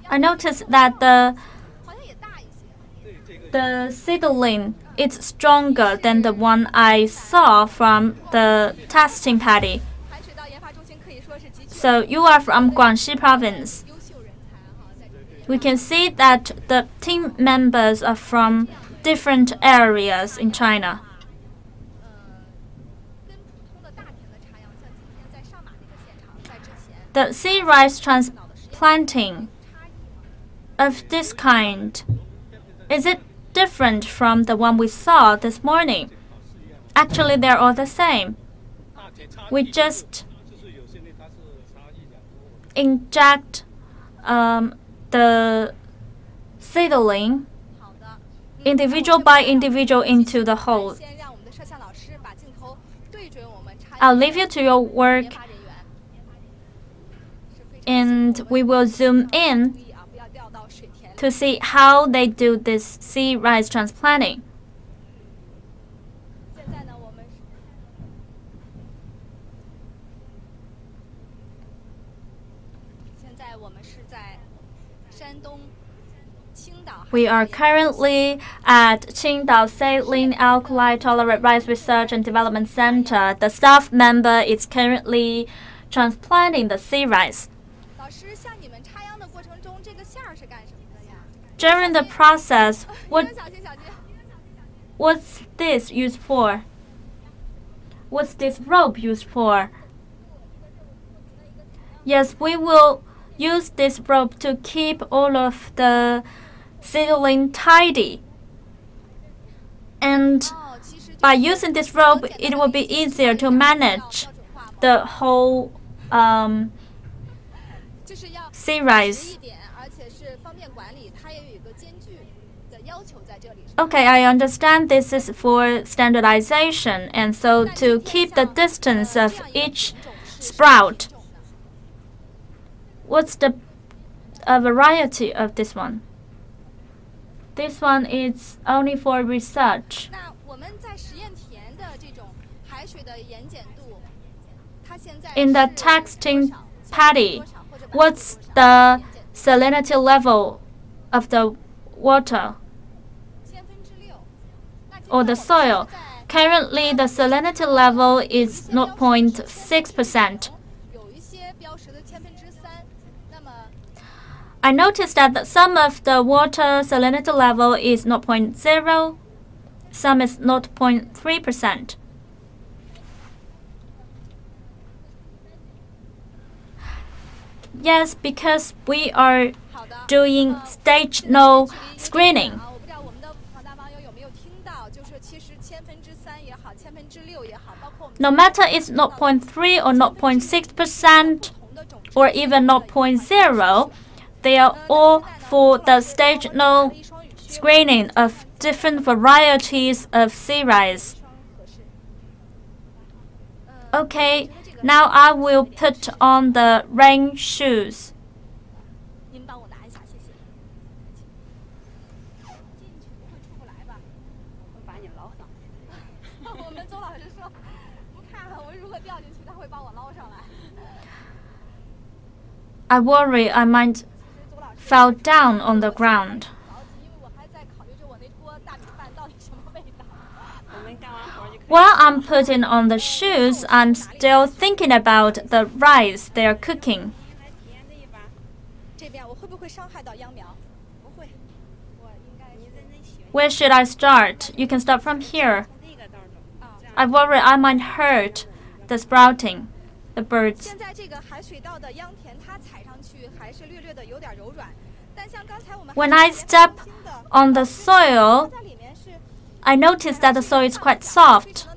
I noticed that the seedling is stronger than the one I saw from the testing paddy. So you are from Guangxi province. We can see that the team members are from different areas in China. The sea rice transplanting of this kind, is it different from the one we saw this morning? Actually, they're all the same. We just inject the seedling individual by individual into the hole. I'll leave you to your work, and we will zoom in to see how they do this sea rice transplanting. We are currently at Qingdao Saline-alkaline Tolerant Rice Research and Development Center. The staff member is currently transplanting the sea rice. During the process, what's this used for? What's this rope used for? Yes, we will use this rope to keep all of the seedling tidy. And by using this rope, it will be easier to manage the whole sea rice. Okay, I understand this is for standardization, and so to keep the distance of each sprout. What's the variety of this one? This one is only for research. In the texting paddy, what's the salinity level of the water or the soil? Currently, the salinity level is 0.6%. I noticed that some of the water salinity level is 0.0, some is 0.3%. Yes, because we are doing stage no screening. No matter it's 0.3 or 0.6% or even 0.0, they are all for the stage no screening of different varieties of sea rice. Okay, now I will put on the rain shoes. I worry I might fall down on the ground. While I'm putting on the shoes, I'm still thinking about the rice they are cooking. Where should I start? You can start from here. I worry I might hurt the sprouting, the birds. When I step on the soil, I noticed that the soil is quite soft.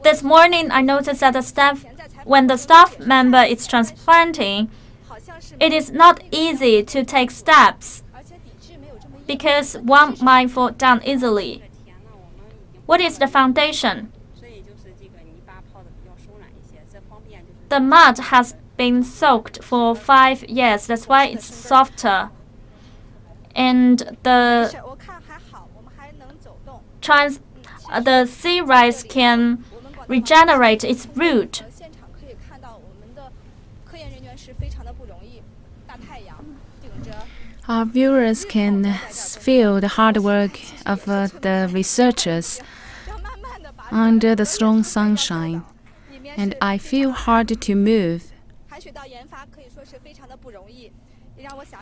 This morning, I noticed that when the staff member is transplanting, it is not easy to take steps because one might fall down easily. What is the foundation? The mud has been soaked for 5 years. That's why it's softer. And the sea rice can regenerate its root. Our viewers can feel the hard work of the researchers under the strong sunshine, and I feel hard to move.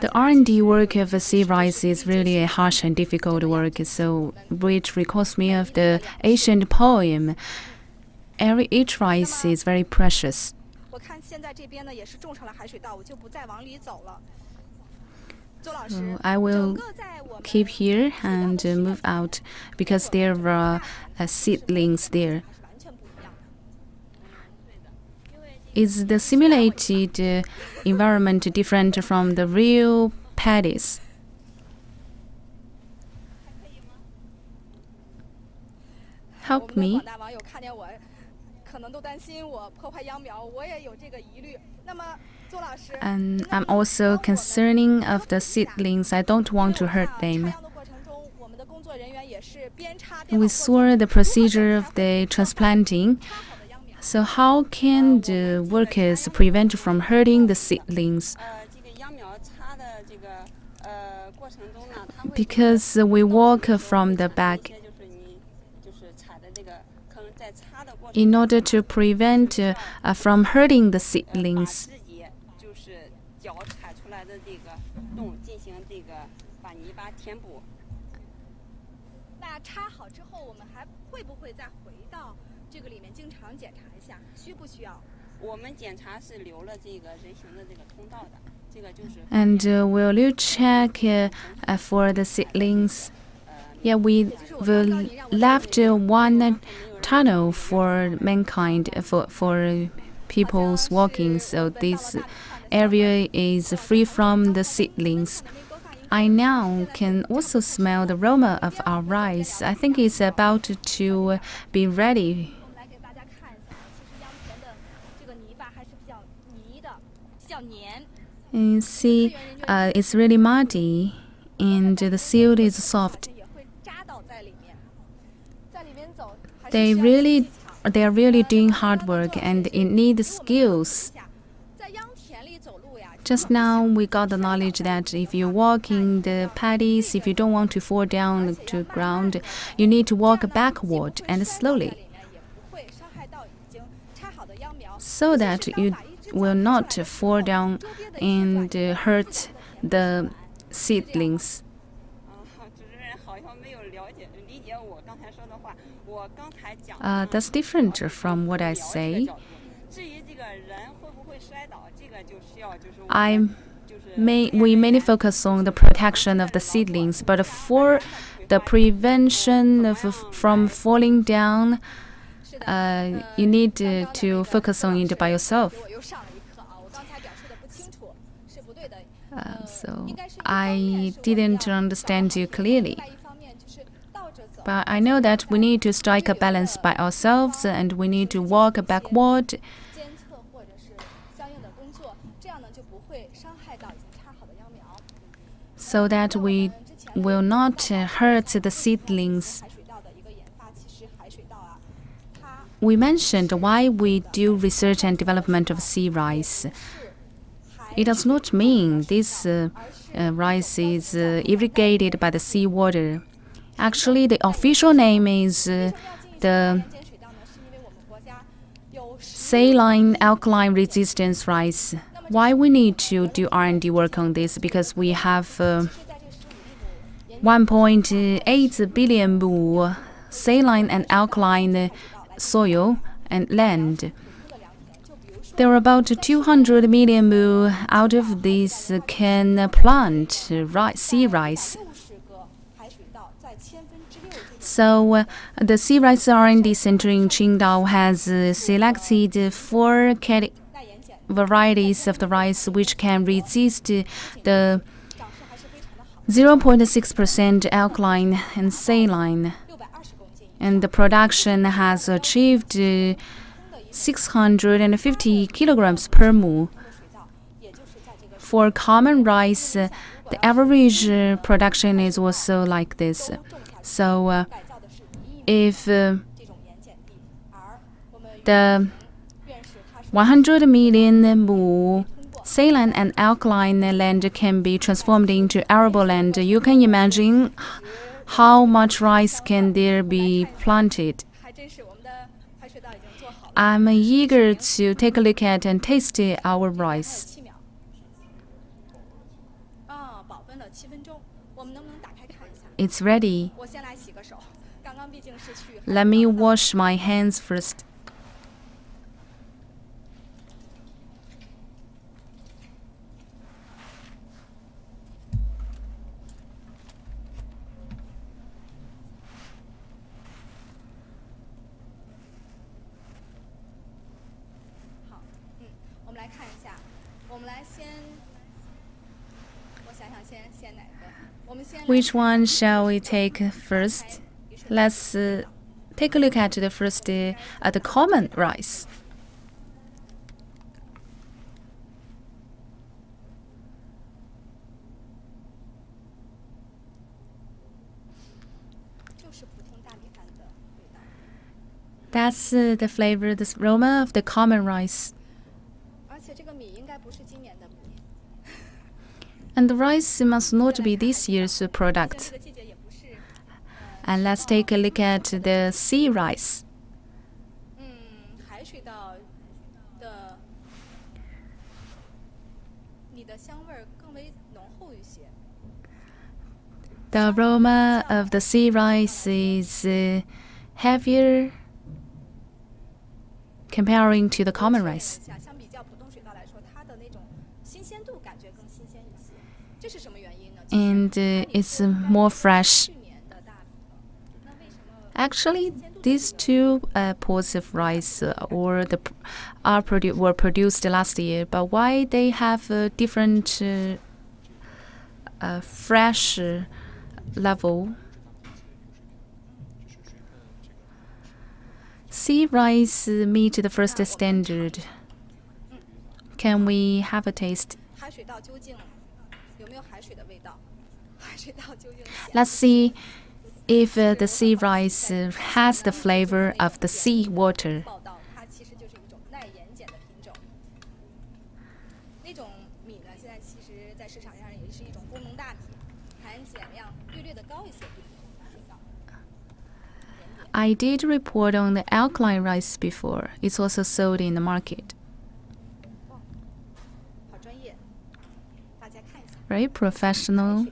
The R&D work of sea rice is really a harsh and difficult work, which recalls me of the ancient poem. Each rice is very precious. So I will keep here and move out because there are seedlings there. Is the simulated environment different from the real paddies? Help me. And I'm also concerning of the seedlings. I don't want to hurt them. We saw the procedure of the transplanting. So how can the workers prevent from hurting the seedlings? Because we walk from the back. in order to prevent from hurting the seedlings. And will you check for the seedlings? Yeah, we will left one tunnel for mankind, for people's walking, so this area is free from the seedlings. I now can also smell the aroma of our rice. I think it's about to be ready. And see, it's really muddy, and the seed is soft. They are really doing hard work, and it needs skills. Just now, we got the knowledge that if you walk in the paddies, if you don't want to fall down to the ground, you need to walk backward and slowly, so that you will not fall down and hurt the seedlings. That's different from what I say. We mainly focus on the protection of the seedlings, but for the prevention from falling down, you need to focus on it by yourself. So I didn't understand you clearly. But I know that we need to strike a balance by ourselves, and we need to walk backward, so that we will not hurt the seedlings. We mentioned why we do research and development of sea rice. It does not mean this rice is irrigated by the seawater. Actually, the official name is the saline-alkaline resistance rice. Why we need to do R&D work on this? Because we have 1.8 billion mu saline and alkaline soil and land. There are about 200 million mu out of this can plant sea rice. So the sea rice R&D center in Qingdao has selected 4 varieties of the rice which can resist the 0.6% alkaline and saline, and the production has achieved 650 kilograms per mu. For common rice, the average production is also like this. So if the 100 million mu saline and alkaline land can be transformed into arable land, you can imagine how much rice can there be planted. I'm eager to take a look at and taste our rice. It's ready. Let me wash my hands first. Which one shall we take first? Let's take a look at the first, at the common rice. That's the flavor, the aroma of the common rice. And the rice must not be this year's product. And let's take a look at the sea rice. The aroma of the sea rice is heavier comparing to the common rice. And it's more fresh. Actually, these two pots of rice were produced last year, but why they have a different fresh level? Sea rice meet the first standard. Can we have a taste? Let's see if the sea rice has the flavor of the sea water. I did report on the alkaline rice before. It's also sold in the market. Very professional.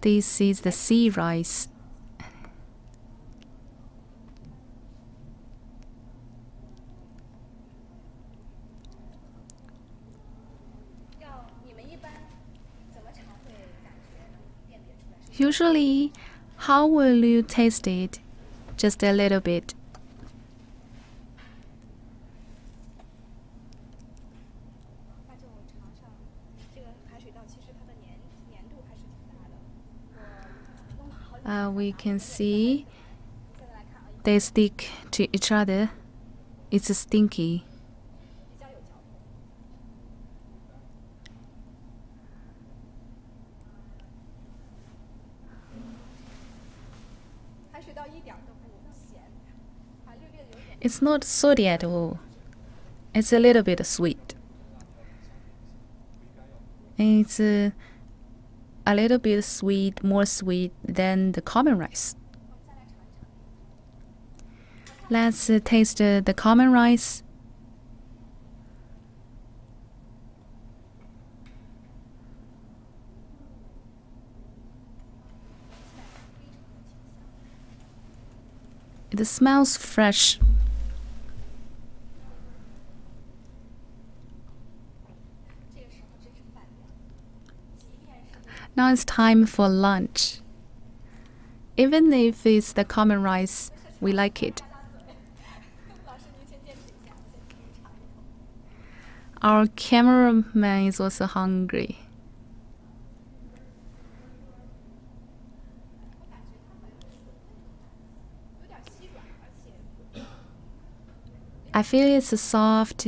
This is the sea rice. Usually, how will you taste it? Just a little bit. We can see they stick to each other. It's stinky. It's not salty at all. It's a little bit sweet. And it's a little bit sweet, more sweet than the common rice. Let's taste the common rice. It smells fresh. Now it's time for lunch. Even if it's the common rice, we like it. Our cameraman is also hungry. I feel it's soft.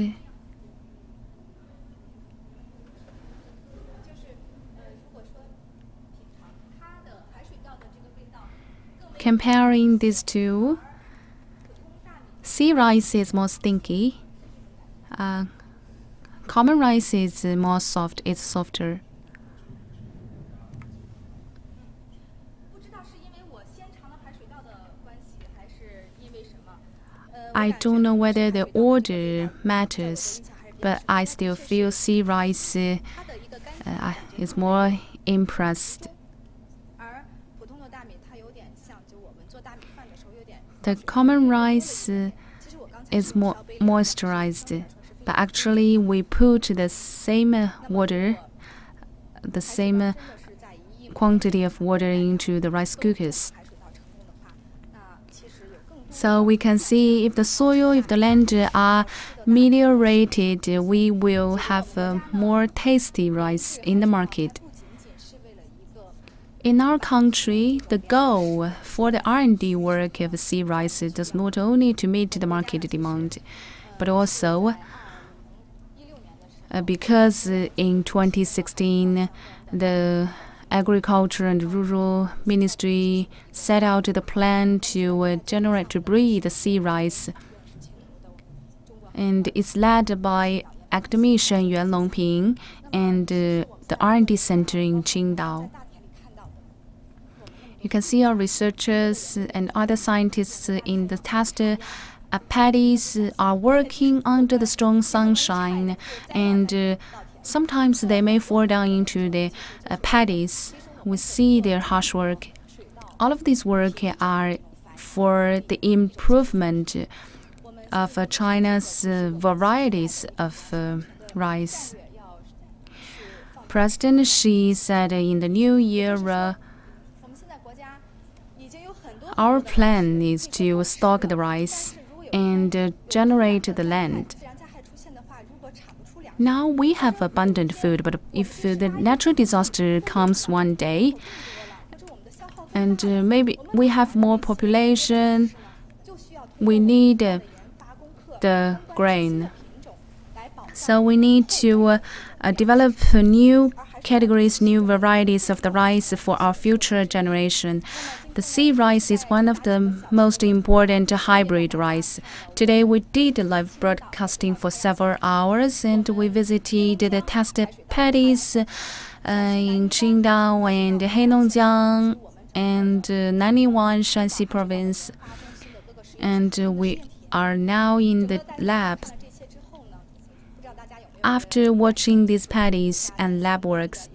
Comparing these two, sea rice is more stinky. Common rice is more soft, it's softer. I don't know whether the order matters, but I still feel sea rice is more impressed. The common rice is more moisturized, but actually we put the same water, the same quantity of water into the rice cookers. So we can see if the soil, if the land are meliorated, we will have more tasty rice in the market. In our country, the goal for the R&D work of sea rice does not only to meet the market demand, but also because in 2016, the Agriculture and Rural Ministry set out the plan to breed sea rice. And it's led by academician Yuan Longping and the R&D center in Qingdao. You can see our researchers and other scientists in the test paddies are working under the strong sunshine, and Sometimes they may fall down into the paddies. We see their harsh work. All of this work are for the improvement of China's varieties of rice. President Xi said in the new year, our plan is to stock the rice and generate the land. Now we have abundant food, but if the natural disaster comes one day, and maybe we have more population, we need the grain. So we need to develop new categories, new varieties of the rice for our future generation. The sea rice is one of the most important hybrid rice. Today we did live broadcasting for several hours, and we visited the tested paddies in Qingdao and Heilongjiang and Nanyuan, Shaanxi province. And we are now in the lab. After watching these paddies and lab works,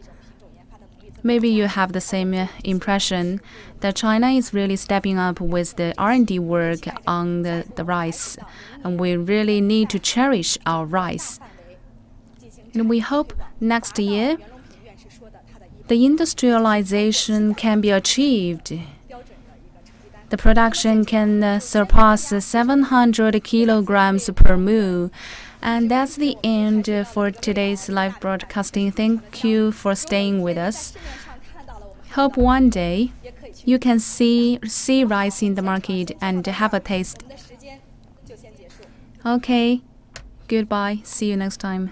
maybe you have the same impression that China is really stepping up with the R&D work on the rice, and we really need to cherish our rice. And we hope next year the industrialization can be achieved. The production can surpass 700 kilograms per mu. And that's the end for today's live broadcasting. Thank you for staying with us. Hope one day you can see rice in the market and have a taste. Okay, goodbye. See you next time.